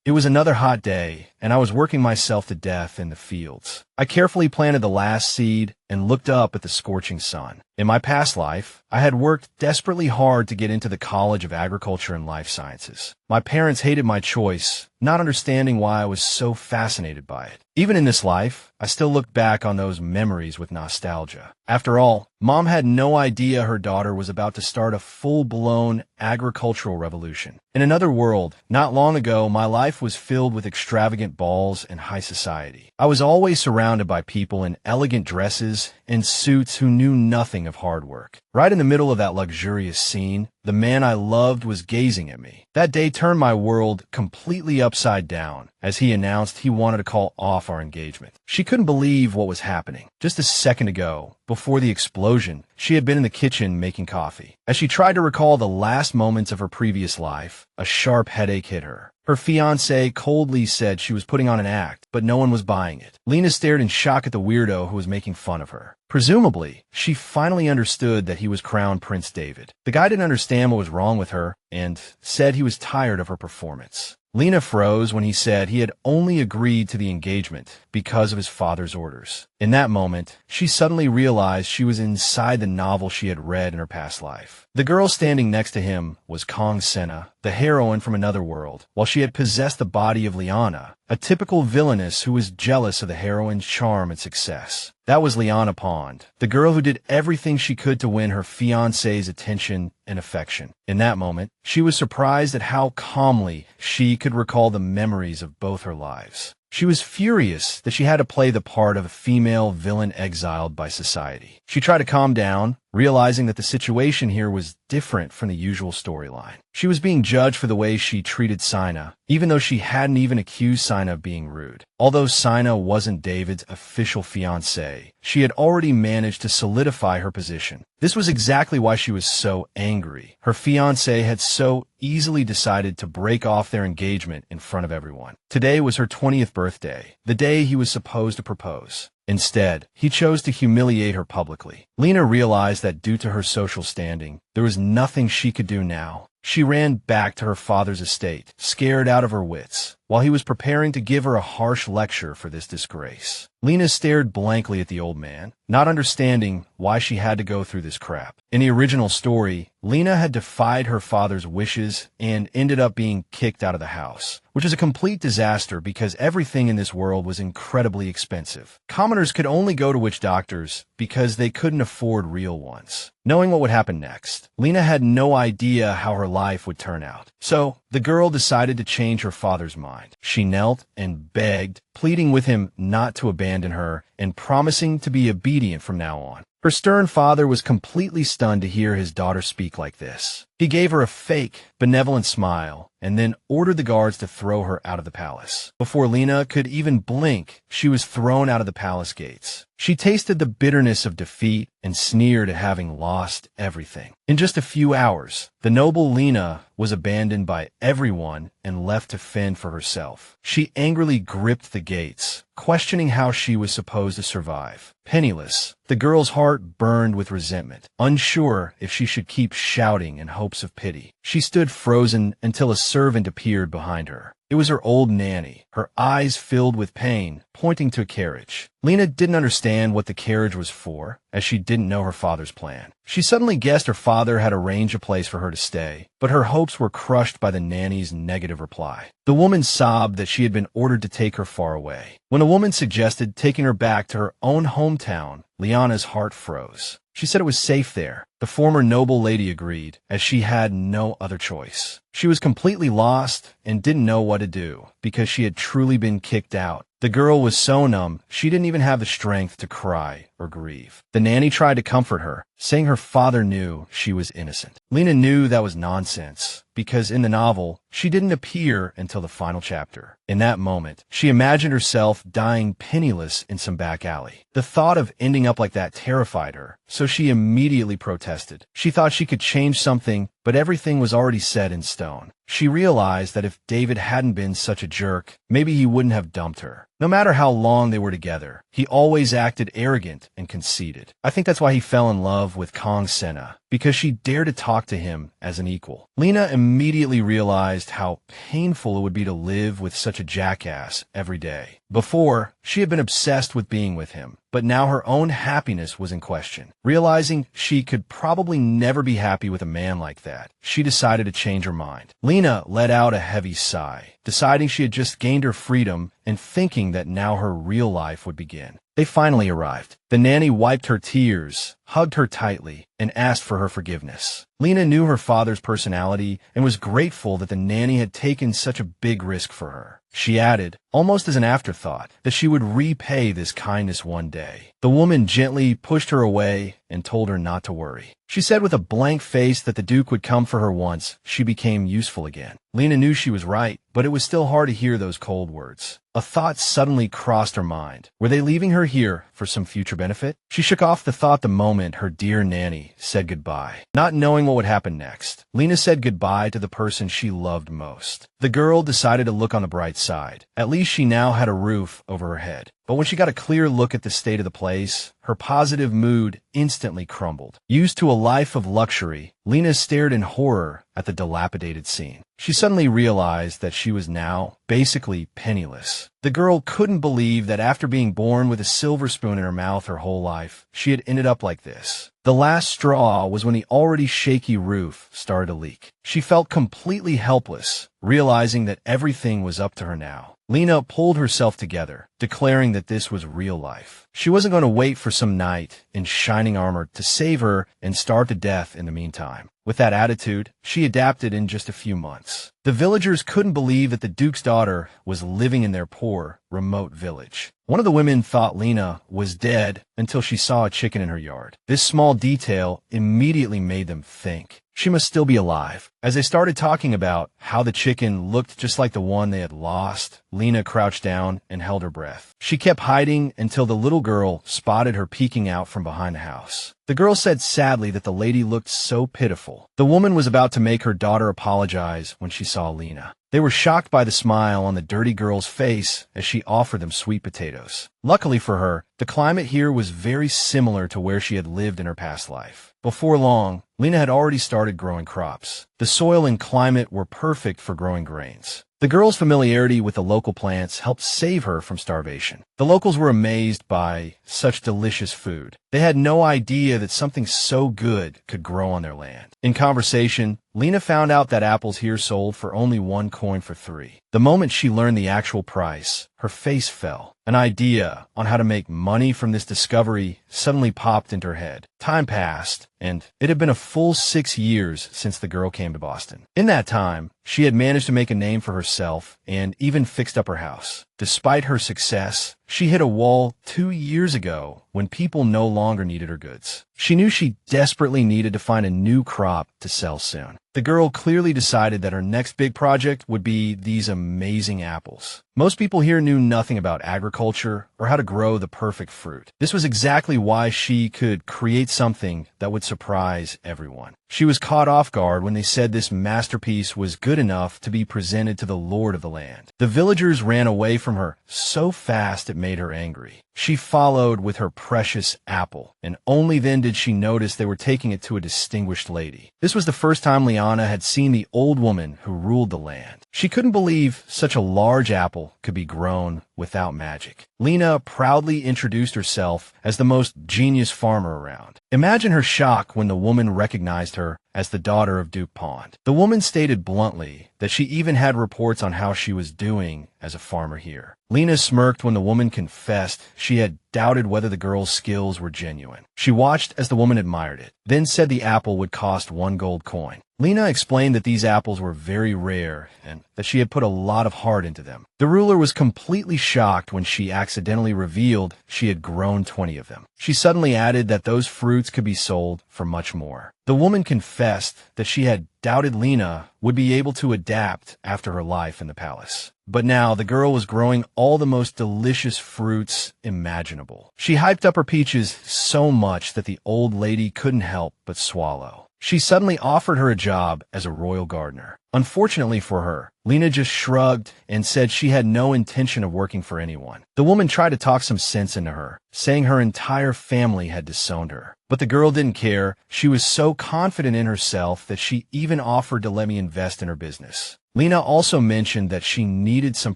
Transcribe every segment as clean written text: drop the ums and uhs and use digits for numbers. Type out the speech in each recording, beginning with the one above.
It was another hot day, and I was working myself to death in the fields. I carefully planted the last seed and looked up at the scorching sun. In my past life, I had worked desperately hard to get into the College of Agriculture and Life Sciences. My parents hated my choice, not understanding why I was so fascinated by it. Even in this life, I still look back on those memories with nostalgia. After all, Mom had no idea her daughter was about to start a full-blown agricultural revolution. In another world, not long ago, my life was filled with extravagant balls and high society. I was always surrounded by people in elegant dresses and suits who knew nothing of hard work. Right in the middle of that luxurious scene, the man I loved was gazing at me. That day turned my world completely upside down as he announced he wanted to call off our engagement. She couldn't believe what was happening. Just a second ago, before the explosion, she had been in the kitchen making coffee. As she tried to recall the last moments of her previous life, a sharp headache hit her. Her fiancé coldly said she was putting on an act, but no one was buying it. Lena stared in shock at the weirdo who was making fun of her. Presumably, she finally understood that he was Crown Prince David. The guy didn't understand what was wrong with her and said he was tired of her performance. Lena froze when he said he had only agreed to the engagement because of his father's orders. In that moment, she suddenly realized she was inside the novel she had read in her past life. The girl standing next to him was Kong Senna, the heroine from another world, while she had possessed the body of Liana, a typical villainess who was jealous of the heroine's charm and success. That was Liana Pond, the girl who did everything she could to win her fiancé's attention and affection. In that moment, she was surprised at how calmly she could recall the memories of both her lives. She was furious that she had to play the part of a female villain exiled by society. She tried to calm down, realizing that the situation here was different from the usual storyline. She was being judged for the way she treated Sina, even though she hadn't even accused Sina of being rude. Although Sina wasn't David's official fiancé, she had already managed to solidify her position. This was exactly why she was so angry. Her fiancé had so easily decided to break off their engagement in front of everyone. Today was her 20th birthday, the day he was supposed to propose. Instead, he chose to humiliate her publicly. Lena realized that due to her social standing, there was nothing she could do now. She ran back to her father's estate, scared out of her wits, while he was preparing to give her a harsh lecture for this disgrace. Lena stared blankly at the old man, not understanding why she had to go through this crap. In the original story, Lena had defied her father's wishes and ended up being kicked out of the house, which is a complete disaster because everything in this world was incredibly expensive. Commoners could only go to witch doctors because they couldn't afford real ones. Knowing what would happen next, Lena had no idea how her life would turn out. So, the girl decided to change her father's mind. She knelt and begged, pleading with him not to abandon her and promising to be obedient from now on. Her stern father was completely stunned to hear his daughter speak like this. He gave her a fake, benevolent smile and then ordered the guards to throw her out of the palace. Before Lena could even blink, she was thrown out of the palace gates. She tasted the bitterness of defeat and sneered at having lost everything. In just a few hours, the noble Lena was abandoned by everyone and left to fend for herself. She angrily gripped the gates, questioning how she was supposed to survive. Penniless, the girl's heart burned with resentment, unsure if she should keep shouting in hopes of pity. She stood frozen until a servant appeared behind her. It was her old nanny, her eyes filled with pain, pointing to a carriage. Lena didn't understand what the carriage was for, as she didn't know her father's plan. She suddenly guessed her father had arranged a place for her to stay, but her hopes were crushed by the nanny's negative reply. The woman sobbed that she had been ordered to take her far away. When a woman suggested taking her back to her own hometown, Liana's heart froze. She said it was safe there. The former noble lady agreed, as she had no other choice. She was completely lost and didn't know what to do, because she had truly been kicked out. The girl was so numb, she didn't even have the strength to cry or grieve. The nanny tried to comfort her, saying her father knew she was innocent. Lena knew that was nonsense, because in the novel, she didn't appear until the final chapter. In that moment, she imagined herself dying penniless in some back alley. The thought of ending up like that terrified her, so she immediately protested. She thought she could change something, but everything was already set in stone. She realized that if David hadn't been such a jerk, maybe he wouldn't have dumped her. No matter how long they were together, he always acted arrogant and conceited. I think that's why he fell in love with Kong Senna, because she dared to talk to him as an equal. Lena immediately realized how painful it would be to live with such a jackass every day. Before, she had been obsessed with being with him, but now her own happiness was in question. Realizing she could probably never be happy with a man like that, she decided to change her mind. Lena let out a heavy sigh, deciding she had just gained her freedom and thinking that now her real life would begin. They finally arrived. The nanny wiped her tears, hugged her tightly, and asked for her forgiveness. Lena knew her father's personality and was grateful that the nanny had taken such a big risk for her. She added, almost as an afterthought, that she would repay this kindness one day. The woman gently pushed her away and told her not to worry. She said with a blank face that the Duke would come for her once she became useful again. Lena knew she was right, but it was still hard to hear those cold words. A thought suddenly crossed her mind. Were they leaving her here for some future benefit? She shook off the thought the moment her dear nanny said goodbye. Not knowing what would happen next, Lena said goodbye to the person she loved most. The girl decided to look on the bright side. At least she now had a roof over her head. But when she got a clear look at the state of the place, her positive mood instantly crumbled. Used to a life of luxury, Lena stared in horror at the dilapidated scene. She suddenly realized that she was now basically penniless. The girl couldn't believe that after being born with a silver spoon in her mouth her whole life, she had ended up like this. The last straw was when the already shaky roof started to leak. She felt completely helpless, realizing that everything was up to her now. Lena pulled herself together, declaring that this was real life. She wasn't going to wait for some knight in shining armor to save her and starve to death in the meantime. With that attitude, she adapted in just a few months. The villagers couldn't believe that the Duke's daughter was living in their poor, remote village. One of the women thought Lena was dead until she saw a chicken in her yard. This small detail immediately made them think she must still be alive. As they started talking about how the chicken looked just like the one they had lost, Lena crouched down and held her breath. She kept hiding until the little girl spotted her peeking out from behind the house. The girl said sadly that the lady looked so pitiful. The woman was about to make her daughter apologize when she saw Lena. They were shocked by the smile on the dirty girl's face as she offered them sweet potatoes. Luckily for her, the climate here was very similar to where she had lived in her past life. Before long, Lena had already started growing crops. The soil and climate were perfect for growing grains. The girl's familiarity with the local plants helped save her from starvation. The locals were amazed by such delicious food. They had no idea that something so good could grow on their land. In conversation, Lena found out that apples here sold for only 1 coin for 3. The moment she learned the actual price, her face fell. An idea on how to make money from this discovery suddenly popped into her head. Time passed, and it had been a full 6 years since the girl came to Boston. In that time, she had managed to make a name for herself and even fixed up her house. Despite her success, she hit a wall 2 years ago when people no longer needed her goods. She knew she desperately needed to find a new crop to sell soon. The girl clearly decided that her next big project would be these amazing apples. Most people here knew nothing about agriculture or how to grow the perfect fruit. This was exactly why she could create something that would surprise everyone. She was caught off guard when they said this masterpiece was good enough to be presented to the lord of the land. The villagers ran away from her so fast it made her angry. She followed with her precious apple, and only then did she notice they were taking it to a distinguished lady. This was the first time Liana had seen the old woman who ruled the land. She couldn't believe such a large apple could be grown without magic. Lena proudly introduced herself as the most genius farmer around. Imagine her shock when the woman recognized her as the daughter of Duke Pond. The woman stated bluntly that she even had reports on how she was doing as a farmer here. Lena smirked when the woman confessed she had doubted whether the girl's skills were genuine. She watched as the woman admired it, then said the apple would cost 1 gold coin. Lena explained that these apples were very rare and that she had put a lot of heart into them. The ruler was completely shocked when she accidentally revealed she had grown 20 of them. She suddenly added that those fruits could be sold for much more. The woman confessed that she had doubted Lena would be able to adapt after her life in the palace. But now the girl was growing all the most delicious fruits imaginable. She hyped up her peaches so much that the old lady couldn't help but swallow. she suddenly offered her a job as a royal gardener. Unfortunately for her, Liana just shrugged and said she had no intention of working for anyone. The woman tried to talk some sense into her, saying her entire family had disowned her. But the girl didn't care. She was so confident in herself that she even offered to let me invest in her business. Liana also mentioned that she needed some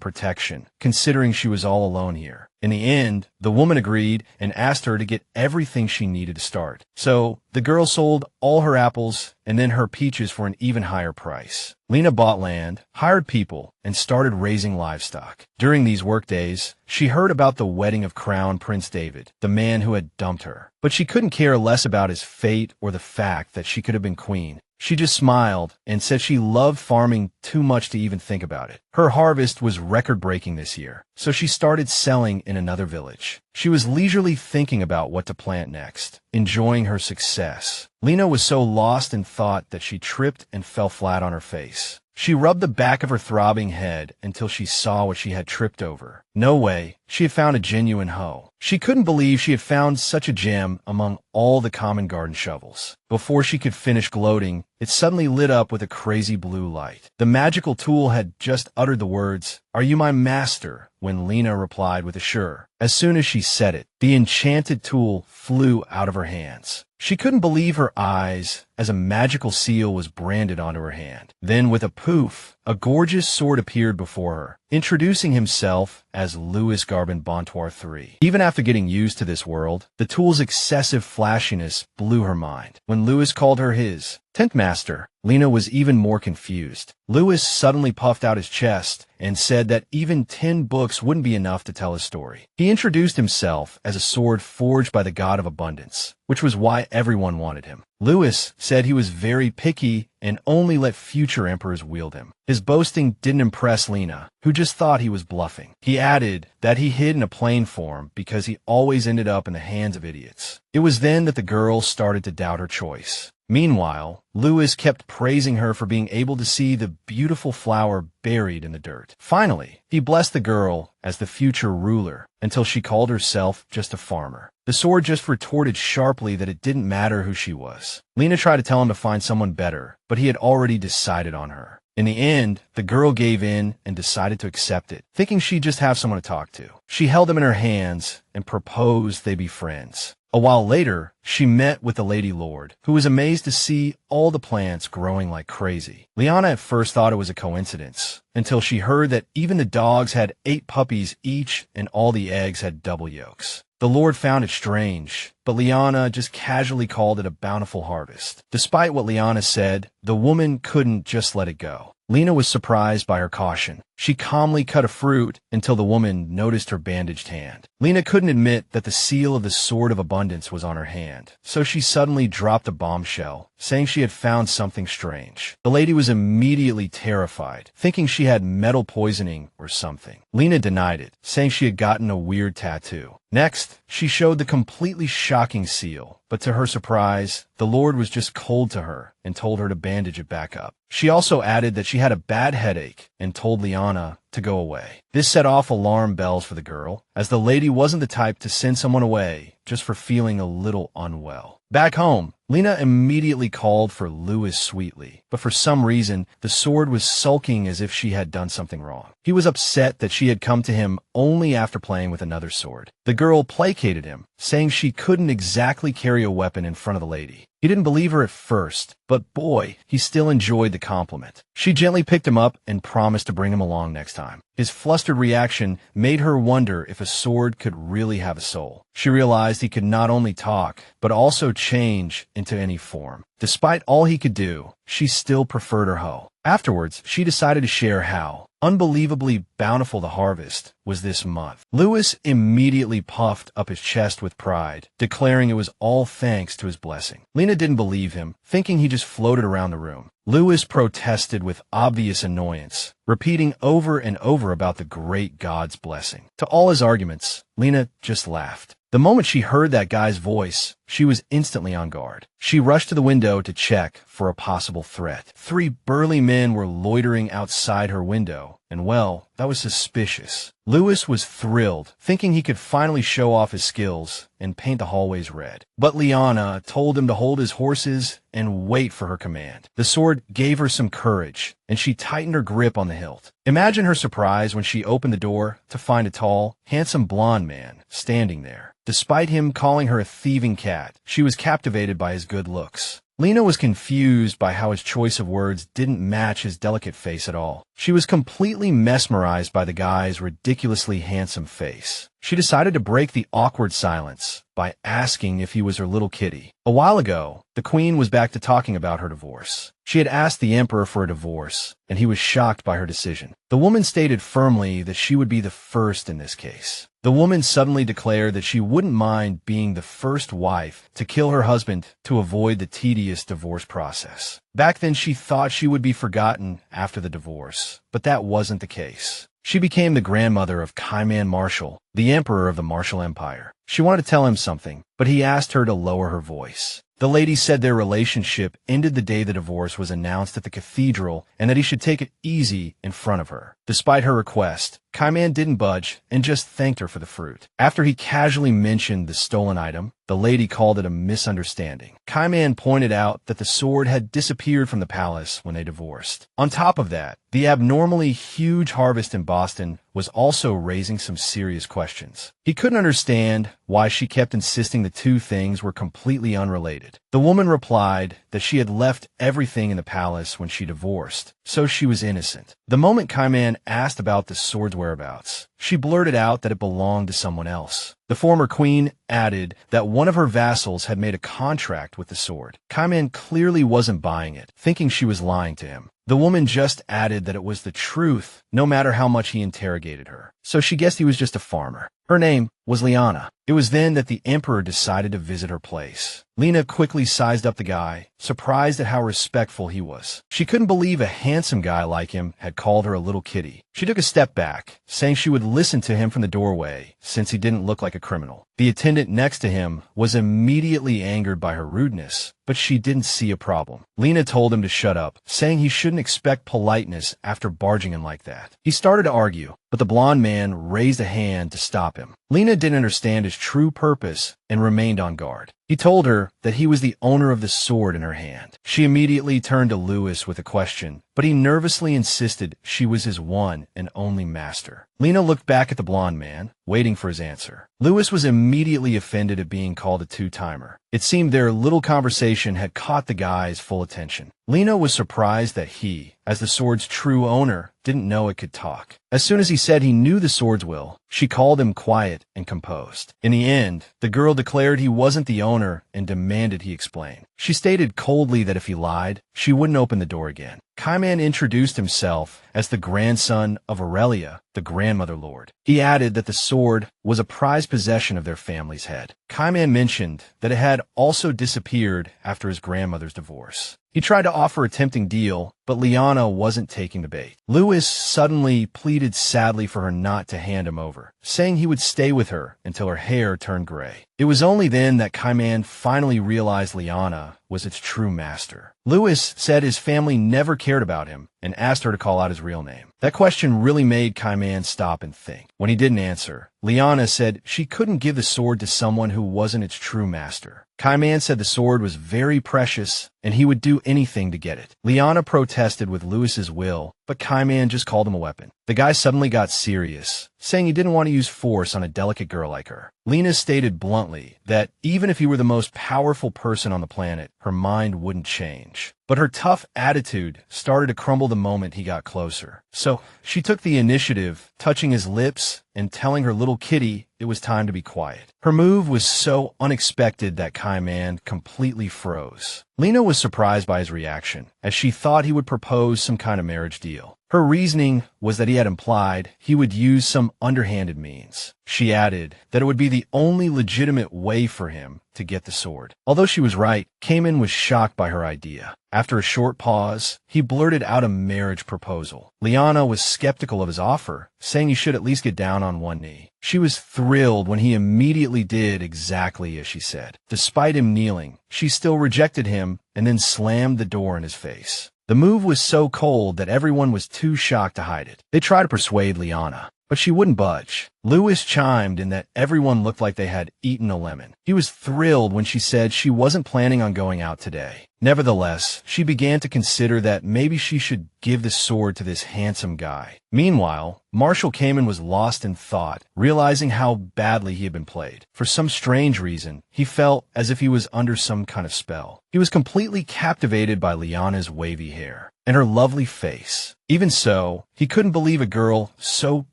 protection, considering she was all alone here. In the end, the woman agreed and asked her to get everything she needed to start. So, the girl sold all her apples and then her peaches for an even higher price. Liana bought land, hired people, and started raising livestock. During these workdays, she heard about the wedding of Crown Prince David, the man who had dumped her. But she couldn't care less about his fate or the fact that she could have been queen. She just smiled and said she loved farming too much to even think about it. Her harvest was record-breaking this year, so she started selling in another village. She was leisurely thinking about what to plant next, enjoying her success. Liana was so lost in thought that she tripped and fell flat on her face. She rubbed the back of her throbbing head until she saw what she had tripped over. No way, she had found a genuine hoe. She couldn't believe she had found such a gem among all the common garden shovels. Before she could finish gloating, it suddenly lit up with a crazy blue light. The magical tool had just uttered the words, "Are you my master?" when Liana replied with a "sure." As soon as she said it, the enchanted tool flew out of her hands. She couldn't believe her eyes as a magical seal was branded onto her hand. Then with a poof, a gorgeous sword appeared before her, introducing himself as Louis Garbin Bontoir III. Even after getting used to this world, the tool's excessive flashiness blew her mind. When Louis called her his tent master, Liana was even more confused. Louis suddenly puffed out his chest and said that even 10 books wouldn't be enough to tell his story. He introduced himself as a sword forged by the god of abundance, which was why everyone wanted him. Louis said he was very picky and only let future emperors wield him. His boasting didn't impress Liana, who just thought he was bluffing. He added that he hid in a plain form because he always ended up in the hands of idiots. It was then that the girl started to doubt her choice. Meanwhile, Louis kept praising her for being able to see the beautiful flower buried in the dirt. Finally, he blessed the girl as the future ruler until she called herself just a farmer. The sword just retorted sharply that it didn't matter who she was. Liana tried to tell him to find someone better, but he had already decided on her. In the end, the girl gave in and decided to accept it, thinking she'd just have someone to talk to. She held him in her hands and proposed they be friends. A while later, she met with the Lady Lord, who was amazed to see all the plants growing like crazy. Liana at first thought it was a coincidence, until she heard that even the dogs had 8 puppies each and all the eggs had double yolks. The Lord found it strange, but Liana just casually called it a bountiful harvest. Despite what Liana said, the woman couldn't just let it go. Liana was surprised by her caution. She calmly cut a fruit until the woman noticed her bandaged hand. Liana couldn't admit that the seal of the Sword of Abundance was on her hand, so she suddenly dropped a bombshell, saying she had found something strange. The lady was immediately terrified, thinking she had metal poisoning or something. Liana denied it, saying she had gotten a weird tattoo. Next, she showed the completely shocking seal, but to her surprise, the Lord was just cold to her and told her to bandage it back up. She also added that she had a bad headache and told Liana to go away. This set off alarm bells for the girl, as the lady wasn't the type to send someone away just for feeling a little unwell. Back home, Liana immediately called for Louis sweetly, but for some reason, the sword was sulking as if she had done something wrong. He was upset that she had come to him only after playing with another sword. The girl placated him, saying she couldn't exactly carry a weapon in front of the lady. He didn't believe her at first, but boy, he still enjoyed the compliment. She gently picked him up and promised to bring him along next time. His flustered reaction made her wonder if a sword could really have a soul. She realized he could not only talk, but also change into any form. Despite all he could do, she still preferred her hoe. Afterwards, she decided to share how unbelievably bountiful the harvest was this month. Louis immediately puffed up his chest with pride, declaring it was all thanks to his blessing. Liana didn't believe him, thinking he just floated around the room. Louis protested with obvious annoyance, repeating over and over about the great God's blessing. To all his arguments, Liana just laughed. The moment she heard that guy's voice, she was instantly on guard. She rushed to the window to check for a possible threat. 3 burly men were loitering outside her window, and well, that was suspicious. Lewis was thrilled, thinking he could finally show off his skills and paint the hallways red. But Liana told him to hold his horses and wait for her command. The sword gave her some courage, and she tightened her grip on the hilt. Imagine her surprise when she opened the door to find a tall, handsome blonde man standing there. Despite him calling her a thieving cat, she was captivated by his good looks. Lena was confused by how his choice of words didn't match his delicate face at all. She was completely mesmerized by the guy's ridiculously handsome face. She decided to break the awkward silence by asking if he was her little kitty. A while ago, the queen was back to talking about her divorce. She had asked the emperor for a divorce, and he was shocked by her decision. The woman stated firmly that she would be the first in this case. The woman suddenly declared that she wouldn't mind being the first wife to kill her husband to avoid the tedious divorce process. Back then, she thought she would be forgotten after the divorce, but that wasn't the case. She became the grandmother of Kaiman Marshall, the emperor of the Marshall Empire. She wanted to tell him something, but he asked her to lower her voice. The lady said their relationship ended the day the divorce was announced at the cathedral and that he should take it easy in front of her. Despite her request, Kaiman didn't budge and just thanked her for the fruit. After he casually mentioned the stolen item, the lady called it a misunderstanding. Kaiman pointed out that the sword had disappeared from the palace when they divorced. On top of that, the abnormally huge harvest in Boston was also raising some serious questions. He couldn't understand why she kept insisting the two things were completely unrelated. The woman replied that she had left everything in the palace when she divorced, so she was innocent. The moment Kaiman asked about the sword's whereabouts, she blurted out that it belonged to someone else. The former queen added that one of her vassals had made a contract with the sword. Kaiman clearly wasn't buying it, thinking she was lying to him. The woman just added that it was the truth, no matter how much he interrogated her. So she guessed he was just a farmer. Her name was Liana. It was then that the emperor decided to visit her place. Lena quickly sized up the guy, surprised at how respectful he was. She couldn't believe a handsome guy like him had called her a little kitty. She took a step back, saying she would listen to him from the doorway, since he didn't look like a criminal. The attendant next to him was immediately angered by her rudeness, but she didn't see a problem. Lena told him to shut up, saying he shouldn't expect politeness after barging in like that. He started to argue, but the blonde man raised a hand to stop him. Lena didn't understand his true purpose and remained on guard. He told her that he was the owner of the sword in her hand. She immediately turned to Lewis with a question, but he nervously insisted she was his one and only master. Lena looked back at the blonde man, waiting for his answer. Lewis was immediately offended at being called a two-timer. It seemed their little conversation had caught the guy's full attention. Lena was surprised that he, as the sword's true owner, didn't know it could talk. As soon as he said he knew the sword's will, she called him quiet and composed. In the end, the girl declared he wasn't the owner and demanded he explain. She stated coldly that if he lied, she wouldn't open the door again. Kaiman introduced himself as the grandson of Aurelia, the grandmother lord. He added that the sword was a prized possession of their family's head. Kaiman mentioned that it had also disappeared after his grandmother's divorce. He tried to offer a tempting deal, but Liana wasn't taking the bait. Lewis suddenly pleaded sadly for her not to hand him over, saying he would stay with her until her hair turned gray. It was only then that Kaiman finally realized Liana was its true master. Lewis said his family never cared about him and asked her to call out his real name. That question really made Kaiman stop and think. When he didn't answer, Liana said she couldn't give the sword to someone who wasn't its true master. Kaiman said the sword was very precious and he would do anything to get it. Liana protested with Lewis's will, but Kaiman just called him a weapon. The guy suddenly got serious, saying he didn't want to use force on a delicate girl like her. Lena stated bluntly that even if he were the most powerful person on the planet, her mind wouldn't change. But her tough attitude started to crumble the moment he got closer. So she took the initiative, touching his lips and telling her little kitty it was time to be quiet. Her move was so unexpected that Kaiman completely froze. Lena was surprised by his reaction, as she thought he would propose some kind of marriage deal. Her reasoning was that he had implied he would use some underhanded means. She added that it would be the only legitimate way for him to get the sword. Although she was right, Kaiman was shocked by her idea. After a short pause, he blurted out a marriage proposal. Liana was skeptical of his offer, saying he should at least get down on one knee. She was thrilled when he immediately did exactly as she said. Despite him kneeling, she still rejected him and then slammed the door in his face. The move was so cold that everyone was too shocked to hide it. They tried to persuade Liana, but she wouldn't budge. Lewis chimed in that everyone looked like they had eaten a lemon. He was thrilled when she said she wasn't planning on going out today. Nevertheless, she began to consider that maybe she should give the sword to this handsome guy. Meanwhile, Marshal Kamen was lost in thought, realizing how badly he had been played. For some strange reason, he felt as if he was under some kind of spell. He was completely captivated by Liana's wavy hair and her lovely face. Even so, he couldn't believe a girl so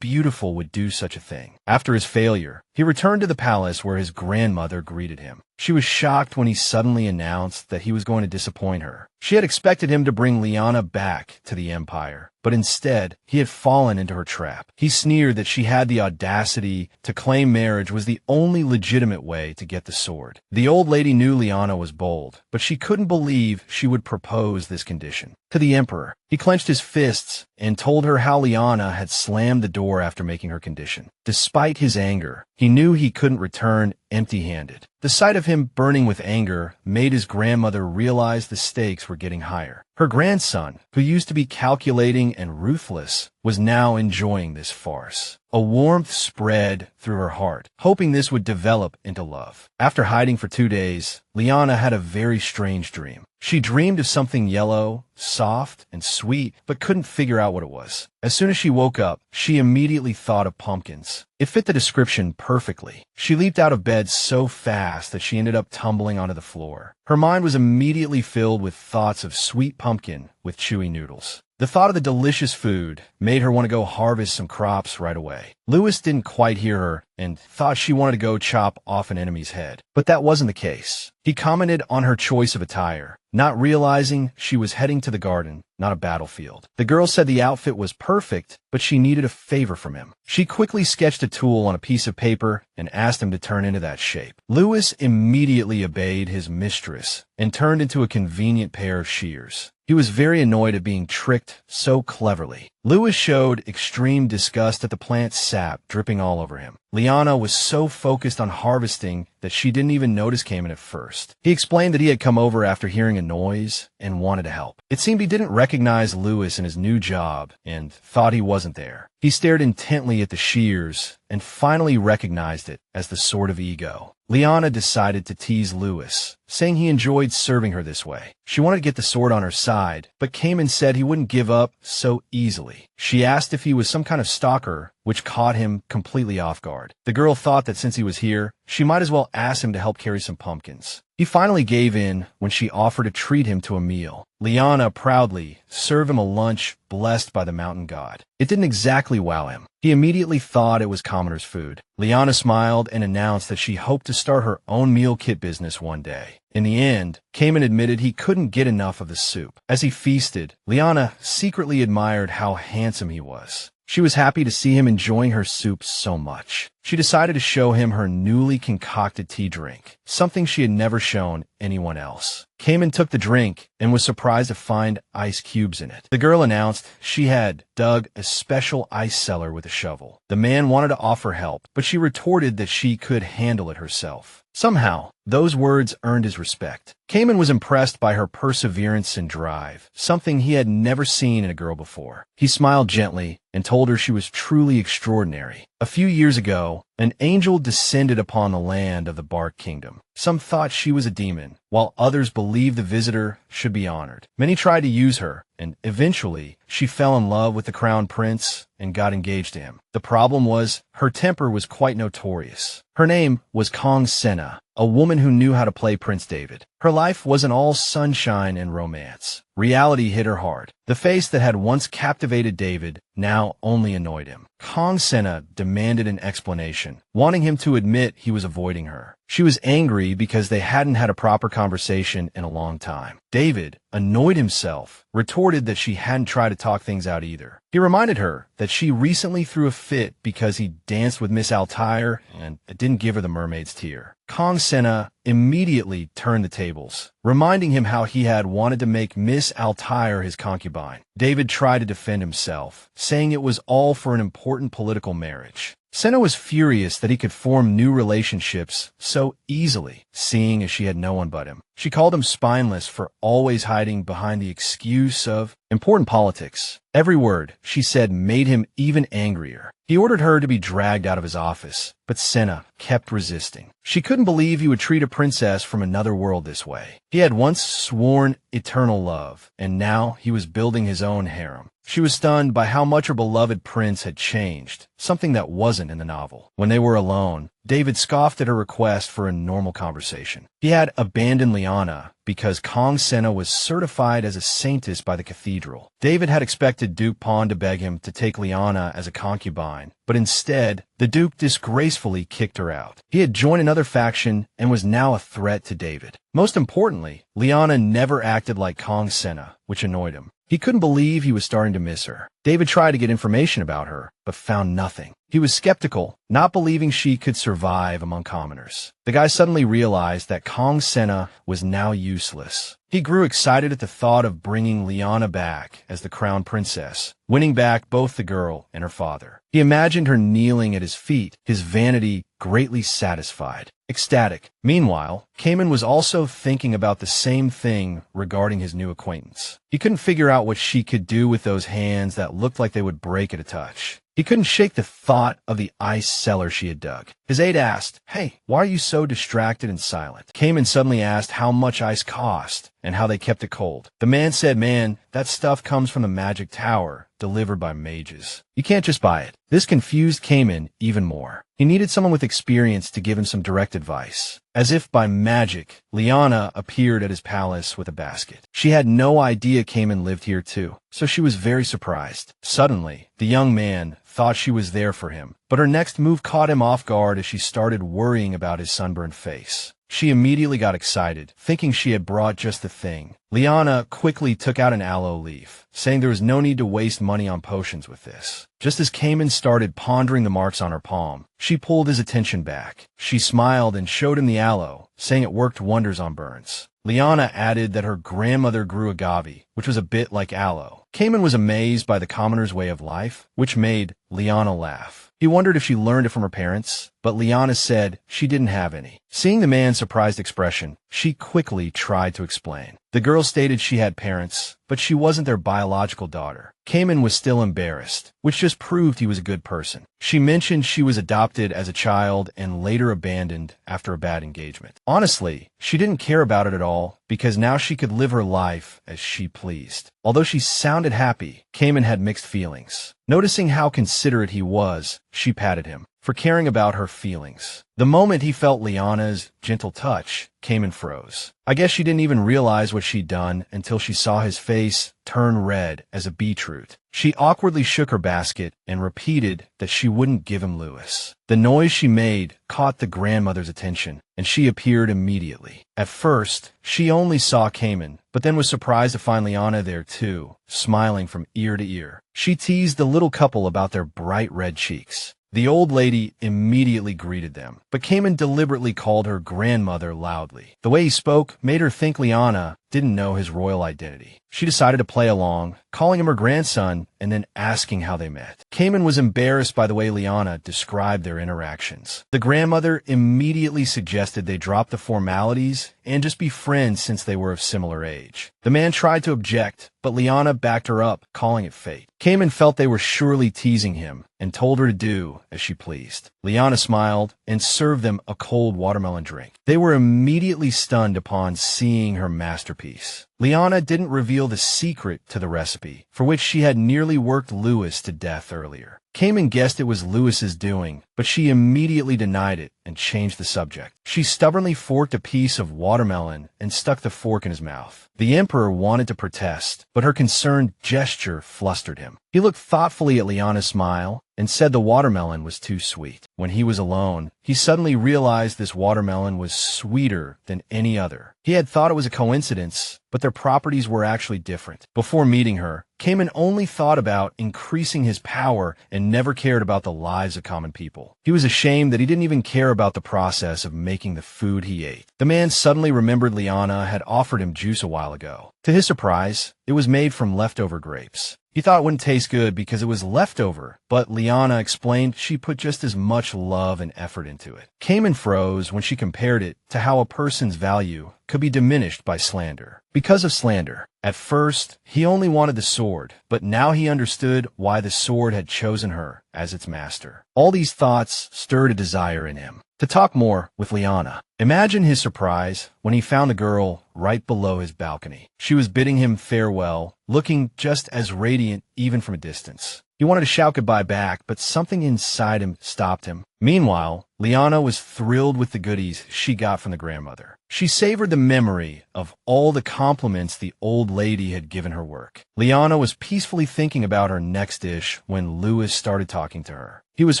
beautiful would do such a thing. After his failure, he returned to the palace where his grandmother greeted him. She was shocked when he suddenly announced that he was going to disappoint her. She had expected him to bring Liana back to the Empire, but instead, he had fallen into her trap. He sneered that she had the audacity to claim marriage was the only legitimate way to get the sword. The old lady knew Liana was bold, but she couldn't believe she would propose this condition. To the Emperor, he clenched his fists and told her how Liana had slammed the door after making her condition. Despite his anger, he knew he couldn't return empty-handed. The sight of him burning with anger made his grandmother realize the stakes were getting higher. Her grandson, who used to be calculating and ruthless, was now enjoying this farce. A warmth spread through her heart, hoping this would develop into love. After hiding for 2 days, Liana had a very strange dream. She dreamed of something yellow, soft, and sweet, but couldn't figure out what it was. As soon as she woke up, she immediately thought of pumpkins. It fit the description perfectly. She leaped out of bed so fast that she ended up tumbling onto the floor. Her mind was immediately filled with thoughts of sweet pumpkin with chewy noodles. The thought of the delicious food made her want to go harvest some crops right away. Lewis didn't quite hear her and thought she wanted to go chop off an enemy's head. But that wasn't the case. He commented on her choice of attire, not realizing she was heading to the garden, not a battlefield. The girl said the outfit was perfect, but she needed a favor from him. She quickly sketched a tool on a piece of paper and asked him to turn into that shape. Lewis immediately obeyed his mistress and turned into a convenient pair of shears. He was very annoyed at being tricked so cleverly. Lewis showed extreme disgust at the plant's sap dripping all over him. Liana was so focused on harvesting that she didn't even notice Kamen at first. He explained that he had come over after hearing a noise and wanted to help. It seemed he didn't recognize Lewis in his new job and thought he wasn't there. He stared intently at the shears and finally recognized it as the sword of ego. Liana decided to tease Lewis, saying he enjoyed serving her this way. She wanted to get the sword on her side, but Kamen said he wouldn't give up so easily. She asked if he was some kind of stalker, which caught him completely off guard. The girl thought that since he was here, she might as well ask him to help carry some pumpkins. He finally gave in when she offered to treat him to a meal. Liana proudly served him a lunch blessed by the mountain god. It didn't exactly wow him. He immediately thought it was commoner's food. Liana smiled and announced that she hoped to start her own meal kit business one day. In the end, Kamen admitted he couldn't get enough of the soup. As he feasted, Liana secretly admired how handsome he was. She was happy to see him enjoying her soup so much. She decided to show him her newly concocted tea drink, something she had never shown anyone else. Kamen took the drink and was surprised to find ice cubes in it. The girl announced she had dug a special ice cellar with a shovel. The man wanted to offer help, but she retorted that she could handle it herself. Somehow, those words earned his respect. Kamen was impressed by her perseverance and drive, something he had never seen in a girl before. He smiled gently and told her she was truly extraordinary. A few years ago, an angel descended upon the land of the Bark Kingdom. Some thought she was a demon, while others believed the visitor should be honored. Many tried to use her, and eventually, she fell in love with the crown prince and got engaged to him. The problem was, her temper was quite notorious. Her name was Kong Senna, a woman who knew how to play Prince David. Her life wasn't all sunshine and romance. Reality hit her hard. The face that had once captivated David now only annoyed him. Kong Senna demanded an explanation, wanting him to admit he was avoiding her. She was angry because they hadn't had a proper conversation in a long time. David, annoyed himself, retorted that she hadn't tried to talk things out either. He reminded her that she recently threw a fit because he danced with Miss Altair and didn't give her the mermaid's tear. Kong Senna immediately turned the tables, reminding him how he had wanted to make Miss Altair his concubine. David tried to defend himself, saying it was all for an important political marriage. Senna was furious that he could form new relationships so easily, seeing as she had no one but him. She called him spineless for always hiding behind the excuse of important politics. Every word she said made him even angrier. He ordered her to be dragged out of his office, but Senna kept resisting. She couldn't believe he would treat a princess from another world this way. He had once sworn eternal love, and now he was building his own harem. She was stunned by how much her beloved prince had changed, something that wasn't in the novel. When they were alone, David scoffed at her request for a normal conversation. He had abandoned Liana because Kong Senna was certified as a saintess by the cathedral. David had expected Duke Pon to beg him to take Liana as a concubine, but instead, the Duke disgracefully kicked her out. He had joined another faction and was now a threat to David. Most importantly, Liana never acted like Kong Senna, which annoyed him. He couldn't believe he was starting to miss her. David tried to get information about her, but found nothing. He was skeptical, not believing she could survive among commoners. The guy suddenly realized that Kong Senna was now useless. He grew excited at the thought of bringing Liana back as the crown princess, winning back both the girl and her father. He imagined her kneeling at his feet, his vanity greatly satisfied. Ecstatic. Meanwhile, Cayman was also thinking about the same thing regarding his new acquaintance. He couldn't figure out what she could do with those hands that looked like they would break at a touch. He couldn't shake the thought of the ice cellar she had dug. His aide asked, "Hey, why are you so distracted and silent?" Cayman suddenly asked how much ice cost and how they kept it cold. The man said, "Man, that stuff comes from the magic tower, delivered by mages. You can't just buy it." This confused Cayman even more. He needed someone with experience to give him some direct advice. As if by magic, Liana appeared at his palace with a basket. She had no idea Cayman lived here too, so she was very surprised. Suddenly, the young man thought she was there for him, but her next move caught him off guard as she started worrying about his sunburned face. She immediately got excited, thinking she had brought just the thing. Liana quickly took out an aloe leaf, saying there was no need to waste money on potions with this. Just as Cayman started pondering the marks on her palm, she pulled his attention back. She smiled and showed him the aloe, saying it worked wonders on burns. Liana added that her grandmother grew agave, which was a bit like aloe. Cayman was amazed by the commoner's way of life, which made Liana laugh. He wondered if she learned it from her parents, but Liana said she didn't have any. Seeing the man's surprised expression, she quickly tried to explain. The girl stated she had parents, but she wasn't their biological daughter. Cayman was still embarrassed, which just proved he was a good person. She mentioned she was adopted as a child and later abandoned after a bad engagement. Honestly, she didn't care about it at all because now she could live her life as she pleased. Although she sounded happy, Cayman had mixed feelings. Noticing how considerate he was, she patted him for caring about her feelings. The moment he felt Liana's gentle touch, Cayman froze. I guess she didn't even realize what she'd done until she saw his face turn red as a beetroot. She awkwardly shook her basket and repeated that she wouldn't give him Lewis. The noise she made caught the grandmother's attention, and she appeared immediately. At first, she only saw Cayman, but then was surprised to find Liana there too, smiling from ear to ear. She teased the little couple about their bright red cheeks. The old lady immediately greeted them, but Cayman deliberately called her grandmother loudly. The way he spoke made her think Liana didn't know his royal identity. She decided to play along, calling him her grandson and then asking how they met. Cayman was embarrassed by the way Liana described their interactions. The grandmother immediately suggested they drop the formalities and just be friends since they were of similar age. The man tried to object, but Liana backed her up, calling it fate. Cayman felt they were surely teasing him and told her to do as she pleased. Liana smiled and served them a cold watermelon drink. They were immediately stunned upon seeing her masterpiece. Liana didn't reveal the secret to the recipe, for which she had nearly worked Lewis to death earlier. Cayman guessed it was Lewis's doing, but she immediately denied it and changed the subject. She stubbornly forked a piece of watermelon and stuck the fork in his mouth. The emperor wanted to protest, but her concerned gesture flustered him. He looked thoughtfully at Liana's smile and said the watermelon was too sweet. When he was alone, he suddenly realized this watermelon was sweeter than any other. He had thought it was a coincidence, but their properties were actually different. Before meeting her, Cayman only thought about increasing his power and never cared about the lives of common people. He was ashamed that he didn't even care about the process of making the food he ate. The man suddenly remembered Liana had offered him juice a while ago. To his surprise, it was made from leftover grapes. He thought it wouldn't taste good because it was leftover, but Liana explained she put just as much love and effort into it. Cayman froze when she compared it to how a person's value could be diminished by slander. Because of slander. At first, he only wanted the sword, but now he understood why the sword had chosen her as its master. All these thoughts stirred a desire in him to talk more with Liana. Imagine his surprise when he found the girl right below his balcony. She was bidding him farewell, looking just as radiant even from a distance. He wanted to shout goodbye back, but something inside him stopped him. Meanwhile, Liana was thrilled with the goodies she got from the grandmother. She savored the memory of all the compliments the old lady had given her work. Liana was peacefully thinking about her next dish when Louis started talking to her. He was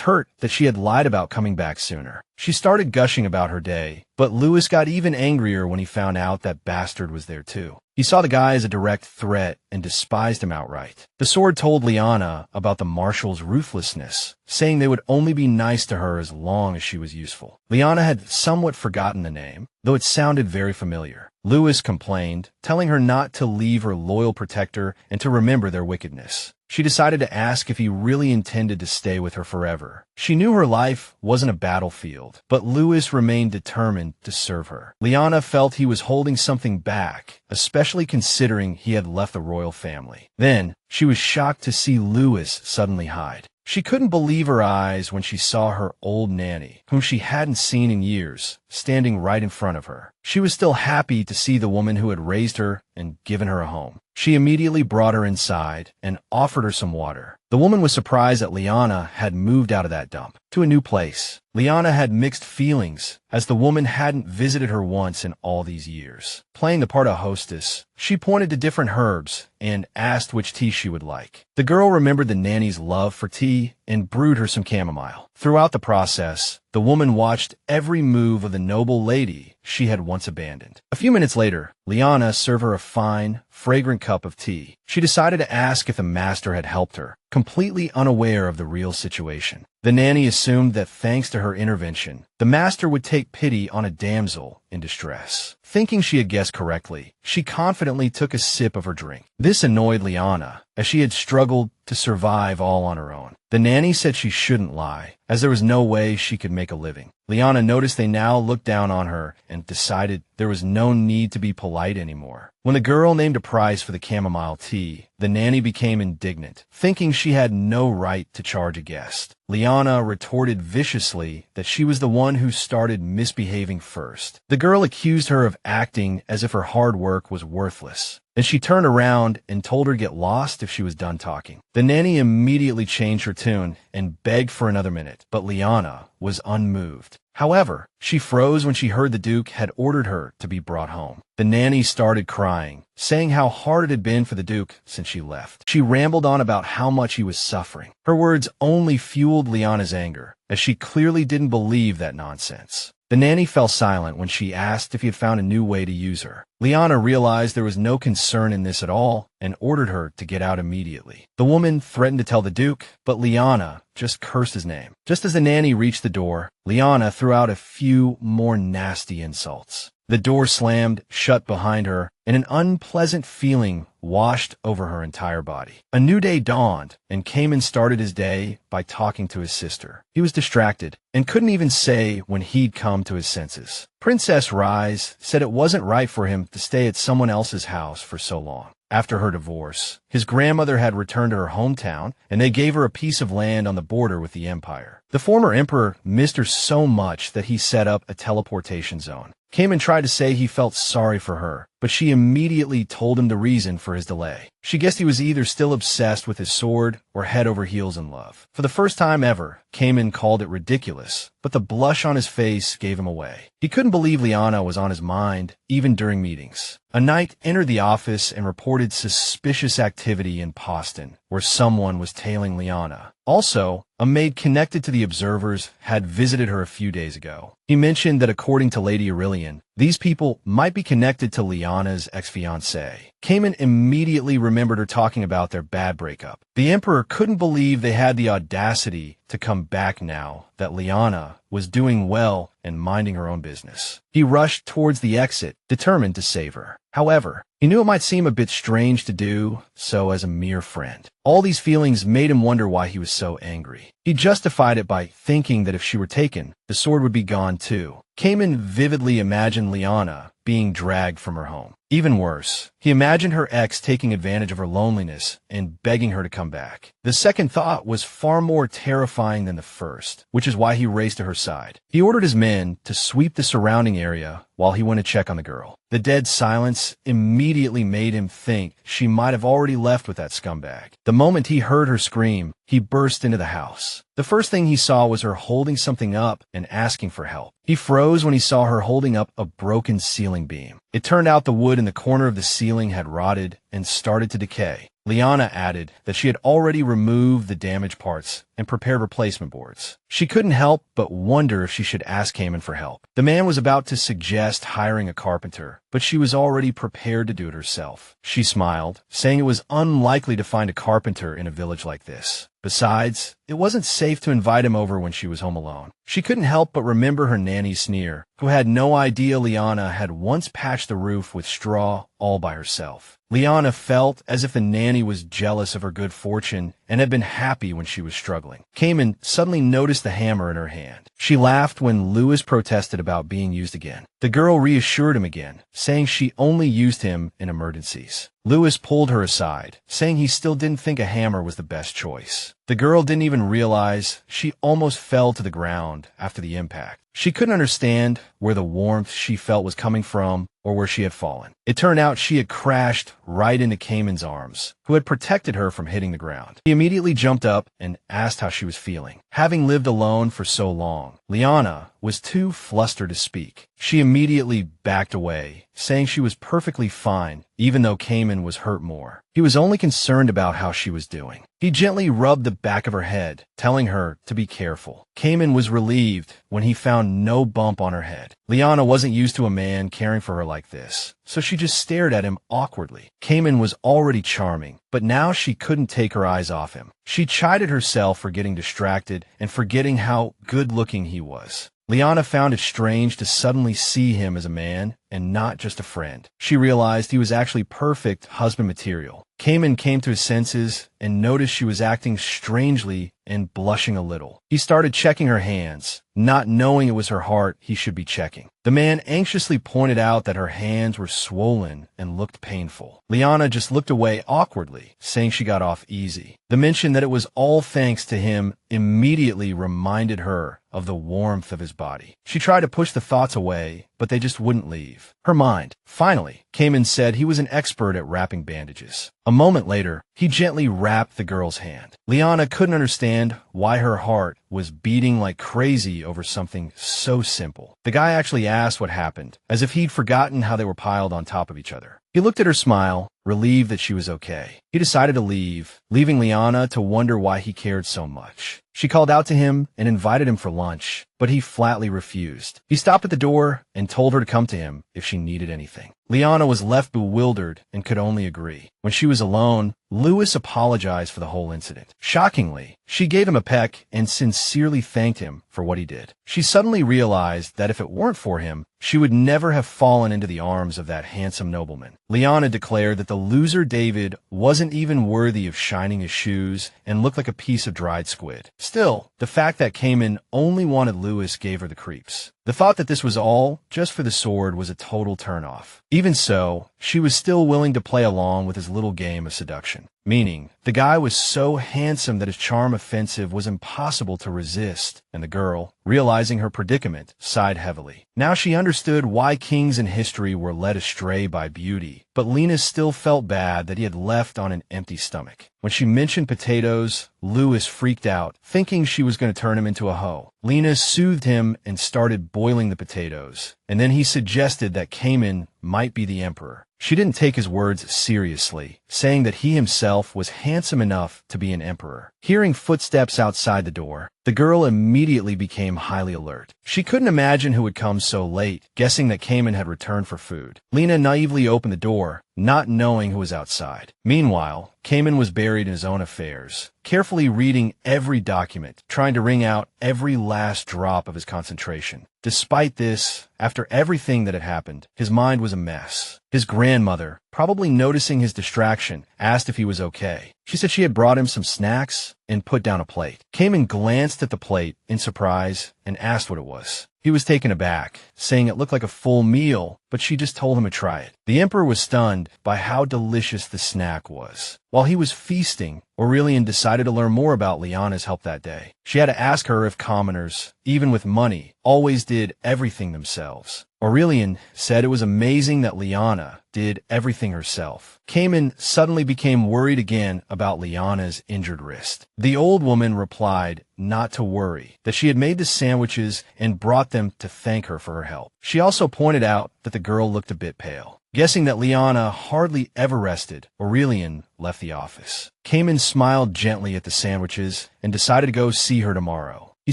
hurt that she had lied about coming back sooner. She started gushing about her day, but Louis got even angrier when he found out that Bastard was there too. He saw the guy as a direct threat and despised him outright. The sword told Liana about the marshal's ruthlessness, saying they would only be nice to her as long as she was useful. Liana had somewhat forgotten the name, though it sounded very familiar. Louis complained, telling her not to leave her loyal protector and to remember their wickedness. She decided to ask if he really intended to stay with her forever. She knew her life wasn't a battlefield, but Louis remained determined to serve her. Liana felt he was holding something back, especially considering he had left the royal family. Then, she was shocked to see Louis suddenly hide. She couldn't believe her eyes when she saw her old nanny, whom she hadn't seen in years, standing right in front of her. She was still happy to see the woman who had raised her and given her a home. She immediately brought her inside and offered her some water. The woman was surprised that Liana had moved out of that dump to a new place. Liana had mixed feelings, as the woman hadn't visited her once in all these years. Playing the part of hostess, she pointed to different herbs and asked which tea she would like. The girl remembered the nanny's love for tea and brewed her some chamomile. Throughout the process, the woman watched every move of the noble lady she had once abandoned. A few minutes later, Liana served her a fine, fragrant cup of tea. She decided to ask if the master had helped her, completely unaware of the real situation. The nanny assumed that thanks to her intervention, the master would take pity on a damsel in distress. Thinking she had guessed correctly, she confidently took a sip of her drink. This annoyed Liana, as she had struggled to survive all on her own. The nanny said she shouldn't lie, as there was no way she could make a living. Liana noticed they now looked down on her and decided there was no need to be polite anymore. When the girl named a price for the chamomile tea, the nanny became indignant, thinking she had no right to charge a guest. Liana retorted viciously that she was the one who started misbehaving first. The girl accused her of acting as if her hard work was worthless. Then she turned around and told her to get lost if she was done talking. The nanny immediately changed her tune and begged for another minute, but Liana was unmoved. However, she froze when she heard the Duke had ordered her to be brought home. The nanny started crying, saying how hard it had been for the Duke since she left. She rambled on about how much he was suffering. Her words only fueled Liana's anger, as she clearly didn't believe that nonsense. The nanny fell silent when she asked if he had found a new way to use her. Liana realized there was no concern in this at all and ordered her to get out immediately. The woman threatened to tell the Duke, but Liana just cursed his name. Just as the nanny reached the door, Liana threw out a few more nasty insults. The door slammed shut behind her, and an unpleasant feeling washed over her entire body. A new day dawned, and Cayman started his day by talking to his sister. He was distracted and couldn't even say when he'd come to his senses. Princess Rise said it wasn't right for him to stay at someone else's house for so long. After her divorce, his grandmother had returned to her hometown, and they gave her a piece of land on the border with the empire. The former emperor missed her so much that he set up a teleportation zone. Cayman tried to say he felt sorry for her, but she immediately told him the reason for his delay. She guessed he was either still obsessed with his sword or head over heels in love. For the first time ever, Cayman called it ridiculous, but the blush on his face gave him away. He couldn't believe Liana was on his mind, even during meetings. A knight entered the office and reported suspicious activity in Poston, where someone was tailing Liana. Also, a maid connected to the observers had visited her a few days ago. He mentioned that according to Lady Aurelian, these people might be connected to Liana's ex-fiancé. Cayman immediately remembered her talking about their bad breakup. The Emperor couldn't believe they had the audacity to come back now that Liana was doing well and minding her own business. He rushed towards the exit, determined to save her. However, he knew it might seem a bit strange to do so as a mere friend. All these feelings made him wonder why he was so angry. He justified it by thinking that if she were taken, the sword would be gone too. Cayman vividly imagined Liana being dragged from her home. Even worse, he imagined her ex taking advantage of her loneliness and begging her to come back. The second thought was far more terrifying than the first, which is why he raced to her side. He ordered his men to sweep the surrounding area while he went to check on the girl. The dead silence immediately made him think she might have already left with that scumbag. The moment he heard her scream, he burst into the house. The first thing he saw was her holding something up and asking for help. He froze when he saw her holding up a broken ceiling beam. It turned out the wood in the corner of the ceiling had rotted and started to decay. Liana added that she had already removed the damaged parts and prepared replacement boards. She couldn't help but wonder if she should ask Cayman for help. The man was about to suggest hiring a carpenter, but she was already prepared to do it herself. She smiled, saying it was unlikely to find a carpenter in a village like this. Besides, it wasn't safe to invite him over when she was home alone. She couldn't help but remember her nanny's sneer, who had no idea Liana had once patched the roof with straw all by herself. Liana felt as if the nanny was jealous of her good fortune and had been happy when she was struggling. Cayman suddenly noticed the hammer in her hand. She laughed when Lewis protested about being used again. The girl reassured him again, saying she only used him in emergencies. Lewis pulled her aside, saying he still didn't think a hammer was the best choice. The girl didn't even realize she almost fell to the ground after the impact. She couldn't understand where the warmth she felt was coming from or where she had fallen. It turned out she had crashed right into Cayman's arms, who had protected her from hitting the ground. He immediately jumped up and asked how she was feeling. Having lived alone for so long, Liana was too flustered to speak. She immediately backed away, saying she was perfectly fine, even though Cayman was hurt more. He was only concerned about how she was doing. He gently rubbed the back of her head, telling her to be careful. Cayman was relieved when he found no bump on her head. Liana wasn't used to a man caring for her like this, so she just stared at him awkwardly. Cayman was already charming, but now she couldn't take her eyes off him. She chided herself for getting distracted and forgetting how good-looking he was. Liana found it strange to suddenly see him as a man and not just a friend. She realized he was actually perfect husband material. Cayman came to his senses and noticed she was acting strangely and blushing a little. He started checking her hands, not knowing it was her heart he should be checking. The man anxiously pointed out that her hands were swollen and looked painful. Liana just looked away awkwardly, saying she got off easy. The mention that it was all thanks to him immediately reminded her of the warmth of his body. She tried to push the thoughts away, but they just wouldn't leave her mind. Finally, Cayman said he was an expert at wrapping bandages. A moment later, he gently wrapped the girl's hand. Liana couldn't understand why her heart was beating like crazy over something so simple. The guy actually asked what happened, as if he'd forgotten how they were piled on top of each other. He looked at her smile, relieved that she was okay. He decided to leave, leaving Liana to wonder why he cared so much. She called out to him and invited him for lunch, but he flatly refused. He stopped at the door and told her to come to him if she needed anything. Liana was left bewildered and could only agree. When she was alone, Lewis apologized for the whole incident. Shockingly, she gave him a peck and sincerely thanked him for what he did. She suddenly realized that if it weren't for him, she would never have fallen into the arms of that handsome nobleman. Liana declared that the loser David wasn't even worthy of shining his shoes and looked like a piece of dried squid. Still, the fact that Cayman only wanted Lewis gave her the creeps. The thought that this was all just for the sword was a total turnoff. Even so, she was still willing to play along with his little game of seduction. Meaning, the guy was so handsome that his charm offensive was impossible to resist, and the girl, realizing her predicament, sighed heavily. Now she understood why kings in history were led astray by beauty, but Lena still felt bad that he had left on an empty stomach. When she mentioned potatoes, Lewis freaked out, thinking she was going to turn him into a hoe. Lena soothed him and started boiling the potatoes, and then he suggested that Cayman might be the emperor. She didn't take his words seriously, saying that he himself was handsome enough to be an emperor. Hearing footsteps outside the door, the girl immediately became highly alert. She couldn't imagine who had come so late, guessing that Cayman had returned for food. Lena naively opened the door, not knowing who was outside. Meanwhile, Cayman was buried in his own affairs, carefully reading every document, trying to wring out every last drop of his concentration. Despite this, after everything that had happened, his mind was a mess. His grandmother, probably noticing his distraction, asked if he was okay. She said she had brought him some snacks and put down a plate. Cayman glanced at the plate in surprise and asked what it was. He was taken aback, saying it looked like a full meal, but she just told him to try it. The Emperor was stunned by how delicious the snack was. While he was feasting, Aurelian decided to learn more about Liana's help that day. She had to ask her if commoners, even with money, always did everything themselves. Aurelian said it was amazing that Liana did everything herself. Cayman suddenly became worried again about Liana's injured wrist. The old woman replied not to worry, that she had made the sandwiches and brought them to thank her for her help. She also pointed out that the girl looked a bit pale. Guessing that Liana hardly ever rested, Aurelian left the office. Cayman smiled gently at the sandwiches and decided to go see her tomorrow. He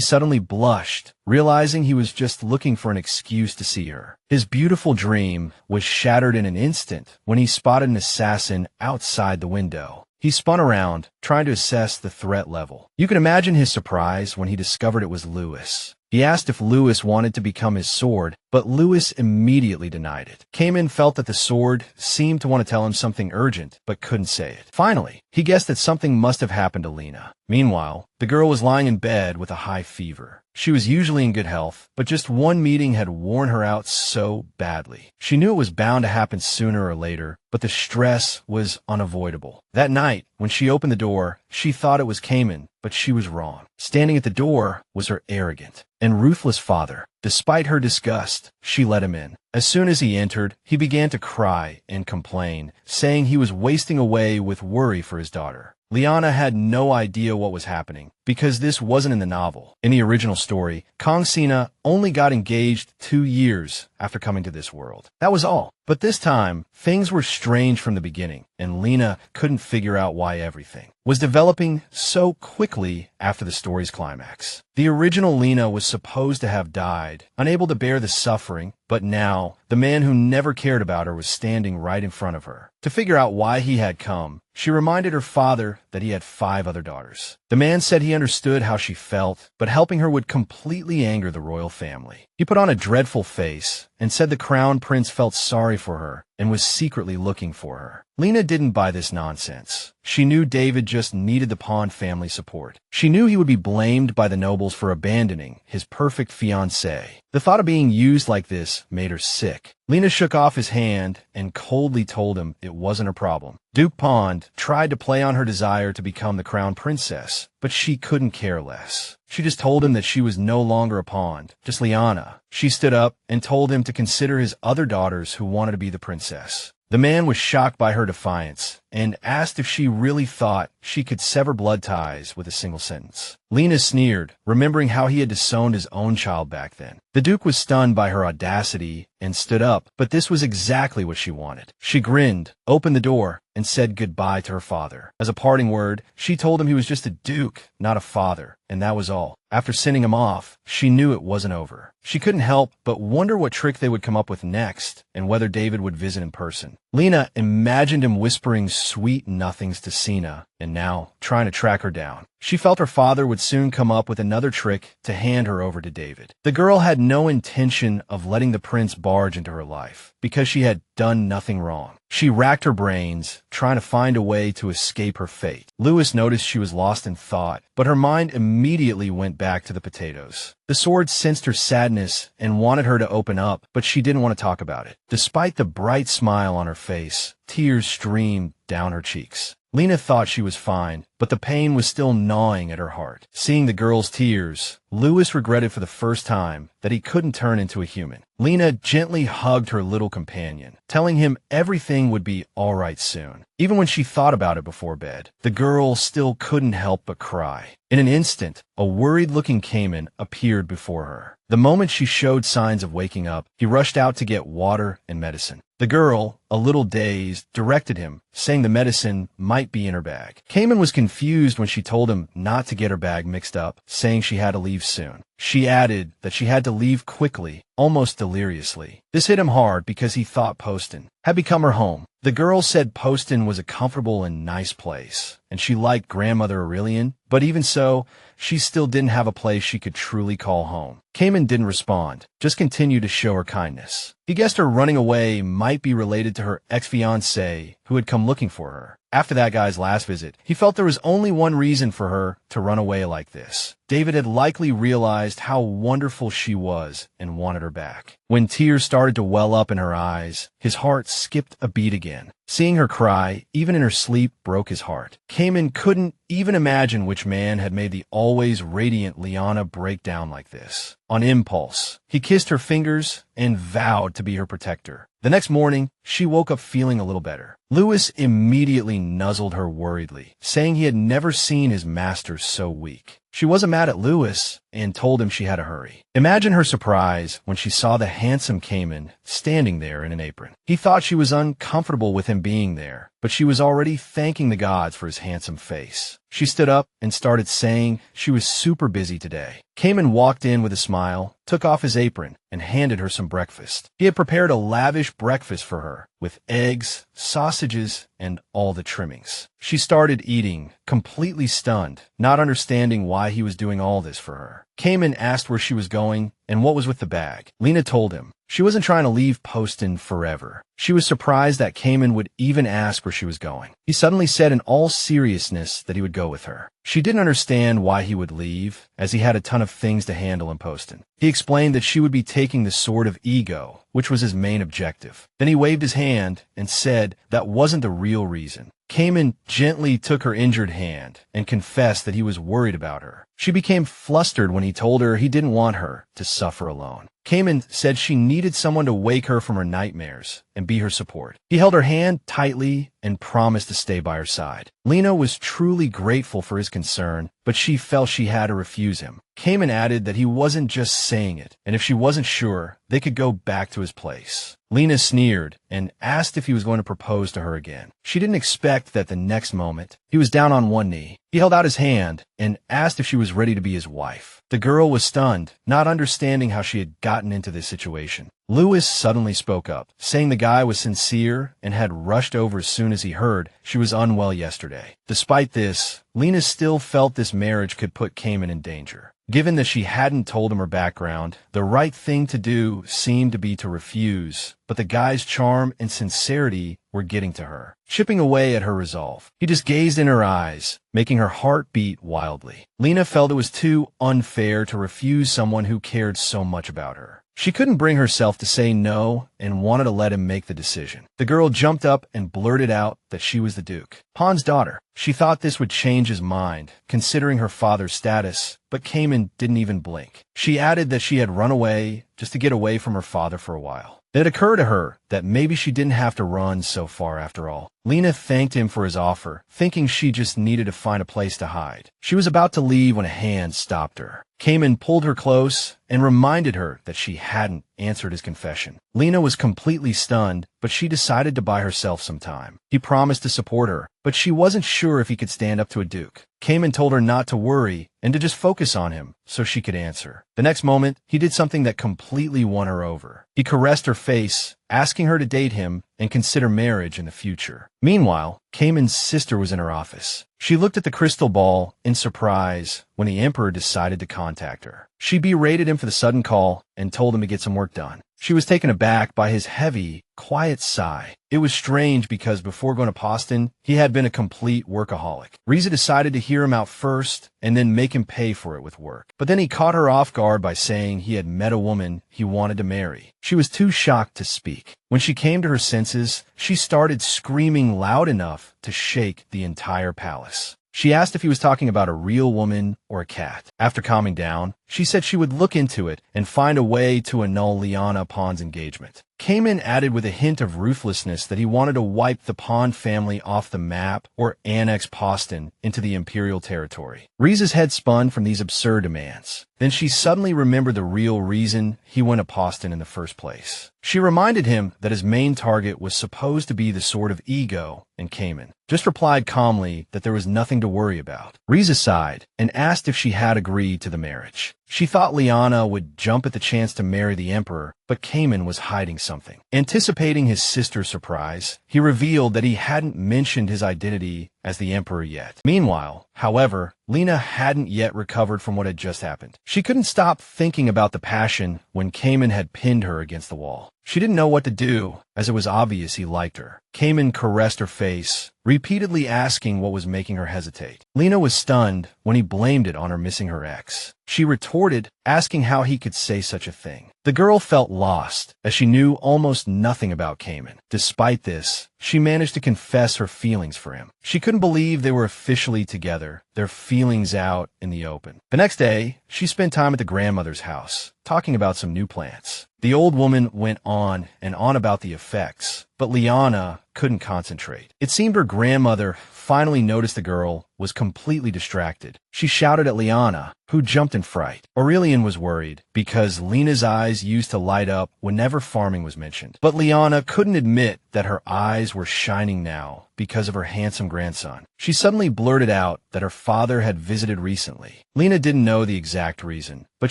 suddenly blushed, realizing he was just looking for an excuse to see her. His beautiful dream was shattered in an instant when he spotted an assassin outside the window. He spun around, trying to assess the threat level. You can imagine his surprise when he discovered it was Lewis. He asked if Lewis wanted to become his sword, but Lewis immediately denied it. Cayman felt that the sword seemed to want to tell him something urgent, but couldn't say it. Finally, he guessed that something must have happened to Lena. Meanwhile, the girl was lying in bed with a high fever. She was usually in good health, but just one meeting had worn her out so badly. She knew it was bound to happen sooner or later, but the stress was unavoidable. That night, when she opened the door, she thought it was Cayman, but she was wrong. Standing at the door was her arrogant and ruthless father. Despite her disgust, she let him in. As soon as he entered, he began to cry and complain, saying he was wasting away with worry for his daughter. Liana had no idea what was happening, because this wasn't in the novel. In the original story, Kong Sina only got engaged 2 years after coming to this world. That was all. But this time, things were strange from the beginning, and Lena couldn't figure out why everything was developing so quickly after the story's climax. The original Lena was supposed to have died, unable to bear the suffering, but now, the man who never cared about her was standing right in front of her. To figure out why he had come, she reminded her father that he had 5 other daughters. The man said he understood how she felt, but helping her would completely anger the royal family. He put on a dreadful face and said the crown prince felt sorry for her and was secretly looking for her. Lena didn't buy this nonsense. She knew David just needed the Pawn family support. She knew he would be blamed by the nobles for abandoning his perfect fiancée. The thought of being used like this made her sick. Lena shook off his hand and coldly told him it wasn't her problem. Duke Pond tried to play on her desire to become the crown princess, but she couldn't care less. She just told him that she was no longer a pawn, just Liana. She stood up and told him to consider his other daughters who wanted to be the princess. The man was shocked by her defiance and asked if she really thought she could sever blood ties with a single sentence. Lena sneered, remembering how he had disowned his own child back then. The Duke was stunned by her audacity and stood up, but this was exactly what she wanted. She grinned, opened the door, and said goodbye to her father. As a parting word, she told him he was just a duke, not a father, and that was all. After sending him off, she knew it wasn't over. She couldn't help but wonder what trick they would come up with next and whether David would visit in person. Lena imagined him whispering sweet nothings to Sina and now trying to track her down. She felt her father would soon come up with another trick to hand her over to David. The girl had no intention of letting the prince barge into her life because she had done nothing wrong. She racked her brains, trying to find a way to escape her fate. Lewis noticed she was lost in thought, but her mind immediately went back to the potatoes. The sword sensed her sadness and wanted her to open up, but she didn't want to talk about it. Despite the bright smile on her face, tears streamed down her cheeks. Lena thought she was fine, but the pain was still gnawing at her heart. Seeing the girl's tears, Lewis regretted for the first time that he couldn't turn into a human. Lena gently hugged her little companion, telling him everything would be all right soon. Even when she thought about it before bed, the girl still couldn't help but cry. In an instant, a worried-looking Cayman appeared before her. The moment she showed signs of waking up, he rushed out to get water and medicine. The girl, a little dazed, directed him, saying the medicine might be in her bag. Cayman was confused when she told him not to get her bag mixed up, saying she had to leave soon. She added that she had to leave quickly, almost deliriously. This hit him hard because he thought Poston had become her home. The girl said Poston was a comfortable and nice place, and she liked grandmother Aurelian, but even so, she still didn't have a place she could truly call home. Cayman didn't respond, just continued to show her kindness. He guessed her running away might be related to her ex-fiancé who had come looking for her. After that guy's last visit, he felt there was only one reason for her to run away like this. David had likely realized how wonderful she was and wanted her back. When tears started to well up in her eyes, his heart skipped a beat again. Seeing her cry, even in her sleep, broke his heart. Cayman couldn't even imagine which man had made the always radiant Liana break down like this. On impulse, he kissed her fingers and vowed to be her protector. The next morning, she woke up feeling a little better. Lewis immediately nuzzled her worriedly, saying he had never seen his master so weak. She wasn't mad at Lewis and told him she had to hurry. Imagine her surprise when she saw the handsome Cayman standing there in an apron. He thought she was uncomfortable with him being there, but she was already thanking the gods for his handsome face. She stood up and started saying she was super busy today. Cayman walked in with a smile, took off his apron, and handed her some breakfast. He had prepared a lavish breakfast for her, with eggs, sausages, and all the trimmings. She started eating, completely stunned, not understanding why he was doing all this for her. Cayman asked where she was going and what was with the bag. Lena told him. She wasn't trying to leave Poston forever. She was surprised that Cayman would even ask where she was going. He suddenly said in all seriousness that he would go with her. She didn't understand why he would leave, as he had a ton of things to handle in Poston. He explained that she would be taking the Sword of Ego, which was his main objective. Then he waved his hand and said that wasn't the real reason. Cayman gently took her injured hand and confessed that he was worried about her. She became flustered when he told her he didn't want her to suffer alone. Cayman said she needed someone to wake her from her nightmares and be her support. He held her hand tightly and promised to stay by her side. Lena was truly grateful for his concern, but she felt she had to refuse him. Cayman added that he wasn't just saying it, and if she wasn't sure, they could go back to his place. Lena sneered and asked if he was going to propose to her again. She didn't expect that the next moment, he was down on one knee. He held out his hand and asked if she was ready to be his wife. The girl was stunned, not understanding how she had gotten into this situation. Lewis suddenly spoke up, saying the guy was sincere and had rushed over as soon as he heard she was unwell yesterday. Despite this, Lena still felt this marriage could put Cayman in danger. Given that she hadn't told him her background, the right thing to do seemed to be to refuse, but the guy's charm and sincerity were getting to her, chipping away at her resolve. He just gazed in her eyes, making her heart beat wildly. Lena felt it was too unfair to refuse someone who cared so much about her. She couldn't bring herself to say no and wanted to let him make the decision. The girl jumped up and blurted out that she was the Duke, Pon's daughter. She thought this would change his mind, considering her father's status, but Cayman didn't even blink. She added that she had run away just to get away from her father for a while. It had occurred to her that maybe she didn't have to run so far after all. Lena thanked him for his offer, thinking she just needed to find a place to hide. She was about to leave when a hand stopped her. Cayman pulled her close and reminded her that she hadn't answered his confession. Lena was completely stunned, but she decided to buy herself some time. He promised to support her, but she wasn't sure if he could stand up to a duke. Cayman told her not to worry and to just focus on him so she could answer. The next moment, he did something that completely won her over. He caressed her face, asking her to date him and consider marriage in the future. Meanwhile, Cayman's sister was in her office. She looked at the crystal ball in surprise when the Emperor decided to contact her. She berated him for the sudden call and told him to get some work done. She was taken aback by his heavy, quiet sigh. It was strange because before going to Poston, he had been a complete workaholic. Riza decided to hear him out first and then make him pay for it with work. But then he caught her off guard by saying he had met a woman he wanted to marry. She was too shocked to speak. When she came to her senses, she started screaming loud enough to shake the entire palace. She asked if he was talking about a real woman or a cat. After calming down, she said she would look into it and find a way to annul Liana Pon's engagement. Cayman added with a hint of ruthlessness that he wanted to wipe the Pon family off the map or annex Poston into the imperial territory. Riza's head spun from these absurd demands. Then she suddenly remembered the real reason he went to Poston in the first place. She reminded him that his main target was supposed to be the Sword of Ego, and Cayman just replied calmly that there was nothing to worry about. Riza sighed and asked if she had agreed to the marriage. She thought Liana would jump at the chance to marry the emperor, but Cayman was hiding something. Anticipating his sister's surprise, he revealed that he hadn't mentioned his identity as the emperor yet. Meanwhile, however, Lena hadn't yet recovered from what had just happened. She couldn't stop thinking about the passion when Cayman had pinned her against the wall. She didn't know what to do, as it was obvious he liked her. Cayman caressed her face, repeatedly asking what was making her hesitate. Lena was stunned when he blamed it on her missing her ex. She retorted, asking how he could say such a thing. The girl felt lost, as she knew almost nothing about Cayman. Despite this, she managed to confess her feelings for him. She couldn't believe they were officially together, their feelings out in the open. The next day, she spent time at the grandmother's house, talking about some new plants. The old woman went on and on about the effects, but Liana couldn't concentrate. It seemed her grandmother finally noticed the girl was completely distracted. She shouted at Liana, who jumped in fright. Aurelian was worried, because Lena's eyes used to light up whenever farming was mentioned. But Liana couldn't admit that her eyes were shining now because of her handsome grandson. She suddenly blurted out that her father had visited recently. Lena didn't know the exact reason, but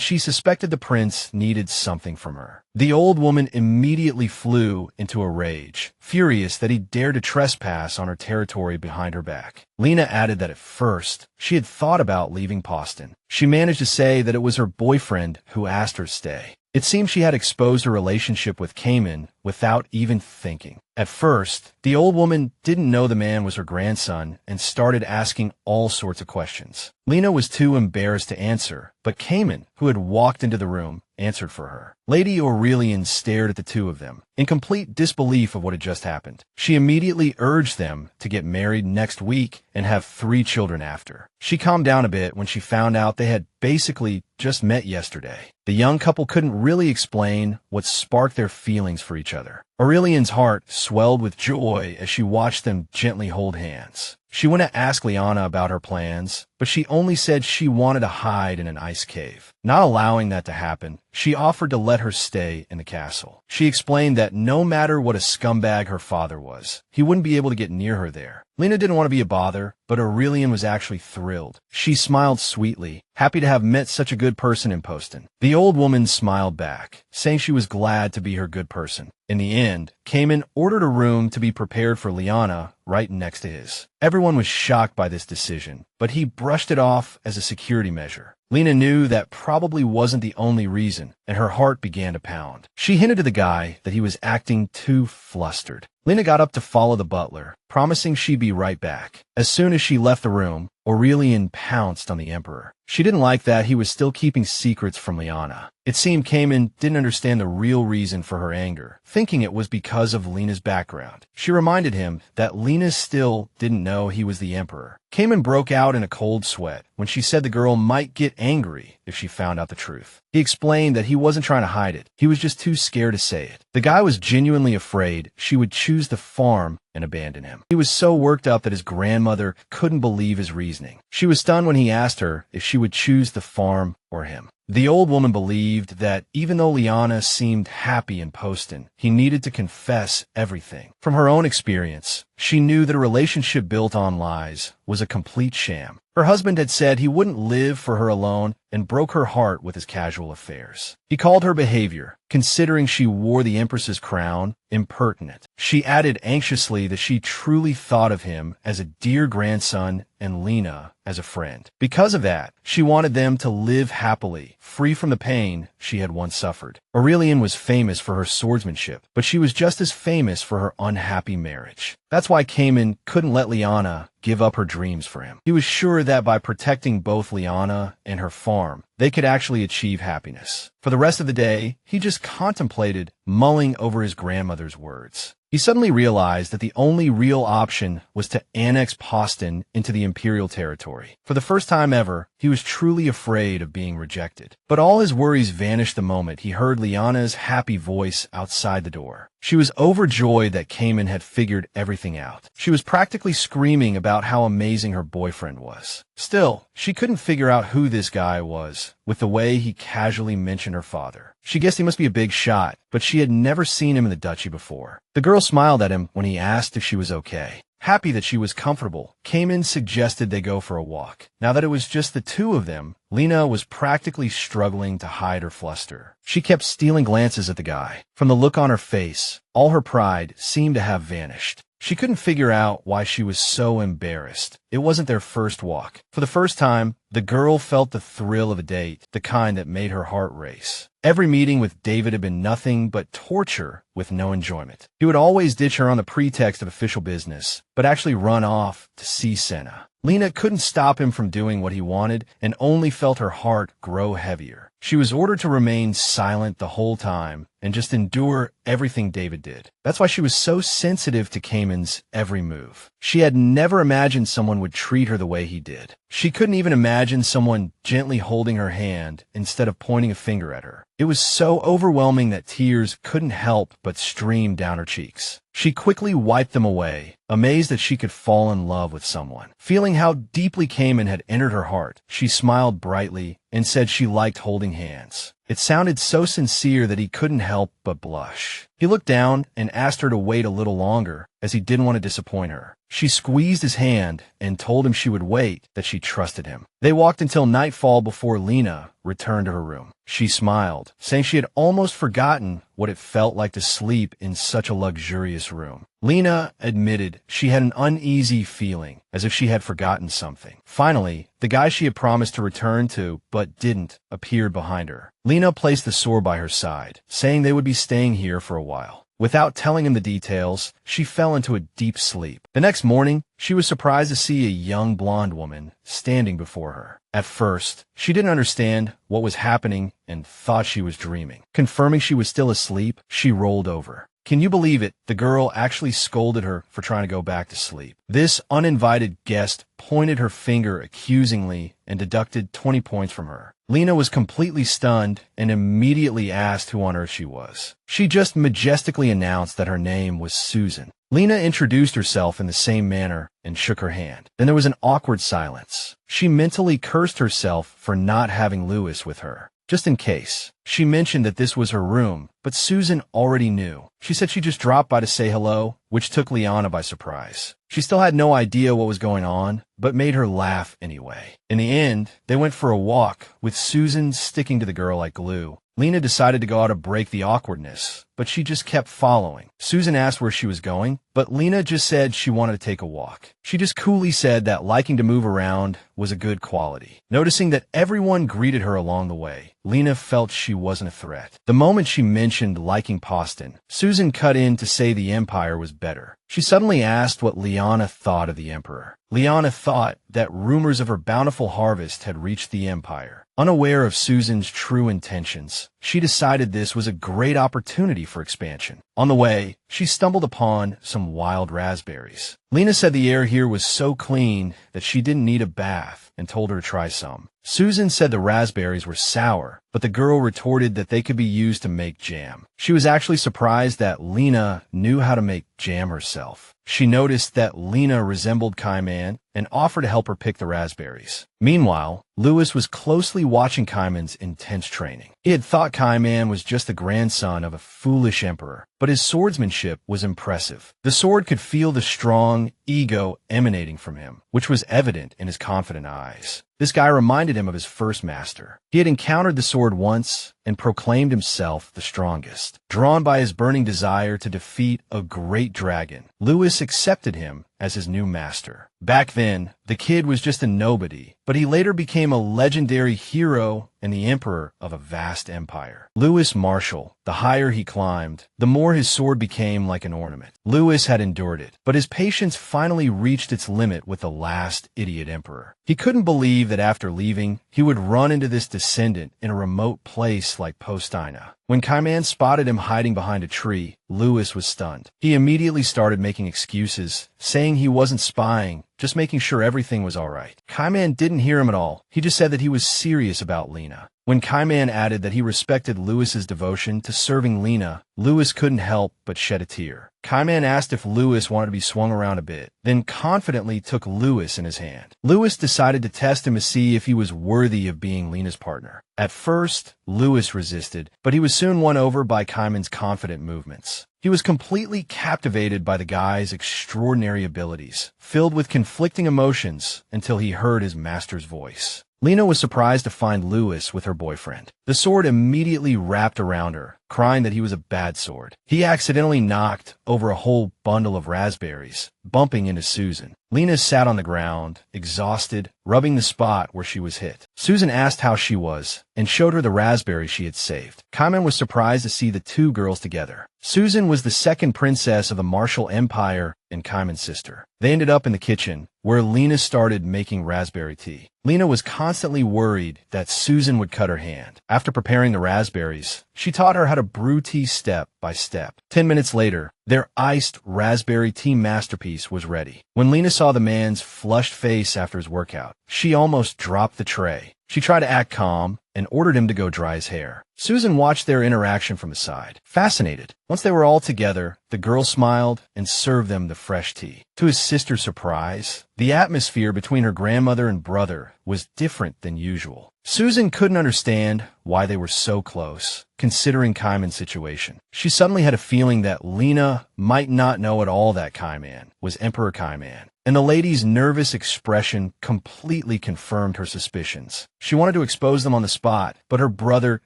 she suspected the prince needed something from her. The old woman immediately flew into a rage, furious that he dared to trespass on her territory behind her back. Lena added that at first, she had thought about leaving Poston. She managed to say that it was her boyfriend who asked her to stay. It seemed she had exposed her relationship with Cayman without even thinking. At first, the old woman didn't know the man was her grandson and started asking all sorts of questions. Lena was too embarrassed to answer, but Cayman, who had walked into the room, answered for her. Lady Aurelian stared at the two of them, in complete disbelief of what had just happened. She immediately urged them to get married next week and have 3 children after. She calmed down a bit when she found out they had basically just met yesterday. The young couple couldn't really explain what sparked their feelings for each other. Aurelian's heart swelled with joy as she watched them gently hold hands. She went to ask Liana about her plans, but she only said she wanted to hide in an ice cave. Not allowing that to happen, she offered to let her stay in the castle. She explained that no matter what a scumbag her father was, he wouldn't be able to get near her there. Lena didn't want to be a bother, but Aurelian was actually thrilled. She smiled sweetly, happy to have met such a good person in Poston. The old woman smiled back, saying she was glad to be her good person. In the end, Cayman ordered a room to be prepared for Liana right next to his. Everyone was shocked by this decision, but he brushed it off as a security measure. Lena knew that probably wasn't the only reason, and her heart began to pound. She hinted to the guy that he was acting too flustered. Lena got up to follow the butler, promising she'd be right back. As soon as she left the room, Aurelian pounced on the emperor. She didn't like that he was still keeping secrets from Liana. It seemed Cayman didn't understand the real reason for her anger, thinking it was because of Lena's background. She reminded him that Lena still didn't know he was the emperor. Cayman broke out in a cold sweat when she said the girl might get angry if she found out the truth. He explained that he wasn't trying to hide it. He was just too scared to say it. The guy was genuinely afraid she would choose the farm and abandon him. He was so worked up that his grandmother couldn't believe his reasoning. She was stunned when he asked her if she would choose the farm or him. The old woman believed that even though Liana seemed happy in Poston, he needed to confess everything. From her own experience, she knew that a relationship built on lies was a complete sham. Her husband had said he wouldn't live for her alone and broke her heart with his casual affairs. He called her behavior, considering she wore the Empress's crown, impertinent. She added anxiously that she truly thought of him as a dear grandson and Lena as a friend. Because of that, she wanted them to live happily, free from the pain she had once suffered. Aurelian was famous for her swordsmanship, but she was just as famous for her unhappy marriage. That's why Cayman couldn't let Liana give up her dreams for him. He was sure that by protecting both Liana and her farm, they could actually achieve happiness. For the rest of the day, he just contemplated, mulling over his grandmother's words. He suddenly realized that the only real option was to annex Poston into the imperial territory. For the first time ever, he was truly afraid of being rejected. But all his worries vanished the moment he heard Liana's happy voice outside the door. She was overjoyed that Cayman had figured everything out. She was practically screaming about how amazing her boyfriend was. Still, she couldn't figure out who this guy was, with the way he casually mentioned her father. She guessed he must be a big shot, but she had never seen him in the duchy before. The girl smiled at him when he asked if she was okay. Happy that she was comfortable, Cayman suggested they go for a walk. Now that it was just the two of them, Lena was practically struggling to hide her fluster. She kept stealing glances at the guy. From the look on her face, all her pride seemed to have vanished. She couldn't figure out why she was so embarrassed. It wasn't their first walk. For the first time, the girl felt the thrill of a date, the kind that made her heart race. Every meeting with David had been nothing but torture with no enjoyment. He would always ditch her on the pretext of official business, but actually run off to see Senna. Lena couldn't stop him from doing what he wanted and only felt her heart grow heavier. She was ordered to remain silent the whole time and just endure everything David did. That's why she was so sensitive to Cayman's every move. She had never imagined someone would treat her the way he did. She couldn't even imagine someone gently holding her hand instead of pointing a finger at her. It was so overwhelming that tears couldn't help but stream down her cheeks. She quickly wiped them away, amazed that she could fall in love with someone. Feeling how deeply Cayman had entered her heart, she smiled brightly and said she liked holding hands. It sounded so sincere that he couldn't help but blush. He looked down and asked her to wait a little longer, as he didn't want to disappoint her. She squeezed his hand and told him she would wait, that she trusted him. They walked until nightfall before Lena returned to her room. She smiled, saying she had almost forgotten what it felt like to sleep in such a luxurious room. Lena admitted she had an uneasy feeling, as if she had forgotten something. Finally, the guy she had promised to return to, but didn't, appeared behind her. Lena placed the sword by her side, saying they would be staying here for a while. Without telling him the details, she fell into a deep sleep. The next morning, she was surprised to see a young blonde woman standing before her. At first, she didn't understand what was happening and thought she was dreaming. Confirming she was still asleep, she rolled over. Can you believe it? The girl actually scolded her for trying to go back to sleep. This uninvited guest pointed her finger accusingly and deducted 20 points from her. Lena was completely stunned and immediately asked who on earth she was. She just majestically announced that her name was Susan. Lena introduced herself in the same manner and shook her hand. Then there was an awkward silence. She mentally cursed herself for not having Lewis with her, just in case. She mentioned that this was her room, but Susan already knew. She said she just dropped by to say hello, which took Liana by surprise. She still had no idea what was going on, but made her laugh anyway. In the end, they went for a walk, with Susan sticking to the girl like glue. Lena decided to go out to break the awkwardness, but she just kept following. Susan asked where she was going, but Lena just said she wanted to take a walk. She just coolly said that liking to move around was a good quality. Noticing that everyone greeted her along the way, Lena felt she wasn't a threat. The moment she mentioned liking Poston, Susan cut in to say the Empire was better. She suddenly asked what Liana thought of the Emperor. Liana thought that rumors of her bountiful harvest had reached the Empire. Unaware of Susan's true intentions, she decided this was a great opportunity for expansion. On the way, she stumbled upon some wild raspberries. Lena said the air here was so clean that she didn't need a bath and told her to try some. Susan said the raspberries were sour, but the girl retorted that they could be used to make jam. She was actually surprised that Lena knew how to make jam herself. She noticed that Lena resembled Cayman and offered to help her pick the raspberries. Meanwhile, Lewis was closely watching Cayman's intense training. He had thought Cayman was just the grandson of a foolish emperor, but his swordsmanship was impressive. The sword could feel the strong ego emanating from him, which was evident in his confident eyes. This guy reminded him of his first master. He had encountered the sword once and proclaimed himself the strongest. Drawn by his burning desire to defeat a great dragon, Lewis accepted him as his new master. Back then, the kid was just a nobody, but he later became a legendary hero and the emperor of a vast empire. Lewis Marshall, the higher he climbed, the more his sword became like an ornament. Lewis had endured it, but his patience finally reached its limit with the last idiot emperor. He couldn't believe that after leaving, he would run into this descendant in a remote place like Postina. When Cayman spotted him hiding behind a tree, Lewis was stunned. He immediately started making excuses, saying he wasn't spying, just making sure everything was all right. Cayman didn't hear him at all. He just said that he was serious about Lena. When Kaiman added that he respected Lewis's devotion to serving Lena, Lewis couldn't help but shed a tear. Kaiman asked if Lewis wanted to be swung around a bit, then confidently took Lewis in his hand. Lewis decided to test him to see if he was worthy of being Lena's partner. At first, Lewis resisted, but he was soon won over by Kaiman's confident movements. He was completely captivated by the guy's extraordinary abilities, filled with conflicting emotions until he heard his master's voice. Lena was surprised to find Lewis with her boyfriend. The sword immediately wrapped around her, crying that he was a bad sword. He accidentally knocked over a whole bundle of raspberries, bumping into Susan. Lena sat on the ground, exhausted, rubbing the spot where she was hit. Susan asked how she was, and showed her the raspberry she had saved. Kaiman was surprised to see the two girls together. Susan was the second princess of the Martial Empire and Kaiman's sister. They ended up in the kitchen, where Lena started making raspberry tea. Lena was constantly worried that Susan would cut her hand. After preparing the raspberries, she taught her how to brew tea step by step. 10 minutes later, their iced raspberry tea masterpiece was ready. When Lena saw the man's flushed face after his workout, she almost dropped the tray. She tried to act calm and ordered him to go dry his hair. Susan watched their interaction from the side, fascinated. Once they were all together, the girl smiled and served them the fresh tea. To his sister's surprise, the atmosphere between her grandmother and brother was different than usual. Susan couldn't understand why they were so close, considering Kaiman's situation. She suddenly had a feeling that Lena might not know at all that Kaiman was Emperor Kaiman, and the lady's nervous expression completely confirmed her suspicions. She wanted to expose them on the spot, but her brother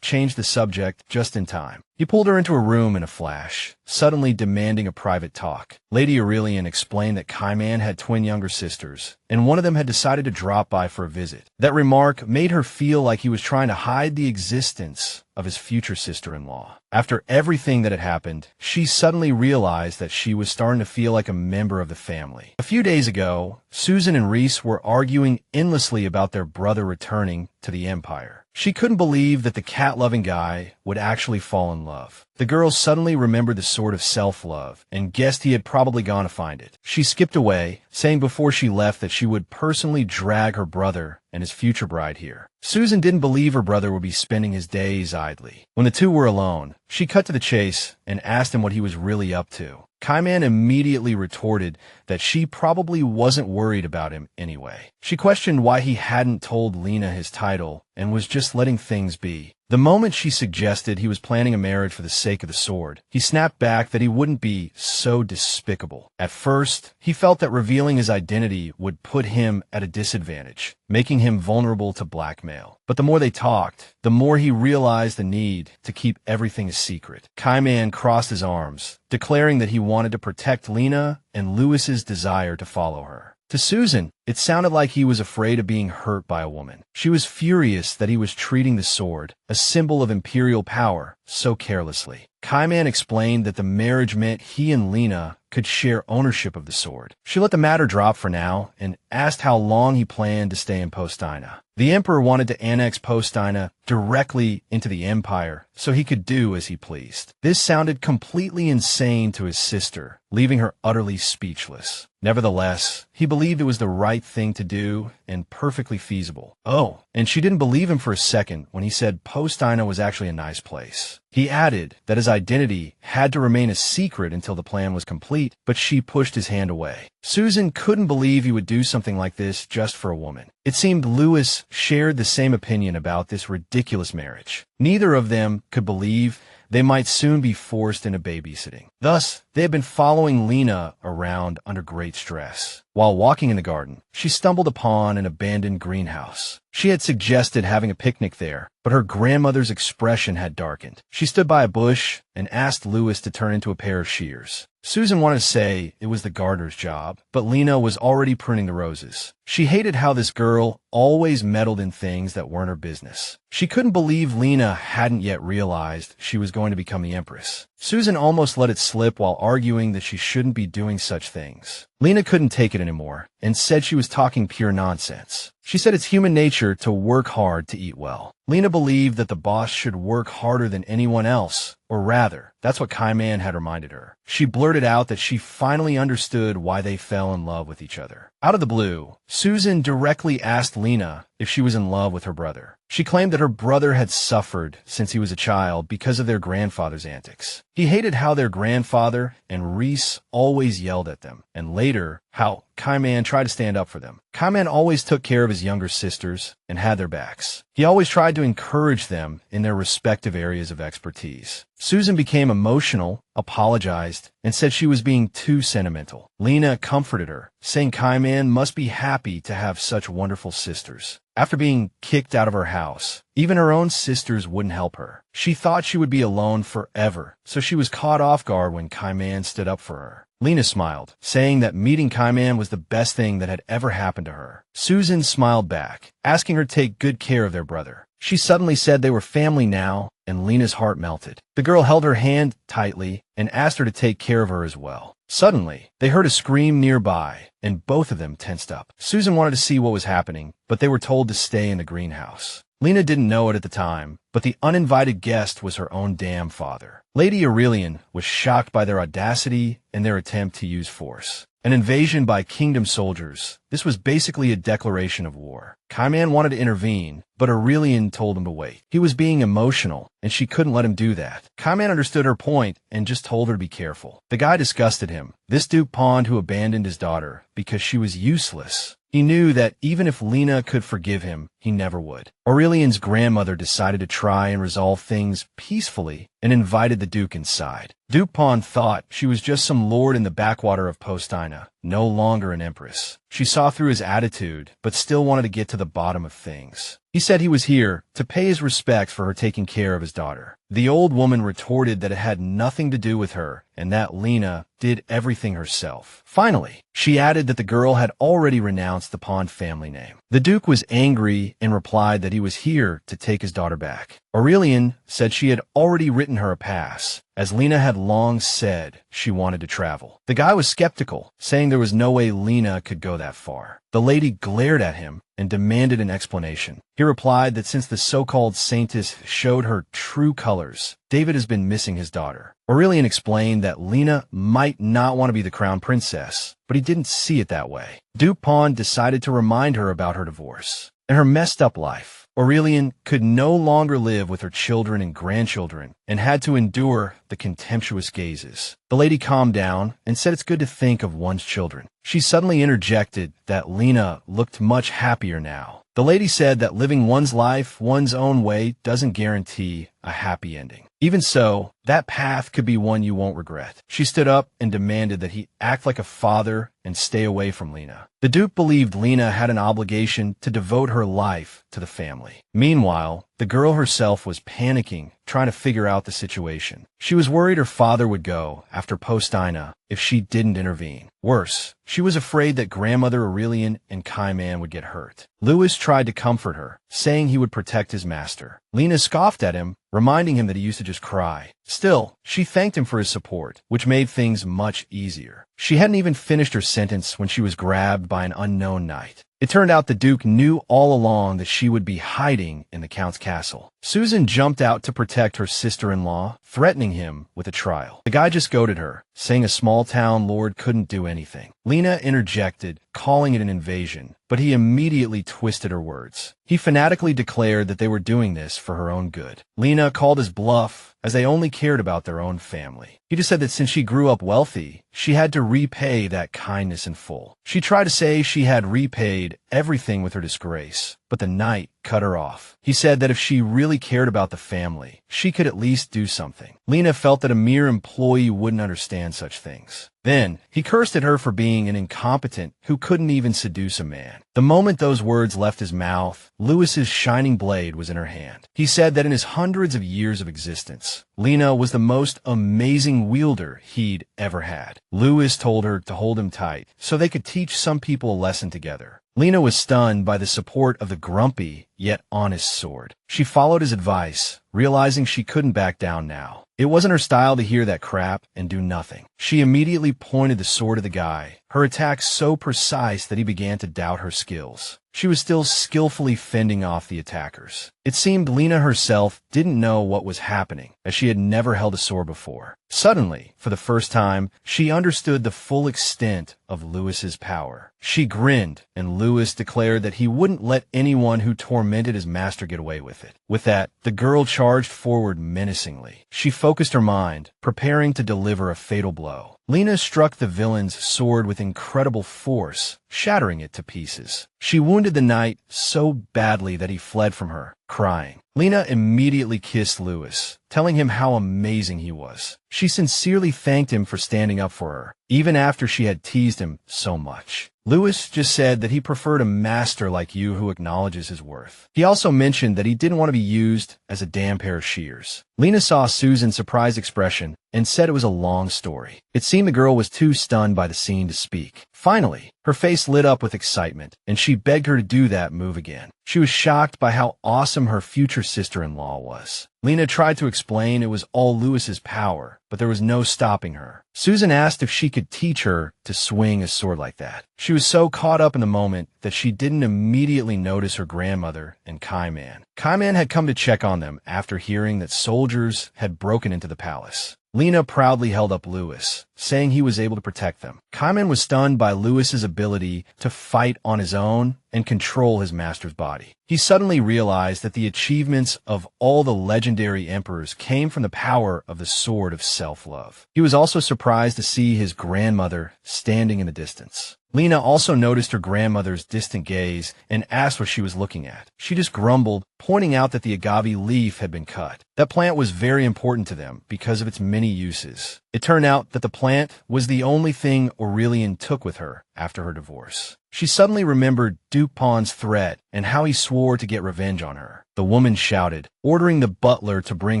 changed the subject just in time. He pulled her into a room in a flash, suddenly demanding a private talk. Lady Aurelian explained that Kaiman had twin younger sisters, and one of them had decided to drop by for a visit. That remark made her feel like he was trying to hide the existence of his future sister-in-law. After everything that had happened, she suddenly realized that she was starting to feel like a member of the family. A few days ago, Susan and Reese were arguing endlessly about their brother returning to the Empire. She couldn't believe that the cat-loving guy would actually fall in love. The girl suddenly remembered the sword of self-love and guessed he had probably gone to find it. She skipped away, saying before she left that she would personally drag her brother and his future bride here. Susan didn't believe her brother would be spending his days idly. When the two were alone, she cut to the chase and asked him what he was really up to. Kaiman immediately retorted that she probably wasn't worried about him anyway. She questioned why he hadn't told Lena his title and was just letting things be. The moment she suggested he was planning a marriage for the sake of the sword, he snapped back that he wouldn't be so despicable. At first, he felt that revealing his identity would put him at a disadvantage, making him vulnerable to blackmail. But the more they talked, the more he realized the need to keep everything a secret. Kaiman crossed his arms, declaring that he wanted to protect Lena and Lewis's desire to follow her. To Susan, it sounded like he was afraid of being hurt by a woman. She was furious that he was treating the sword, a symbol of imperial power, so carelessly. Kaiman explained that the marriage meant he and Lena could share ownership of the sword. She let the matter drop for now and asked how long he planned to stay in Postina. The emperor wanted to annex Postina directly into the empire so he could do as he pleased. This sounded completely insane to his sister, leaving her utterly speechless. Nevertheless, he believed it was the right thing to do and perfectly feasible. Oh, and she didn't believe him for a second when he said Postina was actually a nice place. He added that his identity had to remain a secret until the plan was complete, but she pushed his hand away. Susan couldn't believe he would do something like this just for a woman. It seemed Lewis shared the same opinion about this ridiculous marriage. Neither of them could believe they might soon be forced into babysitting. Thus, they had been following Lena around under great stress. While walking in the garden, she stumbled upon an abandoned greenhouse. She had suggested having a picnic there, but her grandmother's expression had darkened. She stood by a bush and asked Lewis to turn into a pair of shears. Susan wanted to say it was the gardener's job, but Lena was already pruning the roses. She hated how this girl always meddled in things that weren't her business. She couldn't believe Lena hadn't yet realized she was going to become the empress. Susan almost let it slip while arguing that she shouldn't be doing such things. Lena couldn't take it anymore and said she was talking pure nonsense. She said it's human nature to work hard to eat well. Liana believed that the boss should work harder than anyone else, or rather, that's what Kaiman had reminded her. She blurted out that she finally understood why they fell in love with each other. Out of the blue, Susan directly asked Liana if she was in love with her brother. She claimed that her brother had suffered since he was a child because of their grandfather's antics. He hated how their grandfather and Reese always yelled at them, and later, how Kaiman tried to stand up for them. Kaiman always took care of his younger sisters and had their backs. He always tried to encourage them in their respective areas of expertise. Susan became emotional, apologized, and said she was being too sentimental. Liana comforted her, saying Kaiman must be happy to have such wonderful sisters. After being kicked out of her house, even her own sisters wouldn't help her. She thought she would be alone forever, so she was caught off guard when Kaiman stood up for her. Liana smiled, saying that meeting Kaiman was the best thing that had ever happened to her. Susan smiled back, asking her to take good care of their brother. She suddenly said they were family now, and Lena's heart melted. The girl held her hand tightly and asked her to take care of her as well. Suddenly, they heard a scream nearby, and both of them tensed up. Susan wanted to see what was happening, but they were told to stay in the greenhouse. Liana didn't know it at the time, but the uninvited guest was her own damn father. Lady Aurelian was shocked by their audacity and their attempt to use force. An invasion by kingdom soldiers. This was basically a declaration of war. Kaiman wanted to intervene, but Aurelian told him to wait. He was being emotional, and she couldn't let him do that. Kaiman understood her point and just told her to be careful. The guy disgusted him. This Duke pawned who abandoned his daughter because she was useless. He knew that even if Liana could forgive him, he never would. Aurelian's grandmother decided to try and resolve things peacefully and invited the Duke inside. Duke Pawn thought she was just some lord in the backwater of Postina, no longer an empress. She saw through his attitude, but still wanted to get to the bottom of things. He said he was here to pay his respects for her taking care of his daughter. The old woman retorted that it had nothing to do with her and that Liana did everything herself. Finally, she added that the girl had already renounced the Pawn family name. The Duke was angry and replied that he was here to take his daughter back. Aurelian said she had already written her a pass, as Liana had long said she wanted to travel. The guy was skeptical, saying there was no way Liana could go that far. The lady glared at him and demanded an explanation. He replied that since the so-called saintess showed her true colors, David has been missing his daughter. Aurelian explained that Liana might not want to be the crown princess, but he didn't see it that way. Duke Pawn decided to remind her about her divorce and her messed up life. Aurelian could no longer live with her children and grandchildren and had to endure the contemptuous gazes. The lady calmed down and said it's good to think of one's children. She suddenly interjected that Liana looked much happier now. The lady said that living one's life one's own way doesn't guarantee a happy ending. Even so, that path could be one you won't regret. She stood up and demanded that he act like a father and stay away from Liana. The Duke believed Liana had an obligation to devote her life to the family. Meanwhile, the girl herself was panicking, trying to figure out the situation. She was worried her father would go after Postina if she didn't intervene. Worse, she was afraid that grandmother Aurelian and Kaiman would get hurt. Louis tried to comfort her, saying he would protect his master. Liana scoffed at him, reminding him that he used to just cry. Still, she thanked him for his support, which made things much easier. She hadn't even finished her sentence when she was grabbed by an unknown knight. It turned out the Duke knew all along that she would be hiding in the Count's castle. Susan jumped out to protect her sister-in-law, threatening him with a trial. The guy just goaded her, saying a small-town lord couldn't do anything. Liana interjected, calling it an invasion, but he immediately twisted her words. He fanatically declared that they were doing this for her own good. Liana called his bluff, as they only cared about their own family. He just said that since she grew up wealthy, she had to repay that kindness in full. She tried to say she had repaid everything with her disgrace, but the knight cut her off. He said that if she really cared about the family, she could at least do something. Liana felt that a mere employee wouldn't understand such things. Then, he cursed at her for being an incompetent who couldn't even seduce a man. The moment those words left his mouth, Louis's shining blade was in her hand. He said that in his hundreds of years of existence, Liana was the most amazing wielder he'd ever had. Louis told her to hold him tight so they could teach some people a lesson together. Liana was stunned by the support of the grumpy yet honest sword. She followed his advice, realizing she couldn't back down now. It wasn't her style to hear that crap and do nothing. She immediately pointed the sword at the guy, her attack so precise that he began to doubt her skills. she was still skillfully fending off the attackers. It seemed Liana herself didn't know what was happening, as she had never held a sword before. Suddenly, for the first time, she understood the full extent of Lewis's power. She grinned, and Lewis declared that he wouldn't let anyone who tormented his master get away with it. With that, the girl charged forward menacingly. She focused her mind, preparing to deliver a fatal blow. Liana struck the villain's sword with incredible force, shattering it to pieces. She wounded the knight so badly that he fled from her, crying. Liana immediately kissed Lewis, telling him how amazing he was. She sincerely thanked him for standing up for her, even after she had teased him so much. Lewis just said that he preferred a master like you who acknowledges his worth. He also mentioned that he didn't want to be used as a damn pair of shears. Liana saw Susan's surprised expression and said it was a long story. It seemed the girl was too stunned by the scene to speak. Finally, her face lit up with excitement, and she begged her to do that move again. She was shocked by how awesome her future sister-in-law was. Liana tried to explain it was all Lewis's power, but there was no stopping her. Susan asked if she could teach her to swing a sword like that. She was so caught up in the moment that she didn't immediately notice her grandmother and Kaiman. Kaiman had come to check on them after hearing that soldiers had broken into the palace. Liana proudly held up Lewis, saying he was able to protect them. Kaiman was stunned by Lewis's ability to fight on his own and control his master's body. He suddenly realized that the achievements of all the legendary emperors came from the power of the sword of self-love. He was also surprised to see his grandmother standing in the distance. Liana also noticed her grandmother's distant gaze and asked what she was looking at. She just grumbled, pointing out that the agave leaf had been cut. That plant was very important to them because of its many uses. It turned out that the plant was the only thing Aurelian took with her after her divorce. She suddenly remembered Dupon's threat and how he swore to get revenge on her. The woman shouted, ordering the butler to bring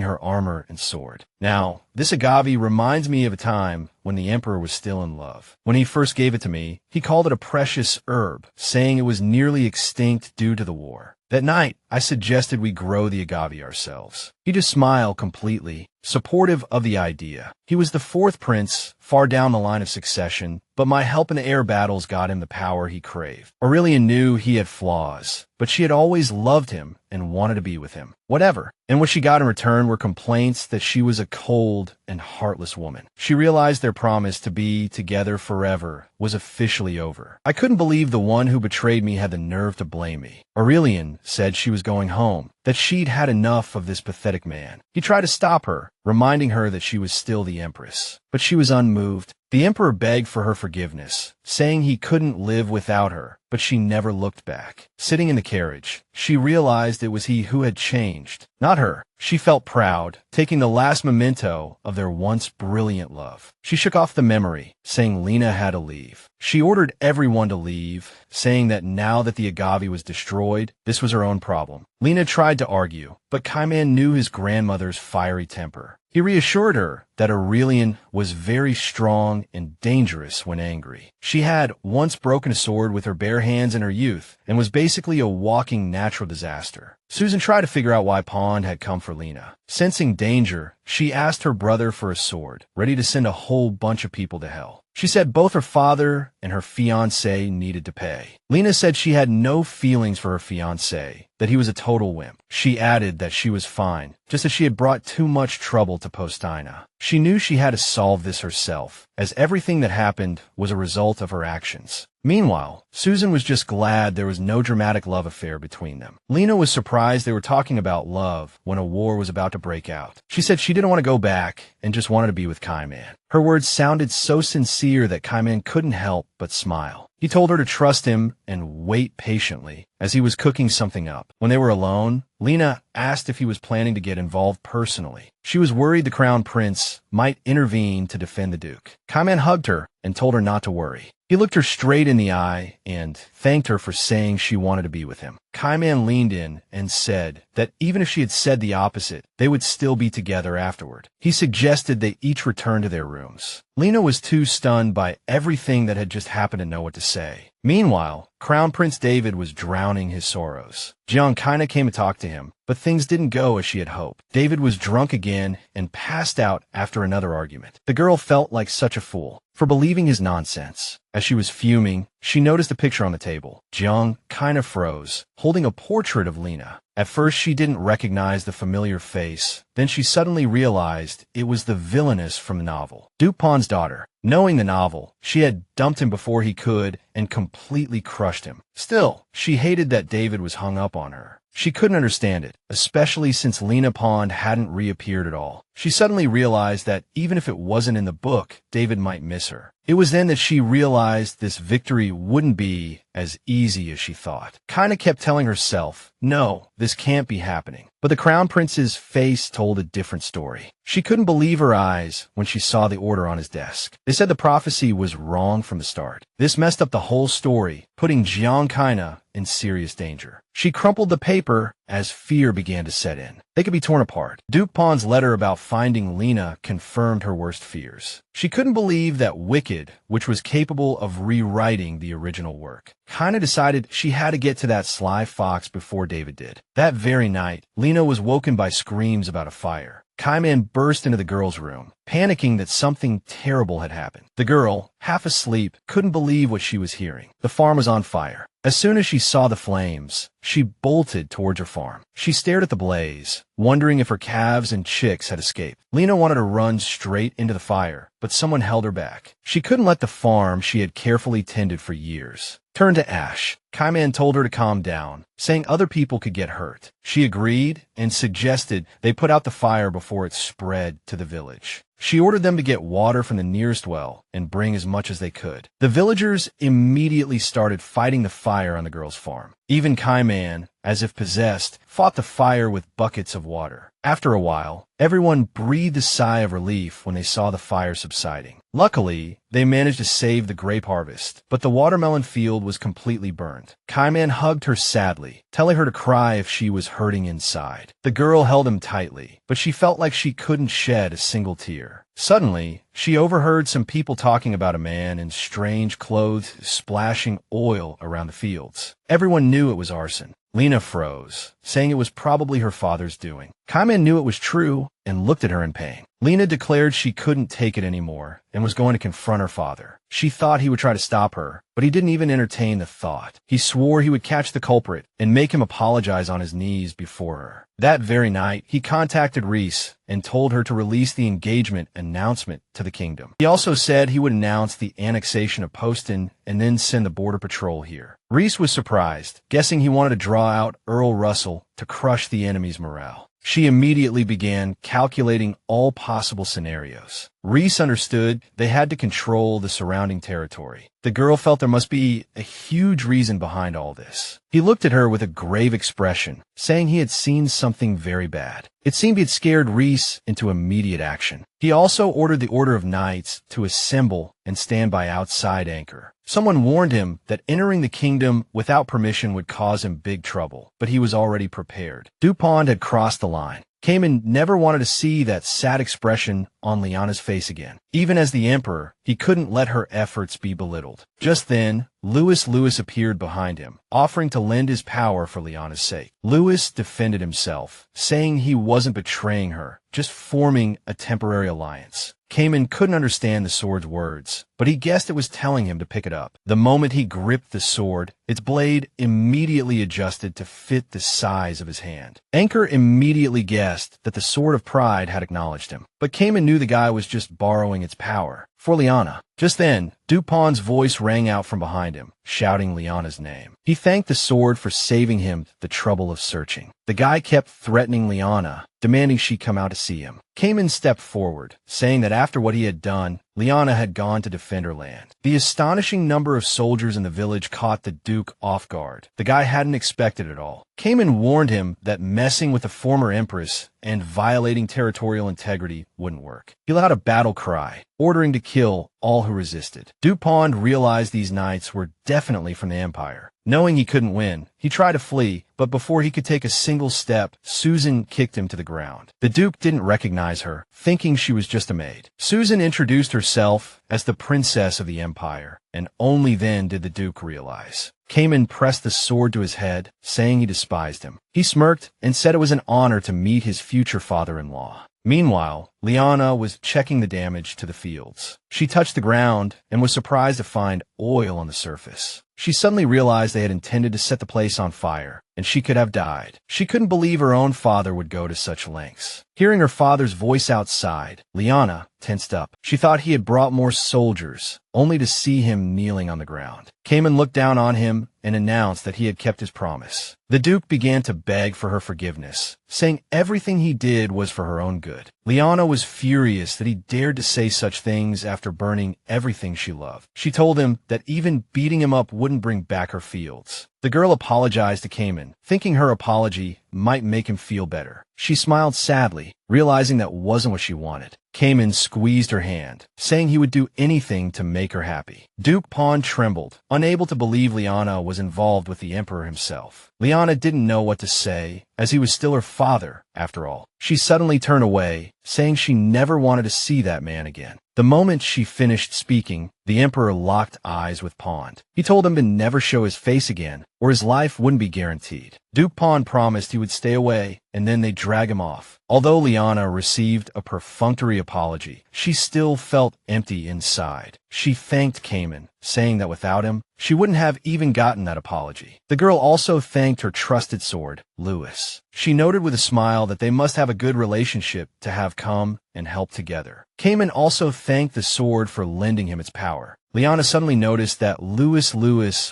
her armor and sword. Now, this agave reminds me of a time when the emperor was still in love. When he first gave it to me, he called it a precious herb, saying it was nearly extinct due to the war. That night, I suggested we grow the agave ourselves. He just smiled completely, supportive of the idea. He was the fourth prince, far down the line of succession, but my help in the air battles got him the power he craved. Aurelian knew he had flaws, but she had always loved him and wanted to be with him. Whatever. And what she got in return were complaints that she was a cold and heartless woman. She realized their promise to be together forever was officially over. I couldn't believe the one who betrayed me had the nerve to blame me. Aurelian said she was going home, that she'd had enough of this pathetic man. He tried to stop her, reminding her that she was still the empress. But she was unmoved. The emperor begged for her forgiveness, saying he couldn't live without her, but she never looked back. Sitting in the carriage, she realized it was he who had changed, not her. She felt proud, taking the last memento of their once brilliant love. She shook off the memory, saying Liana had to leave. She ordered everyone to leave, saying that now that the agave was destroyed, this was her own problem. Liana tried to argue, but Kaiman knew his grandmother's fiery temper. He reassured her that Aurelian was very strong and dangerous when angry. She had once broken a sword with her bare hands in her youth and was basically a walking natural disaster. Susan tried to figure out why Pond had come for Liana. Sensing danger, she asked her brother for a sword, ready to send a whole bunch of people to hell. She said both her father and her fiancé needed to pay. Liana said she had no feelings for her fiancé, that he was a total wimp. She added that she was fine, just as she had brought too much trouble to Postina. She knew she had to solve this herself, as everything that happened was a result of her actions. Meanwhile, Susan was just glad there was no dramatic love affair between them. Liana was surprised they were talking about love when a war was about to break out. She said she didn't want to go back and just wanted to be with Kaiman. Her words sounded so sincere that Kaiman couldn't help but smile. He told her to trust him and wait patiently as he was cooking something up. When they were alone, Liana asked if he was planning to get involved personally. She was worried the crown prince might intervene to defend the duke. Kaiman hugged her and told her not to worry. He looked her straight in the eye and thanked her for saying she wanted to be with him. Kaiman leaned in and said that even if she had said the opposite, they would still be together afterward. He suggested they each return to their rooms. Liana was too stunned by everything that had just happened to know what to say. Meanwhile, Crown Prince David was drowning his sorrows. Jiang kinda came to talk to him, but things didn't go as she had hoped. David was drunk again and passed out after another argument. The girl felt like such a fool for believing his nonsense. As she was fuming, she noticed a picture on the table. Jiang kinda froze, holding a portrait of Lina. At first, she didn't recognize the familiar face. Then she suddenly realized it was the villainess from the novel, Dupon's daughter. Knowing the novel, she had dumped him before he could and completely crushed him. Still, she hated that David was hung up on her. She couldn't understand it, especially since Lina Pond hadn't reappeared at all. She suddenly realized that even if it wasn't in the book, David might miss her. It was then that she realized this victory wouldn't be as easy as she thought. Kinda kept telling herself, no, this can't be happening. But the Crown Prince's face told a different story. She couldn't believe her eyes when she saw the order on his desk. They said the prophecy was wrong from the start. This messed up the whole story, putting Jiang Kaina in serious danger. She crumpled the paper as fear began to set in. They could be torn apart. Dupon's letter about finding Lina confirmed her worst fears. She couldn't believe that Wicked, which was capable of rewriting the original work, kinda decided she had to get to that sly fox before David did. That very night, Lina was woken by screams about a fire. Kaiman burst into the girl's room, panicking that something terrible had happened. The girl, half asleep, couldn't believe what she was hearing. The farm was on fire. As soon as she saw the flames, she bolted towards her farm. She stared at the blaze, wondering if her calves and chicks had escaped. Lina wanted to run straight into the fire, but someone held her back. She couldn't let the farm she had carefully tended for years turn to ash. Kaiman told her to calm down, saying other people could get hurt. She agreed and suggested they put out the fire before it spread to the village. She ordered them to get water from the nearest well and bring as much as they could. The villagers immediately started fighting the fire on the girl's farm. Even Kaiman, as if possessed, fought the fire with buckets of water. After a while, everyone breathed a sigh of relief when they saw the fire subsiding. Luckily, they managed to save the grape harvest, but the watermelon field was completely burned. Kaiman hugged her sadly, telling her to cry if she was hurting inside. The girl held him tightly, but she felt like she couldn't shed a single tear. Suddenly, she overheard some people talking about a man in strange clothes splashing oil around the fields. Everyone knew it was arson. Lina froze, saying it was probably her father's doing. Kaiman knew it was true and looked at her in pain. Lina declared she couldn't take it anymore and was going to confront her father. She thought he would try to stop her, but he didn't even entertain the thought. He swore he would catch the culprit and make him apologize on his knees before her. That very night, he contacted Reese and told her to release the engagement announcement to the kingdom. He also said he would announce the annexation of Poston and then send the border patrol here. Reese was surprised, guessing he wanted to draw out Earl Russell to crush the enemy's morale. She immediately began calculating all possible scenarios. Reese understood they had to control the surrounding territory. The girl felt there must be a huge reason behind all this. He looked at her with a grave expression, saying he had seen something very bad. It seemed he had scared Reese into immediate action. He also ordered the Order of Knights to assemble and stand by outside Anchor. Someone warned him that entering the kingdom without permission would cause him big trouble, but he was already prepared. Dupont had crossed the line. Cayman never wanted to see that sad expression on Liana's face again. Even as the Emperor, he couldn't let her efforts be belittled. Just then, Lewis appeared behind him, offering to lend his power for Liana's sake. Lewis defended himself, saying he wasn't betraying her, just forming a temporary alliance. Cayman couldn't understand the sword's words, but he guessed it was telling him to pick it up. The moment he gripped the sword, its blade immediately adjusted to fit the size of his hand. Anchor immediately guessed that the Sword of Pride had acknowledged him, but Cayman knew the guy was just borrowing its power for Liana. Just then, Dupont's voice rang out from behind him, shouting Liana's name. He thanked the sword for saving him the trouble of searching. The guy kept threatening Liana, demanding she come out to see him. Cayman stepped forward, saying that after what he had done, Liana had gone to defend her land. The astonishing number of soldiers in the village caught the Duke off guard. The guy hadn't expected it all. Cayman warned him that messing with the former Empress and violating territorial integrity wouldn't work. He let out a battle cry, ordering to kill all who resisted. Dupont realized these knights were definitely from the Empire. Knowing he couldn't win, he tried to flee, but before he could take a single step, Susan kicked him to the ground. The Duke didn't recognize her, thinking she was just a maid. Susan introduced herself as the princess of the Empire, and only then did the Duke realize. Cayman pressed the sword to his head, saying he despised him. He smirked and said it was an honor to meet his future father-in-law. Meanwhile, Liana was checking the damage to the fields. She touched the ground and was surprised to find oil on the surface. She suddenly realized they had intended to set the place on fire, and she could have died. She couldn't believe her own father would go to such lengths. Hearing her father's voice outside, Liana tensed up. She thought he had brought more soldiers, only to see him kneeling on the ground. Cayman looked down on him and announced that he had kept his promise. The Duke began to beg for her forgiveness, saying everything he did was for her own good. Liana was furious that he dared to say such things after burning everything she loved. She told him that even beating him up wouldn't bring back her fields. The girl apologized to Cayman, thinking her apology might make him feel better. She smiled sadly, realizing that wasn't what she wanted. Cayman squeezed her hand, saying he would do anything to make her happy. Duke Pawn trembled, unable to believe Liana was involved with the Emperor himself. Liana didn't know what to say, as he was still her father, after all. She suddenly turned away, saying she never wanted to see that man again. The moment she finished speaking, the Emperor locked eyes with Pawn. He told him to never show his face again, or his life wouldn't be guaranteed. Duke Pawn promised he would stay away, and then they'd drag him off. Although Liana received a perfunctory apology, she still felt empty inside. She thanked Cayman, saying that without him, she wouldn't have even gotten that apology. The girl also thanked her trusted sword, Lewis. She noted with a smile that they must have a good relationship to have come and helped together. Cayman also thanked the sword for lending him its power. Liana suddenly noticed that Lewis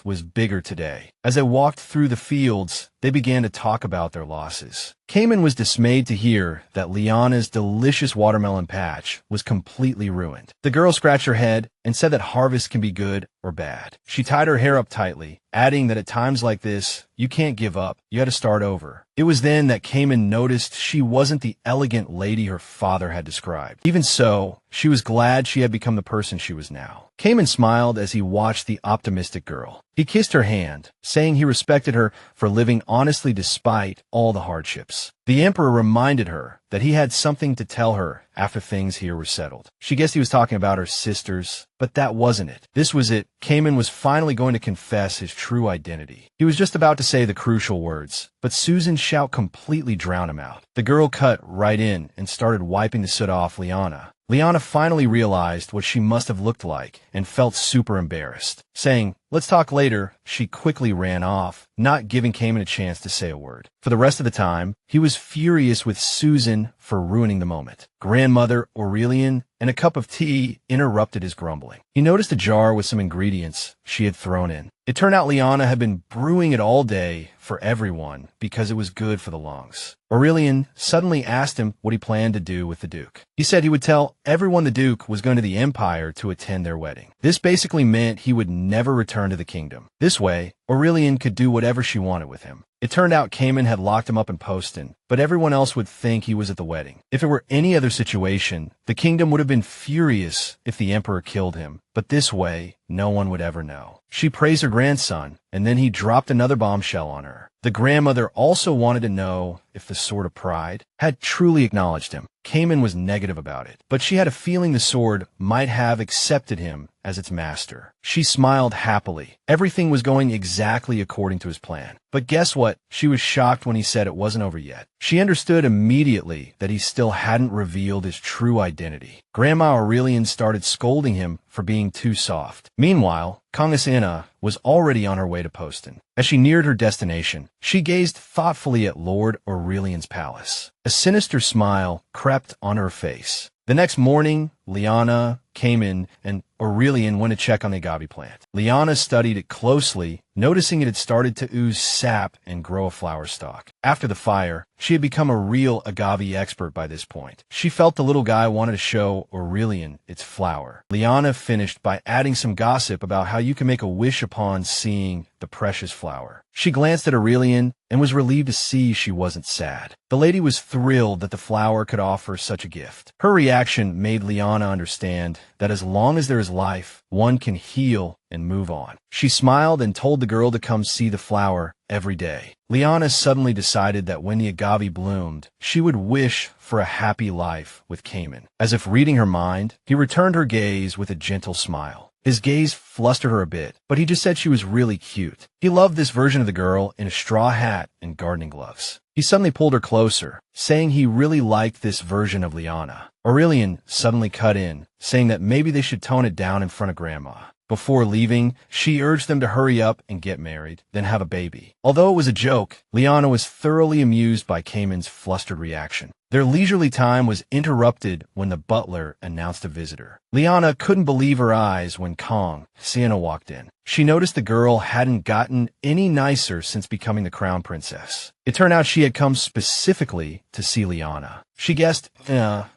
was bigger today. As they walked through the fields, they began to talk about their losses. Cayman was dismayed to hear that Liana's delicious watermelon patch was completely ruined. The girl scratched her head and said that harvest can be good or bad. She tied her hair up tightly, adding that at times like this, you can't give up. You had to start over. It was then that Cayman noticed she wasn't the elegant lady her father had described. Even so, she was glad she had become the person she was now. Cayman smiled as he watched the optimistic girl. He kissed her hand, saying he respected her for living honestly despite all the hardships. The Emperor reminded her that he had something to tell her after things here were settled. She guessed he was talking about her sisters, but that wasn't it. This was it. Cayman was finally going to confess his true identity. He was just about to say the crucial words, but Susan's shout completely drowned him out. The girl cut right in and started wiping the soot off Liana. Liana finally realized what she must have looked like and felt super embarrassed. Saying, "Let's talk later," she quickly ran off, not giving Cayman a chance to say a word. For the rest of the time, he was furious with Susan for ruining the moment. Grandmother Aurelian and a cup of tea interrupted his grumbling. He noticed a jar with some ingredients she had thrown in. It turned out Liana had been brewing it all day for everyone because it was good for the lungs. Aurelian suddenly asked him what he planned to do with the Duke. He said he would tell everyone the Duke was going to the Empire to attend their wedding. This basically meant he would never return to the kingdom. This way, Aurelian could do whatever she wanted with him. It turned out Cayman had locked him up in Poston, but everyone else would think he was at the wedding. If it were any other situation, the kingdom would have been furious if the Emperor killed him, but this way, no one would ever know. She praised her grandson, and then he dropped another bombshell on her. The grandmother also wanted to know if the Sword of Pride had truly acknowledged him. Cayman was negative about it, but she had a feeling the sword might have accepted him as its master. She smiled happily. Everything was going exactly according to his plan. But guess what? She was shocked when he said it wasn't over yet. She understood immediately that he still hadn't revealed his true identity. Grandma Aurelian started scolding him for being too soft. Meanwhile, Congressina was already on her way to Poston. As she neared her destination, she gazed thoughtfully at Lord Aurelian's palace. A sinister smile crept on her face. The next morning, Liana, Cayman, and Aurelian went to check on the agave plant. Liana studied it closely, noticing it had started to ooze sap and grow a flower stalk. After the fire, she had become a real agave expert by this point. She felt the little guy wanted to show Aurelian its flower. Liana finished by adding some gossip about how you can make a wish upon seeing the precious flower. She glanced at Aurelian and was relieved to see she wasn't sad. The lady was thrilled that the flower could offer such a gift. Her reaction made Liana understand that as long as there is is life. One can heal and move on. She smiled and told the girl to come see the flower every day. Liana suddenly decided that when the agave bloomed, she would wish for a happy life with Cayman. As if reading her mind, he returned her gaze with a gentle smile. His gaze flustered her a bit, but he just said she was really cute. He loved this version of the girl in a straw hat and gardening gloves. He suddenly pulled her closer, saying he really liked this version of Liana. Aurelian suddenly cut in, saying that maybe they should tone it down in front of Grandma. Before leaving, she urged them to hurry up and get married, then have a baby. Although it was a joke, Liana was thoroughly amused by Cayman's flustered reaction. Their leisurely time was interrupted when the butler announced a visitor. Liana couldn't believe her eyes when Kong, Sienna, walked in. She noticed the girl hadn't gotten any nicer since becoming the crown princess. It turned out she had come specifically to see Liana. She guessed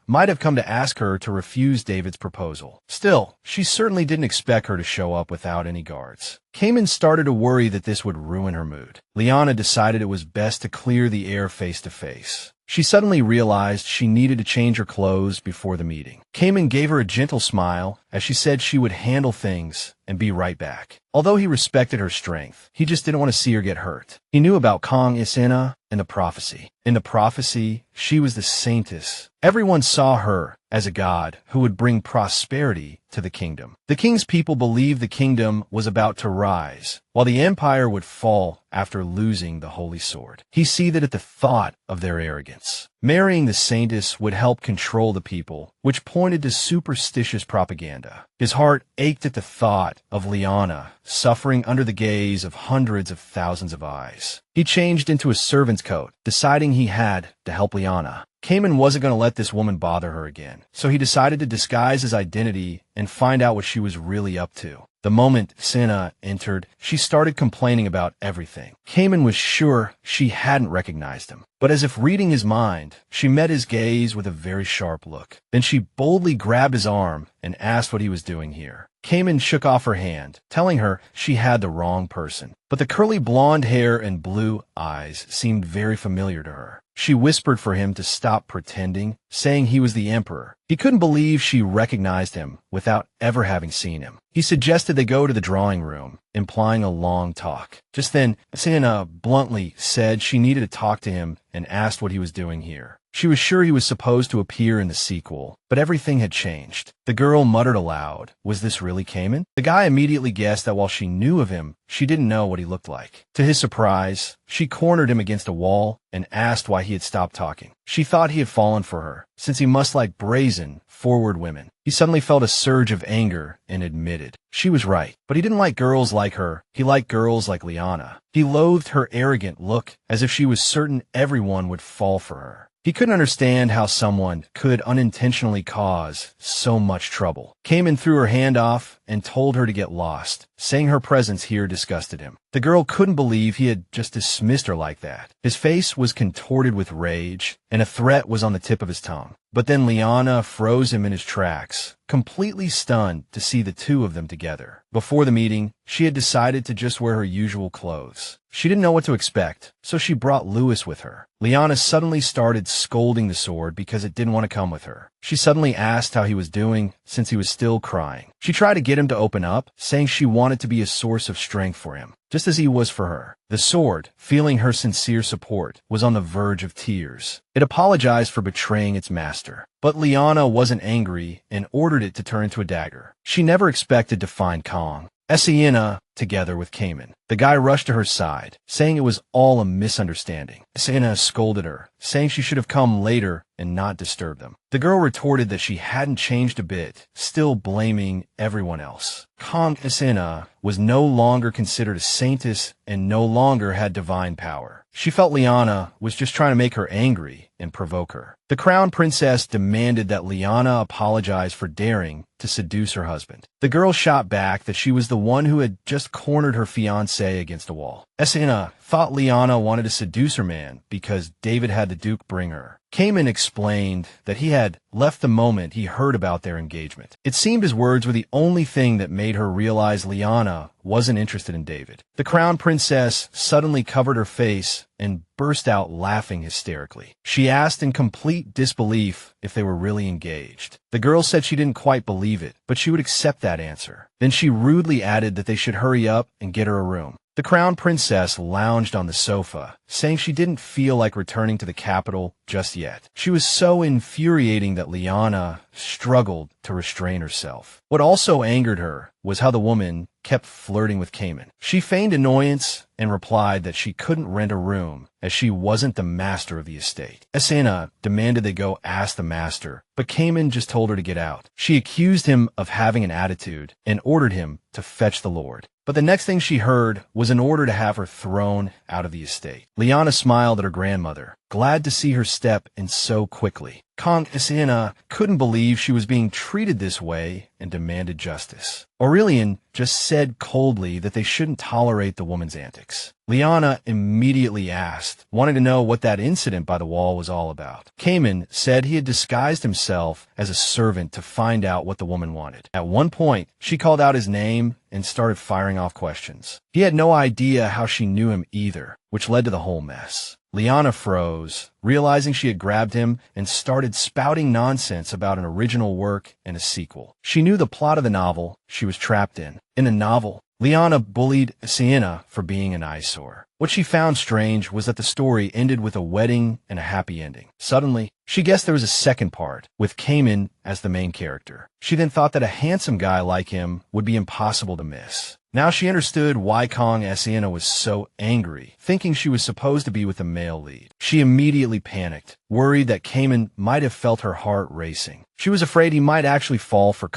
might have come to ask her to refuse David's proposal. Still, she certainly didn't expect her to show up without any guards. Cayman started to worry that this would ruin her mood. Liana decided it was best to clear the air face to face. She suddenly realized she needed to change her clothes before the meeting. Cayman gave her a gentle smile as she said she would handle things and be right back. Although he respected her strength, he just didn't want to see her get hurt. He knew about Kong Isena and the prophecy. In the prophecy, she was the saintess. Everyone saw her as a god who would bring prosperity to the kingdom. The king's people believed the kingdom was about to rise, while the empire would fall after losing the holy sword. He seethed at the thought of their arrogance. Marrying the saintess would help control the people, which pointed to superstitious propaganda. His heart ached at the thought of Liana suffering under the gaze of hundreds of thousands of eyes. He changed into a servant's coat, deciding he had to help Liana. Cayman wasn't going to let this woman bother her again, so he decided to disguise his identity and find out what she was really up to. The moment Sienna entered, she started complaining about everything. Cayman was sure she hadn't recognized him, but as if reading his mind, she met his gaze with a very sharp look. Then she boldly grabbed his arm and asked what he was doing here. Cayman shook off her hand, telling her she had the wrong person. But the curly blonde hair and blue eyes seemed very familiar to her. She whispered for him to stop pretending, saying he was the emperor. He couldn't believe she recognized him without ever having seen him. He suggested they go to the drawing room, implying a long talk. Just then, Sienna bluntly said she needed to talk to him and asked what he was doing here. She was sure he was supposed to appear in the sequel, but everything had changed. The girl muttered aloud, "Was this really Cayman?" The guy immediately guessed that while she knew of him, she didn't know what he looked like. To his surprise, she cornered him against a wall and asked why he had stopped talking. She thought he had fallen for her, since he must like brazen, forward women. He suddenly felt a surge of anger and admitted she was right. But he didn't like girls like her. He liked girls like Liana. He loathed her arrogant look, as if she was certain everyone would fall for her. He couldn't understand how someone could unintentionally cause so much trouble. Cayman threw her hand off and told her to get lost, saying her presence here disgusted him. The girl couldn't believe he had just dismissed her like that. His face was contorted with rage, and a threat was on the tip of his tongue. But then Liana froze him in his tracks, completely stunned to see the two of them together. Before the meeting, she had decided to just wear her usual clothes. She didn't know what to expect, so she brought Lewis with her. Liana suddenly started scolding the sword because it didn't want to come with her. She suddenly asked how he was doing, since he was still crying. She tried to get him to open up, saying she wanted to be a source of strength for him, just as he was for her. The sword, feeling her sincere support, was on the verge of tears. It apologized for betraying its master. But Liana wasn't angry and ordered it to turn into a dagger. She never expected to find Kong, Sienna, together with Cayman. The guy rushed to her side, saying it was all a misunderstanding. Sienna scolded her, saying she should have come later and not disturb them. The girl retorted that she hadn't changed a bit, still blaming everyone else. Kong Sienna was no longer considered a saintess and no longer had divine power. She felt Liana was just trying to make her angry and provoke her. The crown princess demanded that Liana apologize for daring to seduce her husband. The girl shot back that she was the one who had just cornered her fiancé against a wall. Sienna thought Liana wanted to seduce her man because David had the Duke bring her. Cayman explained that he had left the moment he heard about their engagement. It seemed his words were the only thing that made her realize Liana wasn't interested in David. The crown princess suddenly covered her face and burst out laughing hysterically. She asked in complete disbelief if they were really engaged. The girl said she didn't quite believe it, but she would accept that answer. Then she rudely added that they should hurry up and get her a room. The crown princess lounged on the sofa, saying she didn't feel like returning to the capital just yet. She was so infuriating that Liana struggled to restrain herself. What also angered her was how the woman kept flirting with Cayman. She feigned annoyance and replied that she couldn't rent a room as she wasn't the master of the estate. Liana demanded they go ask the master, but Cayman just told her to get out. She accused him of having an attitude and ordered him to fetch the lord. But the next thing she heard was an order to have her thrown out of the estate. Liana smiled at her grandmother, glad to see her step in so quickly. Liana couldn't believe she was being treated this way and demanded justice. Aurelian just said coldly that they shouldn't tolerate the woman's antics. Liana immediately asked, wanting to know what that incident by the wall was all about. Cayman said he had disguised himself as a servant to find out what the woman wanted. At one point, she called out his name and started firing off questions. He had no idea how she knew him either, which led to the whole mess. Liana froze, realizing she had grabbed him, and started spouting nonsense about an original work and a sequel. She knew the plot of the novel she was trapped in. In the novel, Liana bullied Liana for being an eyesore. What she found strange was that the story ended with a wedding and a happy ending. Suddenly, she guessed there was a second part, with Cayman as the main character. She then thought that a handsome guy like him would be impossible to miss. Now she understood why Liana was so angry, thinking she was supposed to be with the male lead. She immediately panicked, worried that Cayman might have felt her heart racing. She was afraid he might actually fall for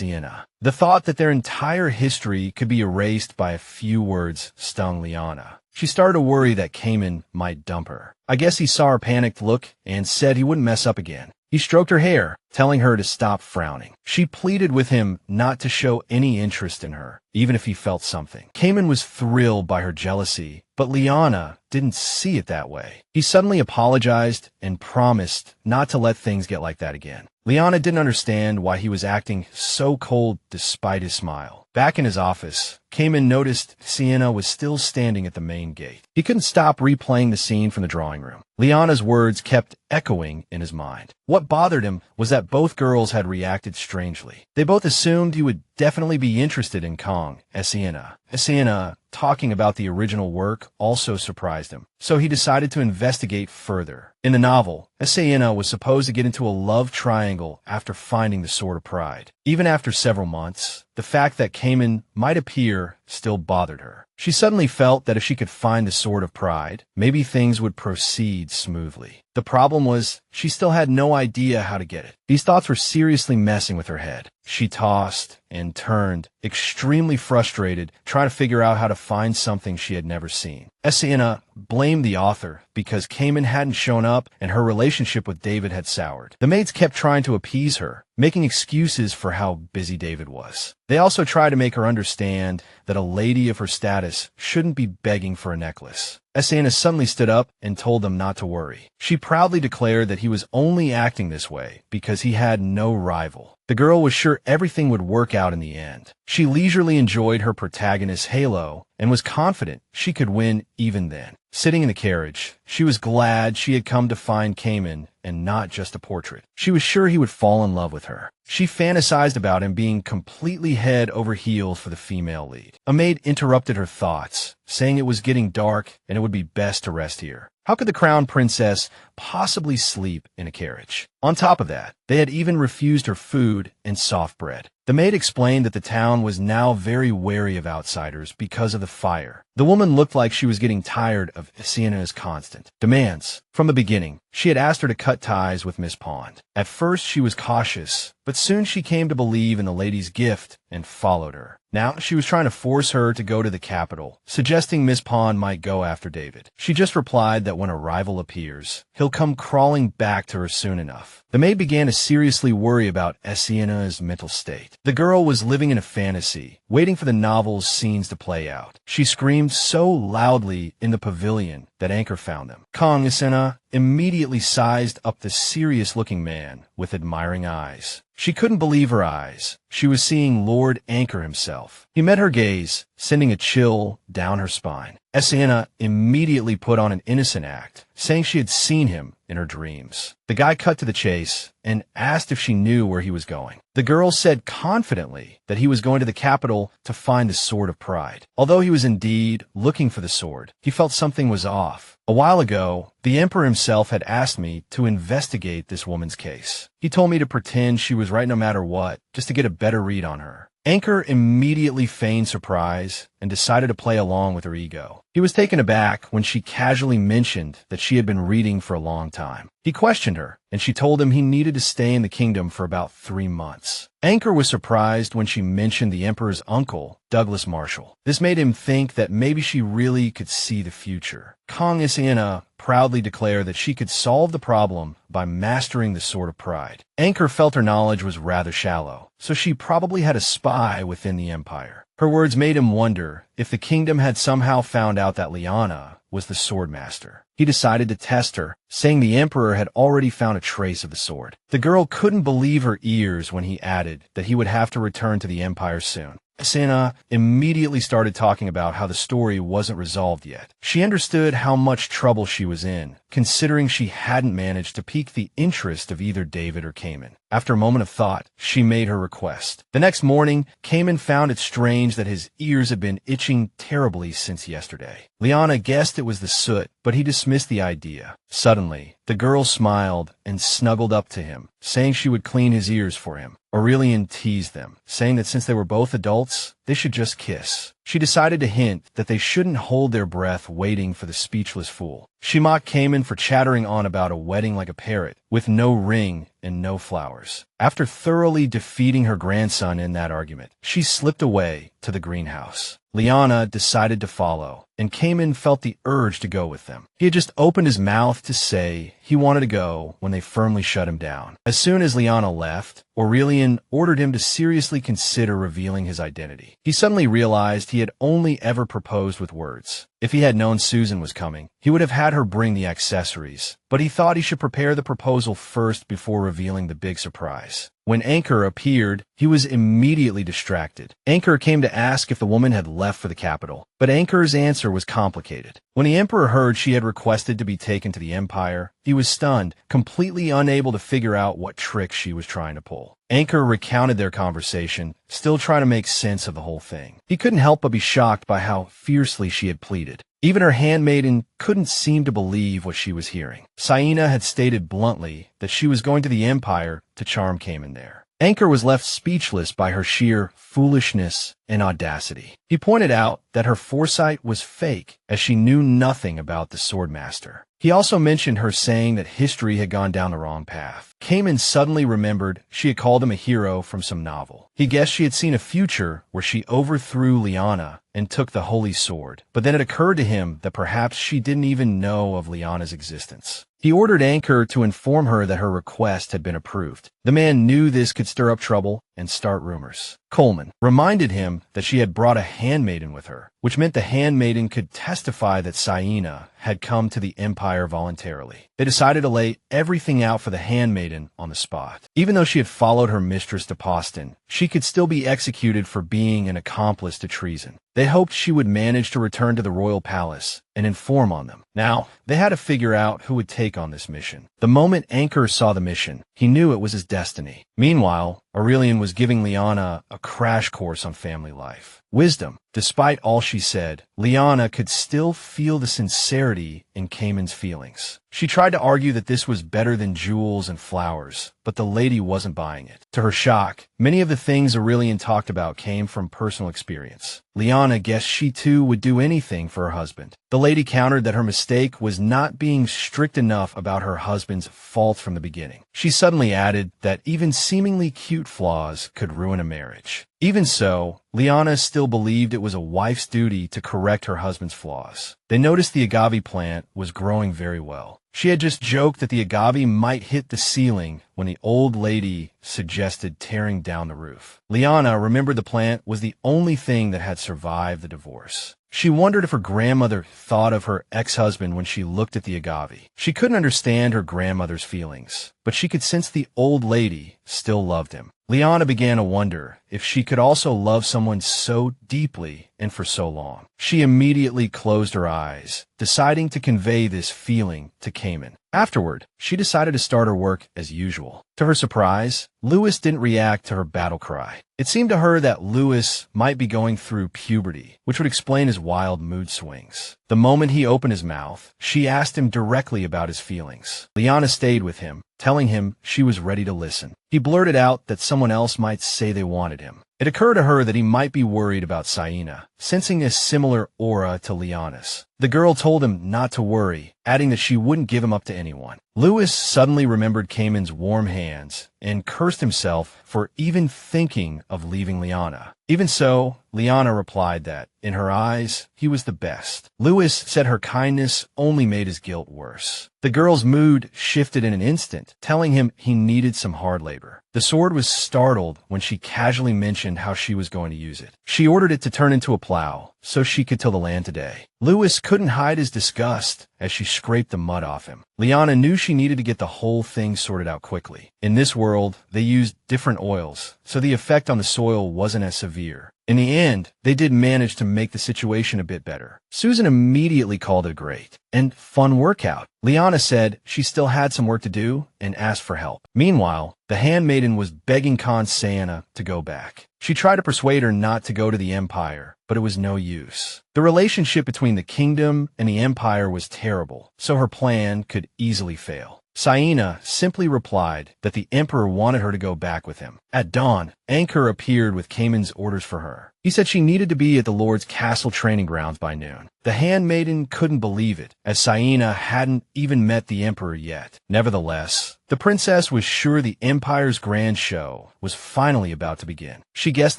Liana. The thought that their entire history could be erased by a few words stung Liana. She started to worry that Cayman might dump her. I guess he saw her panicked look and said he wouldn't mess up again. He stroked her hair, telling her to stop frowning. She pleaded with him not to show any interest in her, even if he felt something. Cayman was thrilled by her jealousy, but Liana didn't see it that way. He suddenly apologized and promised not to let things get like that again. Liana didn't understand why he was acting so cold despite his smile. Back in his office, Cayman noticed Liana was still standing at the main gate. He couldn't stop replaying the scene from the drawing room. Liana's words kept echoing in his mind. What bothered him was that both girls had reacted strangely. They both assumed he would definitely be interested in Liana. Liana talking about the original work also surprised him, so he decided to investigate further. In the novel, Liana was supposed to get into a love triangle after finding the Sword of Pride. Even after several months, the fact that Cayman might appear still bothered her. She suddenly felt that if she could find the Sword of Pride, maybe things would proceed smoothly. The problem was, she still had no idea how to get it. These thoughts were seriously messing with her head. She tossed and turned, extremely frustrated, trying to figure out how to find something she had never seen. Liana blamed the author because Cayman hadn't shown up and her relationship with David had soured. The maids kept trying to appease her, making excuses for how busy David was. They also tried to make her understand that a lady of her status shouldn't be begging for a necklace. Liana suddenly stood up and told them not to worry. She proudly declared that he was only acting this way because he had no rival. The girl was sure everything would work out in the end. She leisurely enjoyed her protagonist's halo and was confident she could win even then. Sitting in the carriage, she was glad she had come to find Cayman and not just a portrait. She was sure he would fall in love with her. She fantasized about him being completely head over heels for the female lead. A maid interrupted her thoughts, saying it was getting dark and it would be best to rest here. How could the crown princess possibly sleep in a carriage? On top of that, they had even refused her food and soft bread. The maid explained that the town was now very wary of outsiders because of the fire. The woman looked like she was getting tired of Liana's constant demands. From the beginning, she had asked her to cut ties with Miss Pond. At first, she was cautious, but soon she came to believe in the lady's gift and followed her. Now she was trying to force her to go to the capital, suggesting Miss Pond might go after David. She just replied that when a rival appears, he'll come crawling back to her soon enough. The maid began to seriously worry about Liana Liana's mental state. The girl was living in a fantasy, waiting for the novel's scenes to play out. She screamed so loudly in the pavilion that Anchor found them. Kong Isena immediately sized up the serious-looking man with admiring eyes. She couldn't believe her eyes. She was seeing Lord Anchor himself. He met her gaze, sending a chill down her spine. Isena immediately put on an innocent act, saying she had seen him in her dreams. The guy cut to the chase and asked if she knew where he was going. The girl said confidently that he was going to the capital to find the Sword of Pride. Although he was indeed looking for the sword, he felt something was off. A while ago, the Emperor himself had asked me to investigate this woman's case. He told me to pretend she was right no matter what, just to get a better read on her. Anchor immediately feigned surprise and decided to play along with her ego. He was taken aback when she casually mentioned that she had been reading for a long time. He questioned her, and she told him he needed to stay in the kingdom for about 3 months. Anchor was surprised when she mentioned the Emperor's uncle, Douglas Marshall. This made him think that maybe she really could see the future. Kong Isena proudly declared that she could solve the problem by mastering the Sword of Pride. Anchor felt her knowledge was rather shallow, so she probably had a spy within the Empire. Her words made him wonder if the kingdom had somehow found out that Liana was the swordmaster. He decided to test her, saying the Emperor had already found a trace of the sword. The girl couldn't believe her ears when he added that he would have to return to the Empire soon. Isena immediately started talking about how the story wasn't resolved yet. She understood how much trouble she was in, considering she hadn't managed to pique the interest of either David or Cayman. After a moment of thought, she made her request. The next morning, Cayman found it strange that his ears had been itching terribly since yesterday. Liana guessed it was the soot, but he dismissed the idea. Suddenly, the girl smiled and snuggled up to him, saying she would clean his ears for him. Aurelian teased them, saying that since they were both adults, they should just kiss. She decided to hint that they shouldn't hold their breath waiting for the speechless fool. She mocked Cayman for chattering on about a wedding like a parrot, with no ring and no flowers. After thoroughly defeating her grandson in that argument, she slipped away to the greenhouse. Liana decided to follow, and Cayman felt the urge to go with them. He had just opened his mouth to say he wanted to go when they firmly shut him down. As soon as Liana left, Aurelian ordered him to seriously consider revealing his identity. He suddenly realized he had only ever proposed with words. If he had known Susan was coming, he would have had her bring the accessories, but he thought he should prepare the proposal first before revealing the big surprise. When Anchor appeared, he was immediately distracted. Anchor came to ask if the woman had left for the capital, but Anchor's answer was complicated. When the Emperor heard she had requested to be taken to the Empire, he was stunned, completely unable to figure out what trick she was trying to pull. Anchor recounted their conversation, still trying to make sense of the whole thing. He couldn't help but be shocked by how fiercely she had pleaded. Even her handmaiden couldn't seem to believe what she was hearing. Saina had stated bluntly that she was going to the Empire to charm Cayman there. Anchor was left speechless by her sheer foolishness and audacity. He pointed out that her foresight was fake, as she knew nothing about the Swordmaster. He also mentioned her saying that history had gone down the wrong path. Cayman suddenly remembered she had called him a hero from some novel. He guessed she had seen a future where she overthrew Liana and took the Holy Sword, but then it occurred to him that perhaps she didn't even know of Liana's existence. He ordered Anchor to inform her that her request had been approved. The man knew this could stir up trouble and start rumors. Coleman reminded him that she had brought a handmaiden with her, which meant the handmaiden could testify that Saina had come to the Empire voluntarily. They decided to lay everything out for the handmaiden on the spot. Even though she had followed her mistress to Poston, she could still be executed for being an accomplice to treason. They hoped she would manage to return to the royal palace and inform on them. Now, they had to figure out who would take on this mission. The moment Anchor saw the mission, he knew it was his destiny. Meanwhile, Aurelian was giving Liana a crash course on family life. Wisdom. Despite all she said, Liana could still feel the sincerity in Cayman's feelings. She tried to argue that this was better than jewels and flowers, but the lady wasn't buying it. To her shock, many of the things Aurelian talked about came from personal experience. Liana guessed she too would do anything for her husband. The lady countered that her mistake was not being strict enough about her husband's fault from the beginning. She suddenly added that even seemingly cute flaws could ruin a marriage. Even so, Liana still believed it was a wife's duty to correct her husband's flaws. They noticed the agave plant was growing very well. She had just joked that the agave might hit the ceiling when the old lady suggested tearing down the roof. Liana remembered the plant was the only thing that had survived the divorce. She wondered if her grandmother thought of her ex-husband when she looked at the agave. She couldn't understand her grandmother's feelings, but she could sense the old lady still loved him. Liana began to wonder if she could also love someone so deeply and for so long. She immediately closed her eyes, deciding to convey this feeling to Cayman. Afterward, she decided to start her work as usual. To her surprise, Lewis didn't react to her battle cry. It seemed to her that Lewis might be going through puberty, which would explain his wild mood swings. The moment he opened his mouth, she asked him directly about his feelings. Liana stayed with him, telling him she was ready to listen. He blurted out that someone else might say they wanted him. It occurred to her that he might be worried about Saina, sensing a similar aura to Liana's. The girl told him not to worry, adding that she wouldn't give him up to anyone. Lewis suddenly remembered Cayman's warm hands and cursed himself for even thinking of leaving Liana. Even so, Liana replied that, in her eyes, he was the best. Lewis said her kindness only made his guilt worse. The girl's mood shifted in an instant, telling him he needed some hard labor. The sword was startled when she casually mentioned how she was going to use it. She ordered it to turn into a plow, so she could till the land today. Lewis couldn't hide his disgust as she scraped the mud off him. Liana knew she needed to get the whole thing sorted out quickly. In this world, they used different oils, so the effect on the soil wasn't as severe. In the end, they did manage to make the situation a bit better. Susan immediately called it a great and fun workout. Liana said she still had some work to do and asked for help. Meanwhile, the handmaiden was begging Saina to go back. She tried to persuade her not to go to the Empire, but it was no use. The relationship between the kingdom and the Empire was terrible, so her plan could easily fail. Saina simply replied that the Emperor wanted her to go back with him. At dawn, Ankur appeared with Cayman's orders for her. He said she needed to be at the Lord's castle training grounds by noon. The handmaiden couldn't believe it, as Saina hadn't even met the Emperor yet. Nevertheless, the princess was sure the Empire's grand show was finally about to begin. She guessed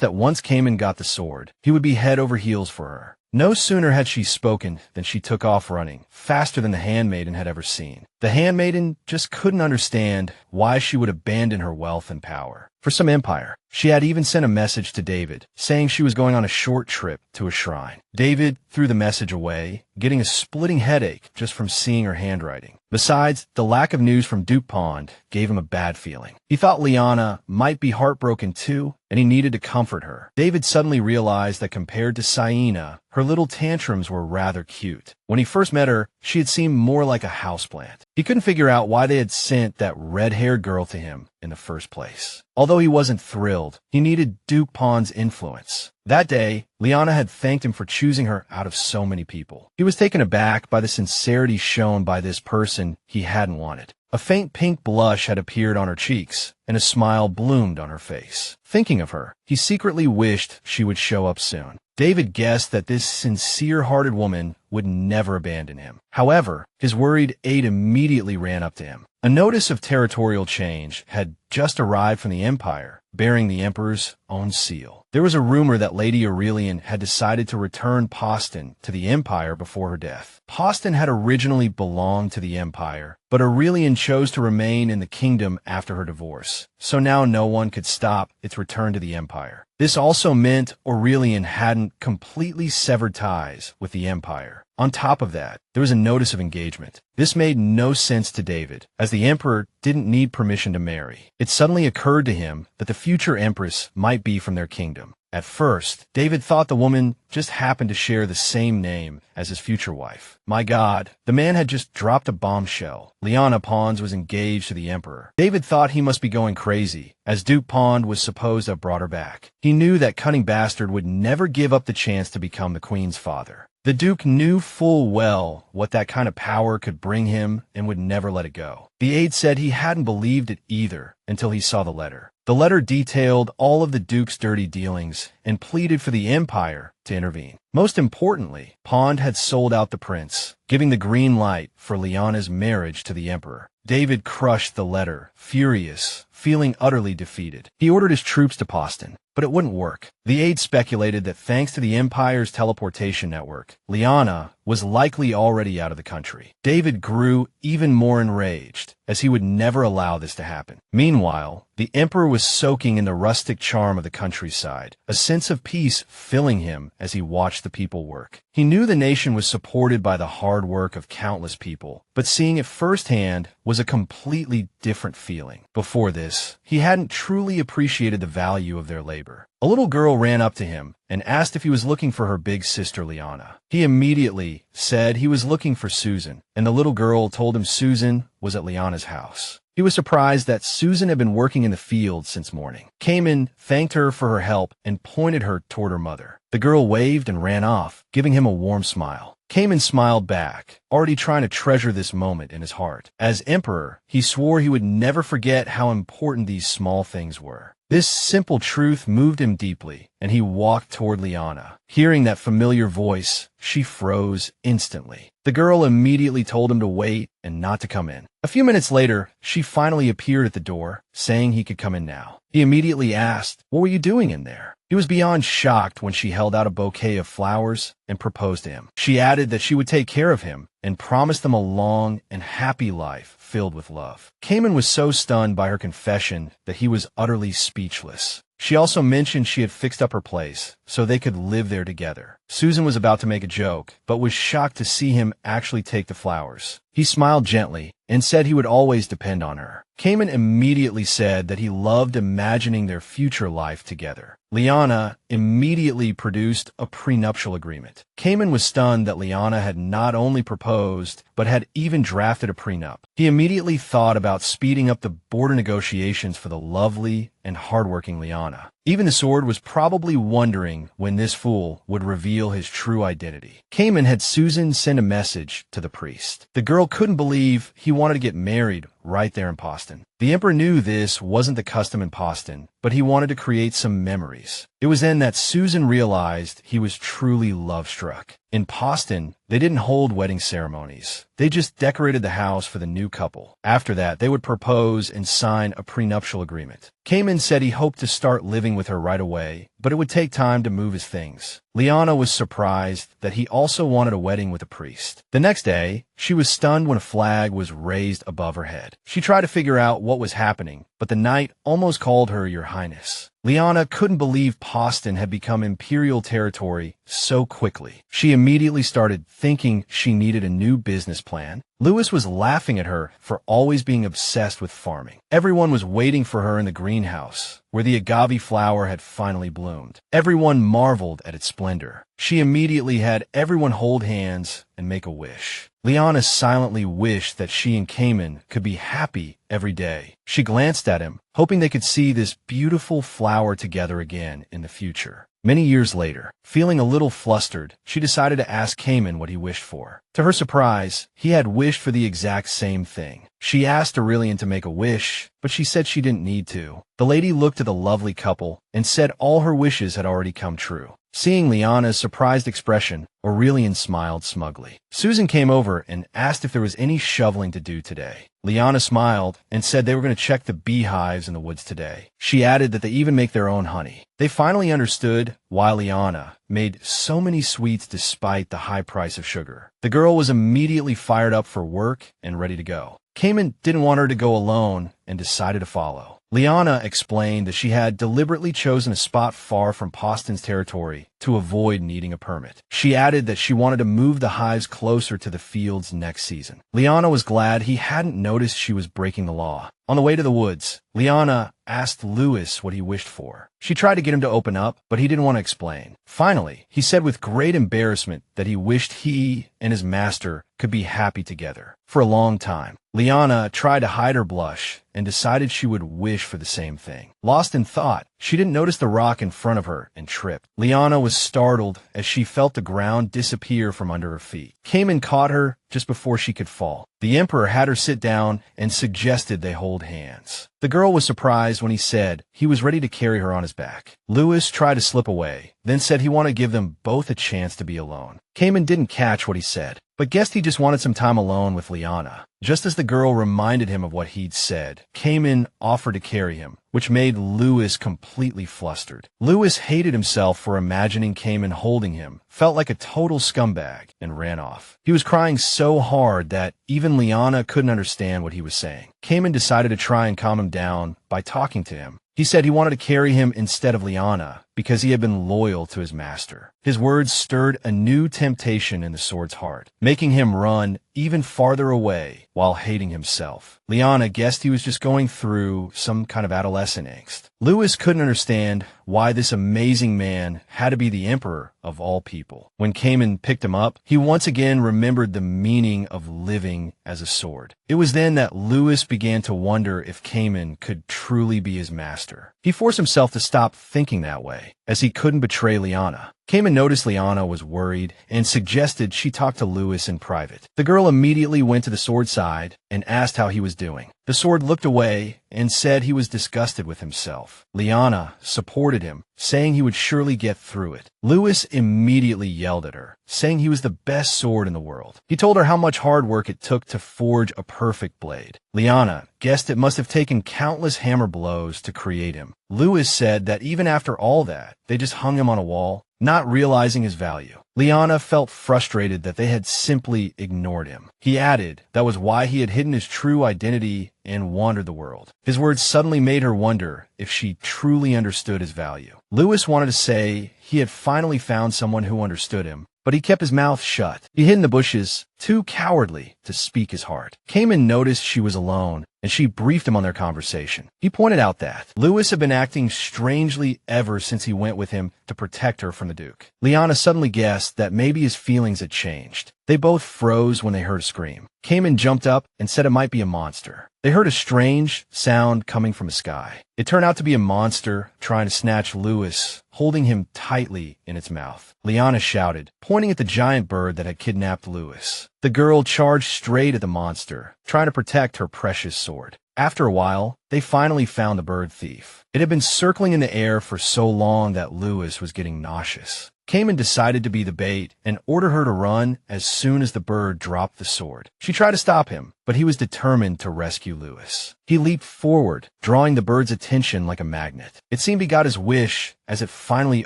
that once Cayman got the sword, he would be head over heels for her. No sooner had she spoken than she took off running, faster than the handmaiden had ever seen. The handmaiden just couldn't understand why she would abandon her wealth and power for some empire. She had even sent a message to David, saying she was going on a short trip to a shrine. David threw the message away, getting a splitting headache just from seeing her handwriting. Besides, the lack of news from Duke Pond gave him a bad feeling. He thought Liana might be heartbroken too, and he needed to comfort her. David suddenly realized that compared to Saina, her little tantrums were rather cute. When he first met her, she had seemed more like a houseplant. He couldn't figure out why they had sent that red-haired girl to him in the first place. Although he wasn't thrilled, he needed Duke Pond's influence. That day, Liana had thanked him for choosing her out of so many people. He was taken aback by the sincerity shown by this person he hadn't wanted. A faint pink blush had appeared on her cheeks, and a smile bloomed on her face. Thinking of her, he secretly wished she would show up soon. David guessed that this sincere-hearted woman would never abandon him. However, his worried aide immediately ran up to him. A notice of territorial change had just arrived from the Empire, bearing the Emperor's own seal. There was a rumor that Lady Aurelian had decided to return Poston to the Empire before her death. Poston had originally belonged to the Empire, but Aurelian chose to remain in the kingdom after her divorce, so now no one could stop its return to the Empire. This also meant Aurelian hadn't completely severed ties with the Empire. On top of that, there was a notice of engagement. This made no sense to David, as the Emperor didn't need permission to marry. It suddenly occurred to him that the future Empress might be from their kingdom. At first, David thought the woman just happened to share the same name as his future wife. My God, the man had just dropped a bombshell. Liana Pons was engaged to the Emperor. David thought he must be going crazy, as Duke Pond was supposed to have brought her back. He knew that cunning bastard would never give up the chance to become the Queen's father. The Duke knew full well what that kind of power could bring him and would never let it go. The aide said he hadn't believed it either until he saw the letter. The letter detailed all of the Duke's dirty dealings and pleaded for the Empire to intervene. Most importantly, Pond had sold out the prince, giving the green light for Liana's marriage to the Emperor. David crushed the letter, furious, feeling utterly defeated. He ordered his troops to Poston, but it wouldn't work. The aide speculated that thanks to the Empire's teleportation network, Liana was likely already out of the country. David grew even more enraged, as he would never allow this to happen. Meanwhile, the Emperor was soaking in the rustic charm of the countryside, a sense of peace filling him as he watched the people work. He knew the nation was supported by the hard work of countless people, but seeing it firsthand was a completely different feeling. Before this, he hadn't truly appreciated the value of their labor. A little girl ran up to him and asked if he was looking for her big sister Liana. He immediately said he was looking for Susan, and the little girl told him Susan was at Liana's house. He was surprised that Susan had been working in the fields since morning. Cayman thanked her for her help and pointed her toward her mother. The girl waved and ran off, giving him a warm smile. Cayman smiled back, already trying to treasure this moment in his heart. As Emperor, he swore he would never forget how important these small things were. This simple truth moved him deeply, and he walked toward Liana. Hearing that familiar voice, she froze instantly. The girl immediately told him to wait and not to come in. A few minutes later, she finally appeared at the door, saying he could come in now. He immediately asked, "What were you doing in there?" He was beyond shocked when she held out a bouquet of flowers and proposed to him. She added that she would take care of him and promised them a long and happy life filled with love. Cayman was so stunned by her confession that he was utterly speechless. She also mentioned she had fixed up her place so they could live there together. Susan was about to make a joke, but was shocked to see him actually take the flowers. He smiled gently and said he would always depend on her. Cayman immediately said that he loved imagining their future life together. Liana immediately produced a prenuptial agreement. Cayman was stunned that Liana had not only proposed, but had even drafted a prenup. He immediately thought about speeding up the border negotiations for the lovely and hardworking Liana. Even the sword was probably wondering when this fool would reveal his true identity. Cayman had Susan send a message to the priest. The girl couldn't believe he wanted to get married right there in Poston. The Emperor knew this wasn't the custom in Poston, but he wanted to create some memories. It was then that Susan realized he was truly love-struck. In Poston, they didn't hold wedding ceremonies. They just decorated the house for the new couple. After that, they would propose and sign a prenuptial agreement. Cayman said he hoped to start living with her right away, but it would take time to move his things. Liana was surprised that he also wanted a wedding with a priest. The next day, she was stunned when a flag was raised above her head. She tried to figure out what was happening, but the knight almost called her Your Highness. Liana couldn't believe Poston had become imperial territory so quickly. She immediately started thinking she needed a new business plan. Lewis was laughing at her for always being obsessed with farming. Everyone was waiting for her in the greenhouse, where the agave flower had finally bloomed. Everyone marveled at its splendor. She immediately had everyone hold hands and make a wish. Liana silently wished that she and Cayman could be happy every day. She glanced at him, hoping they could see this beautiful flower together again in the future. Many years later, feeling a little flustered, she decided to ask Cayman what he wished for. To her surprise, he had wished for the exact same thing. She asked Aurelian to make a wish, but she said she didn't need to. The lady looked at the lovely couple and said all her wishes had already come true. Seeing Liana's surprised expression, Aurelian smiled smugly. Susan came over and asked if there was any shoveling to do today. Liana smiled and said they were going to check the beehives in the woods today. She added that they even make their own honey. They finally understood why Liana made so many sweets despite the high price of sugar. The girl was immediately fired up for work and ready to go. Cayman didn't want her to go alone and decided to follow. Liana explained that she had deliberately chosen a spot far from Poston's territory to avoid needing a permit. She added that she wanted to move the hives closer to the fields next season. Liana was glad he hadn't noticed she was breaking the law. On the way to the woods, Liana asked Lewis what he wished for. She tried to get him to open up, but he didn't want to explain. Finally, he said with great embarrassment that he wished he and his master could be happy together for a long time. Liana tried to hide her blush and decided she would wish for the same thing. Lost in thought, she didn't notice the rock in front of her and tripped. Liana was startled as she felt the ground disappear from under her feet. Cayman caught her just before she could fall. The Emperor had her sit down and suggested they hold hands. The girl was surprised when he said he was ready to carry her on his back. Lewis tried to slip away, then said he wanted to give them both a chance to be alone. Cayman didn't catch what he said, but guessed he just wanted some time alone with Liana. Just as the girl reminded him of what he'd said, Cayman offered to carry him, which made Lewis completely flustered. Lewis hated himself for imagining Cayman holding him, felt like a total scumbag, and ran off. He was crying so hard that even Liana couldn't understand what he was saying. Cayman decided to try and calm him down by talking to him. He said he wanted to carry him instead of Liana because he had been loyal to his master. His words stirred a new temptation in the sword's heart, making him run even farther away while hating himself. Liana guessed he was just going through some kind of adolescent angst. Lewis couldn't understand why this amazing man had to be the emperor of all people. When Cayman picked him up, he once again remembered the meaning of living as a sword. It was then that Lewis began to wonder if Cayman could truly be his master. He forced himself to stop thinking that way, as he couldn't betray Liana. Cayman noticed Liana was worried and suggested she talk to Lewis in private. The girl immediately went to the sword's side and asked how he was doing. The sword looked away and said he was disgusted with himself. Liana supported him, saying he would surely get through it. Lewis immediately yelled at her, saying he was the best sword in the world. He told her how much hard work it took to forge a perfect blade. Liana guessed it must have taken countless hammer blows to create him. Lewis said that even after all that, they just hung him on a wall, not realizing his value. Liana felt frustrated that they had simply ignored him. He added that was why he had hidden his true identity and wandered the world. His words suddenly made her wonder if she truly understood his value. Lewis wanted to say he had finally found someone who understood him, but he kept his mouth shut. He hid in the bushes, too cowardly to speak his heart. Cayman noticed she was alone, and she briefed him on their conversation. He pointed out that Lewis had been acting strangely ever since he went with him to protect her from the Duke. Liana suddenly guessed that maybe his feelings had changed. They both froze when they heard a scream. Cayman jumped up and said it might be a monster. They heard a strange sound coming from the sky. It turned out to be a monster trying to snatch Lewis, holding him tightly in its mouth. Liana shouted, pointing at the giant bird that had kidnapped Lewis. The girl charged straight at the monster, trying to protect her precious sword. After a while, they finally found the bird thief. It had been circling in the air for so long that Lewis was getting nauseous. Cayman decided to be the bait and ordered her to run as soon as the bird dropped the sword. She tried to stop him, but he was determined to rescue Lewis. He leaped forward, drawing the bird's attention like a magnet. It seemed he got his wish as it finally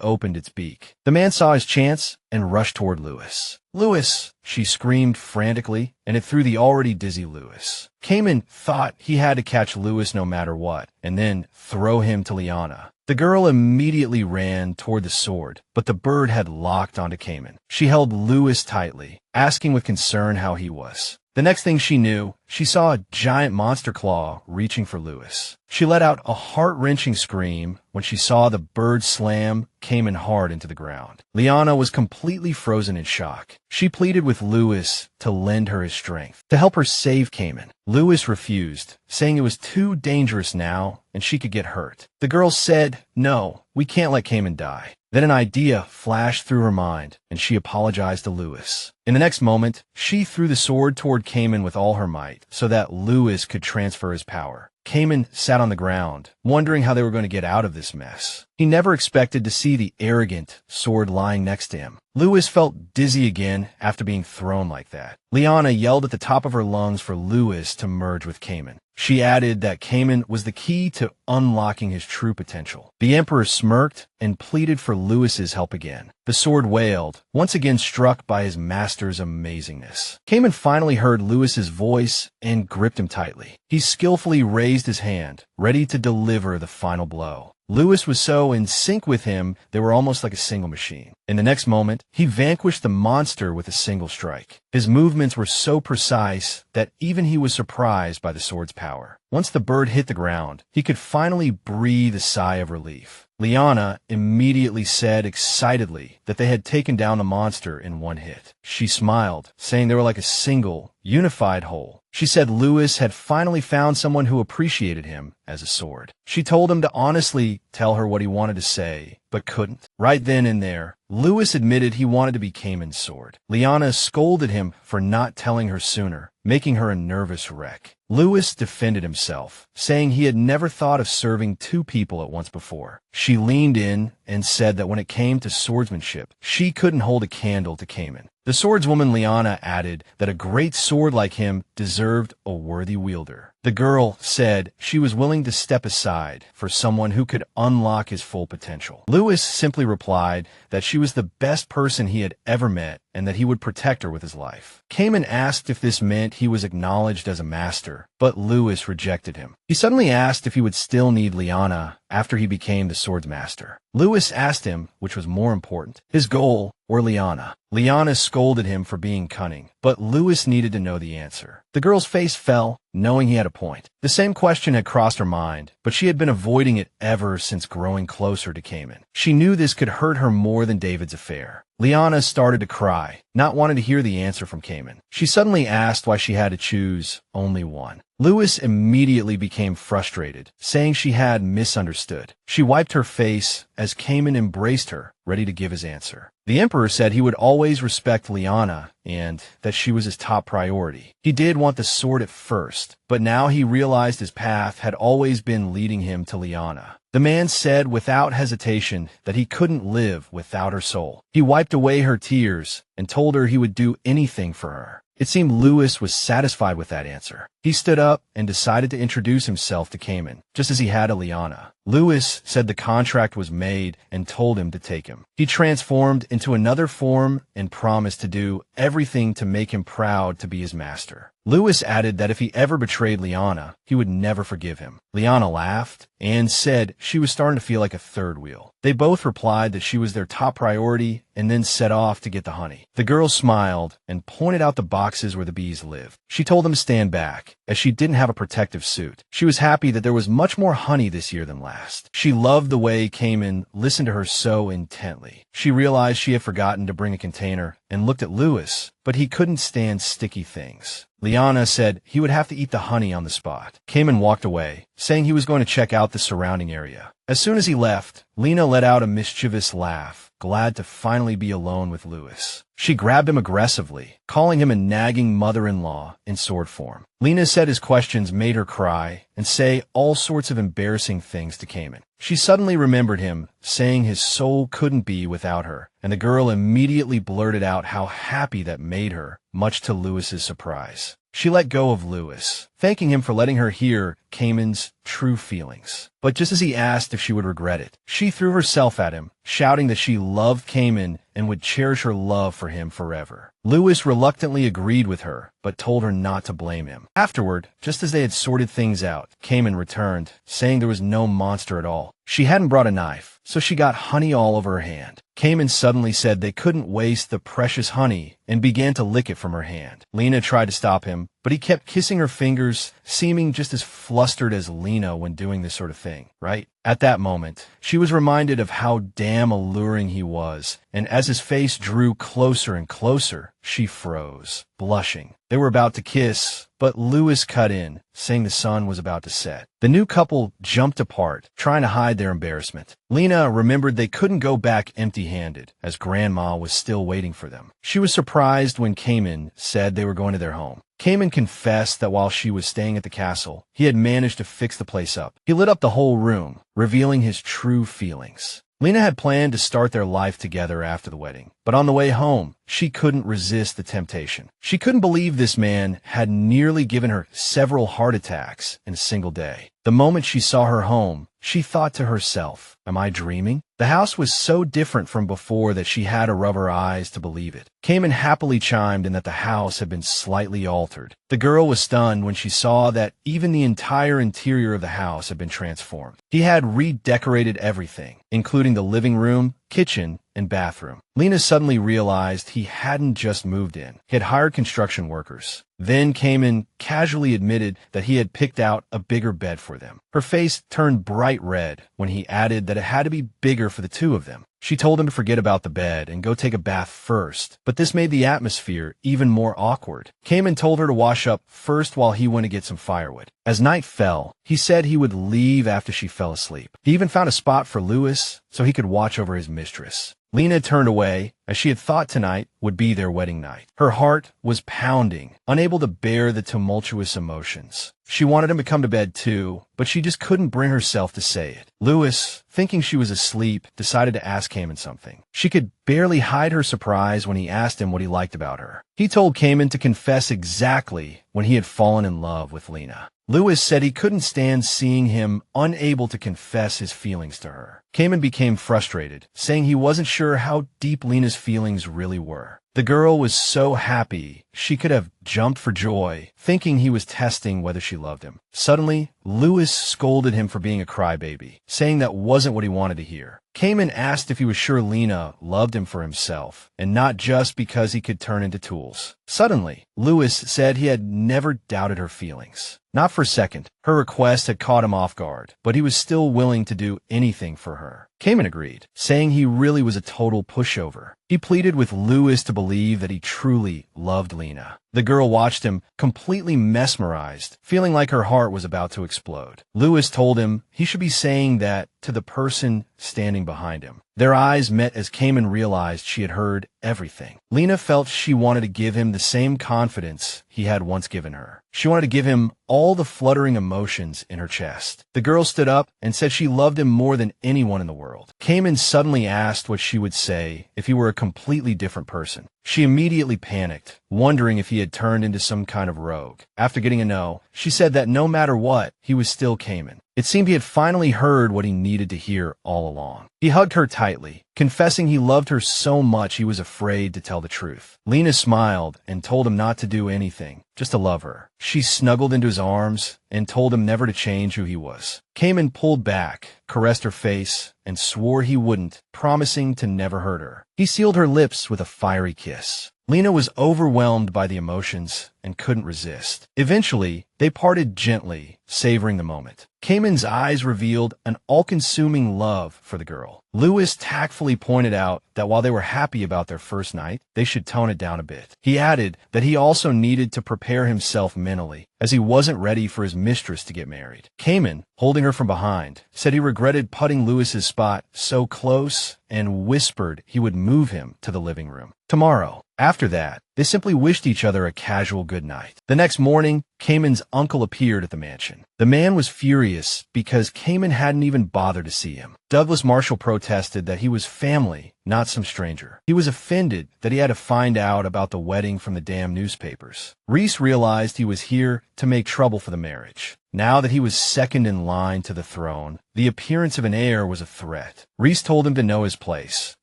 opened its beak. The man saw his chance and rushed toward Lewis. "Lewis!" she screamed frantically, and it threw the already dizzy Lewis. Cayman thought he had to catch Lewis no matter what, and then throw him to Liana. The girl immediately ran toward the sword, but the bird had locked onto Cayman. She held Lewis tightly, asking with concern how he was. The next thing she knew, she saw a giant monster claw reaching for Lewis. She let out a heart-wrenching scream when she saw the bird slam Cayman hard into the ground. Liana was completely frozen in shock. She pleaded with Lewis to lend her his strength, to help her save Cayman. Lewis refused, saying it was too dangerous now and she could get hurt. The girl said, "No, we can't let Cayman die." Then an idea flashed through her mind, and she apologized to Lewis. In the next moment, she threw the sword toward Cayman with all her might, so that Lewis could transfer his power. Cayman sat on the ground, wondering how they were going to get out of this mess. He never expected to see the arrogant sword lying next to him. Lewis felt dizzy again after being thrown like that. Liana yelled at the top of her lungs for Lewis to merge with Cayman. She added that Cayman was the key to unlocking his true potential. The Emperor smirked and pleaded for Lewis's help again. The sword wailed, once again struck by his master's amazingness. Cayman finally heard Lewis's voice and gripped him tightly. He skillfully raised his hand, ready to deliver the final blow. Lewis was so in sync with him, they were almost like a single machine. In the next moment, he vanquished the monster with a single strike. His movements were so precise that even he was surprised by the sword's power. Once the bird hit the ground, he could finally breathe a sigh of relief. Liana immediately said excitedly that they had taken down the monster in one hit. She smiled, saying they were like a single, unified whole. She said Lewis had finally found someone who appreciated him as a sword. She told him to honestly tell her what he wanted to say, but couldn't. Right then and there, Lewis admitted he wanted to be Cayman's sword. Liana scolded him for not telling her sooner, making her a nervous wreck. Lewis defended himself, saying he had never thought of serving two people at once before. She leaned in and said that when it came to swordsmanship, she couldn't hold a candle to Cayman. The swordswoman Liana added that a great sword like him deserved a worthy wielder. The girl said she was willing to step aside for someone who could unlock his full potential. Lewis simply replied that she was the best person he had ever met and that he would protect her with his life. Cayman asked if this meant he was acknowledged as a master, but Lewis rejected him. He suddenly asked if he would still need Liana after he became the swordsmaster. Lewis asked him which was more important, his goal or Liana. Liana scolded him for being cunning, but Lewis needed to know the answer. The girl's face fell, knowing he had a point. The same question had crossed her mind, but she had been avoiding it ever since growing closer to Cayman. She knew this could hurt her more than David's affair. Liana started to cry, not wanting to hear the answer from Cayman. She suddenly asked why she had to choose only one. Lewis immediately became frustrated, saying she had misunderstood. She wiped her face as Cayman embraced her, ready to give his answer. The Emperor said he would always respect Liana and that she was his top priority. He did want the sword at first, but now he realized his path had always been leading him to Liana. The man said without hesitation that he couldn't live without her soul. He wiped away her tears and told her he would do anything for her. It seemed Lewis was satisfied with that answer. He stood up and decided to introduce himself to Cayman, just as he had to Liana. Lewis said the contract was made and told him to take him. He transformed into another form and promised to do everything to make him proud to be his master. Lewis added that if he ever betrayed Liana, he would never forgive him. Liana laughed and said she was starting to feel like a third wheel. They both replied that she was their top priority and then set off to get the honey. The girl smiled and pointed out the boxes where the bees lived. She told them to stand back, as she didn't have a protective suit. She was happy that there was much more honey this year than last. She loved the way Cayman listened to her so intently. She realized she had forgotten to bring a container and looked at Lewis, but he couldn't stand sticky things. Liana said he would have to eat the honey on the spot. Cayman walked away, saying he was going to check out the surrounding area. As soon as he left, Lena let out a mischievous laugh, glad to finally be alone with Lewis. She grabbed him aggressively, calling him a nagging mother-in-law in sword form. Lena said his questions made her cry and say all sorts of embarrassing things to Cayman. She suddenly remembered him, saying his soul couldn't be without her, and the girl immediately blurted out how happy that made her, much to Lewis's surprise. She let go of Lewis, thanking him for letting her hear Cayman's true feelings. But just as he asked if she would regret it, she threw herself at him, shouting that she loved Cayman and would cherish her love for him forever. Lewis reluctantly agreed with her, but told her not to blame him. Afterward, just as they had sorted things out, Cayman returned, saying there was no monster at all. She hadn't brought a knife, so she got honey all over her hand. Cayman suddenly said they couldn't waste the precious honey and began to lick it from her hand. Lena tried to stop him, but he kept kissing her fingers, seeming just as flustered as Lena when doing this sort of thing, right? At that moment, she was reminded of how damn alluring he was, and as his face drew closer and closer, she froze, blushing. They were about to kiss, but Lewis cut in, saying the sun was about to set. The new couple jumped apart, trying to hide their embarrassment. Lena remembered they couldn't go back empty-handed, as Grandma was still waiting for them. She was surprised when Cayman said they were going to their home. Cayman confessed that while she was staying at the castle, he had managed to fix the place up. He lit up the whole room, revealing his true feelings. Lena had planned to start their life together after the wedding, but on the way home, she couldn't resist the temptation. She couldn't believe this man had nearly given her several heart attacks in a single day. The moment she saw her home, she thought to herself, "Am I dreaming?" The house was so different from before that she had to rub her eyes to believe it. Cayman happily chimed in that the house had been slightly altered. The girl was stunned when she saw that even the entire interior of the house had been transformed. He had redecorated everything, including the living room, kitchen, and bathroom. Lena suddenly realized he hadn't just moved in. He had hired construction workers. Then Cayman casually admitted that he had picked out a bigger bed for them. Her face turned bright red when he added that it had to be bigger for the two of them. She told him to forget about the bed and go take a bath first, but this made the atmosphere even more awkward. Cayman told her to wash up first while he went to get some firewood. As night fell, he said he would leave after she fell asleep. He even found a spot for Lewis so he could watch over his mistress. Lena turned away, as she had thought tonight would be their wedding night. Her heart was pounding, unable to bear the tumultuous emotions. She wanted him to come to bed too, but she just couldn't bring herself to say it. Louis, thinking she was asleep, decided to ask Cayman something. She could barely hide her surprise when he asked him what he liked about her. He told Cayman to confess exactly when he had fallen in love with Lena. Louis said he couldn't stand seeing him unable to confess his feelings to her. Cayman became frustrated, saying he wasn't sure how deep Lena's feelings really were. The girl was so happy she could have jumped for joy, thinking he was testing whether she loved him. Suddenly, Louis scolded him for being a crybaby, saying that wasn't what he wanted to hear. Cayman asked if he was sure Lena loved him for himself, and not just because he could turn into tools. Suddenly, Louis said he had never doubted her feelings. Not for a second. Her request had caught him off guard, but he was still willing to do anything for her. Cayman agreed, saying he really was a total pushover. He pleaded with Louis to believe that he truly loved Lena. The girl watched him, completely mesmerized, feeling like her heart was about to explode. Louis told him he should be saying that to the person standing behind him. Their eyes met as Cayman realized she had heard everything. Lena felt she wanted to give him the same confidence he had once given her. She wanted to give him all the fluttering emotions in her chest. The girl stood up and said she loved him more than anyone in the world. Cayman suddenly asked what she would say if he were a completely different person. She immediately panicked, wondering if he had turned into some kind of rogue. After getting a no, she said that no matter what, he was still Cayman. It seemed he had finally heard what he needed to hear all along. He hugged her tightly, confessing he loved her so much he was afraid to tell the truth. Lena smiled and told him not to do anything, just to love her. She snuggled into his arms and told him never to change who he was. Cayman pulled back, caressed her face, and swore he wouldn't, promising to never hurt her. He sealed her lips with a fiery kiss. Lena was overwhelmed by the emotions and couldn't resist. Eventually, they parted gently, savoring the moment. Cayman's eyes revealed an all-consuming love for the girl. Louis tactfully pointed out that while they were happy about their first night, they should tone it down a bit. He added that he also needed to prepare himself mentally, as he wasn't ready for his mistress to get married. Cayman, holding her from behind, said he regretted putting Louis's spot so close and whispered he would move him to the living room tomorrow. After that, they simply wished each other a casual good night. The next morning, Cayman's uncle appeared at the mansion. The man was furious because Cayman hadn't even bothered to see him. Douglas Marshall protested that he was family, not some stranger. He was offended that he had to find out about the wedding from the damn newspapers. Reese realized he was here to make trouble for the marriage. Now that he was second in line to the throne, the appearance of an heir was a threat. Reese told him to know his place,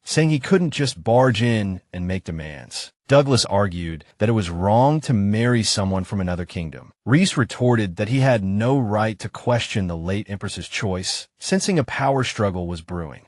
saying he couldn't just barge in and make demands. Douglas argued that it was wrong to marry someone from another kingdom. Reese retorted that he had no right to question the late Empress's choice, sensing a power struggle was brewing.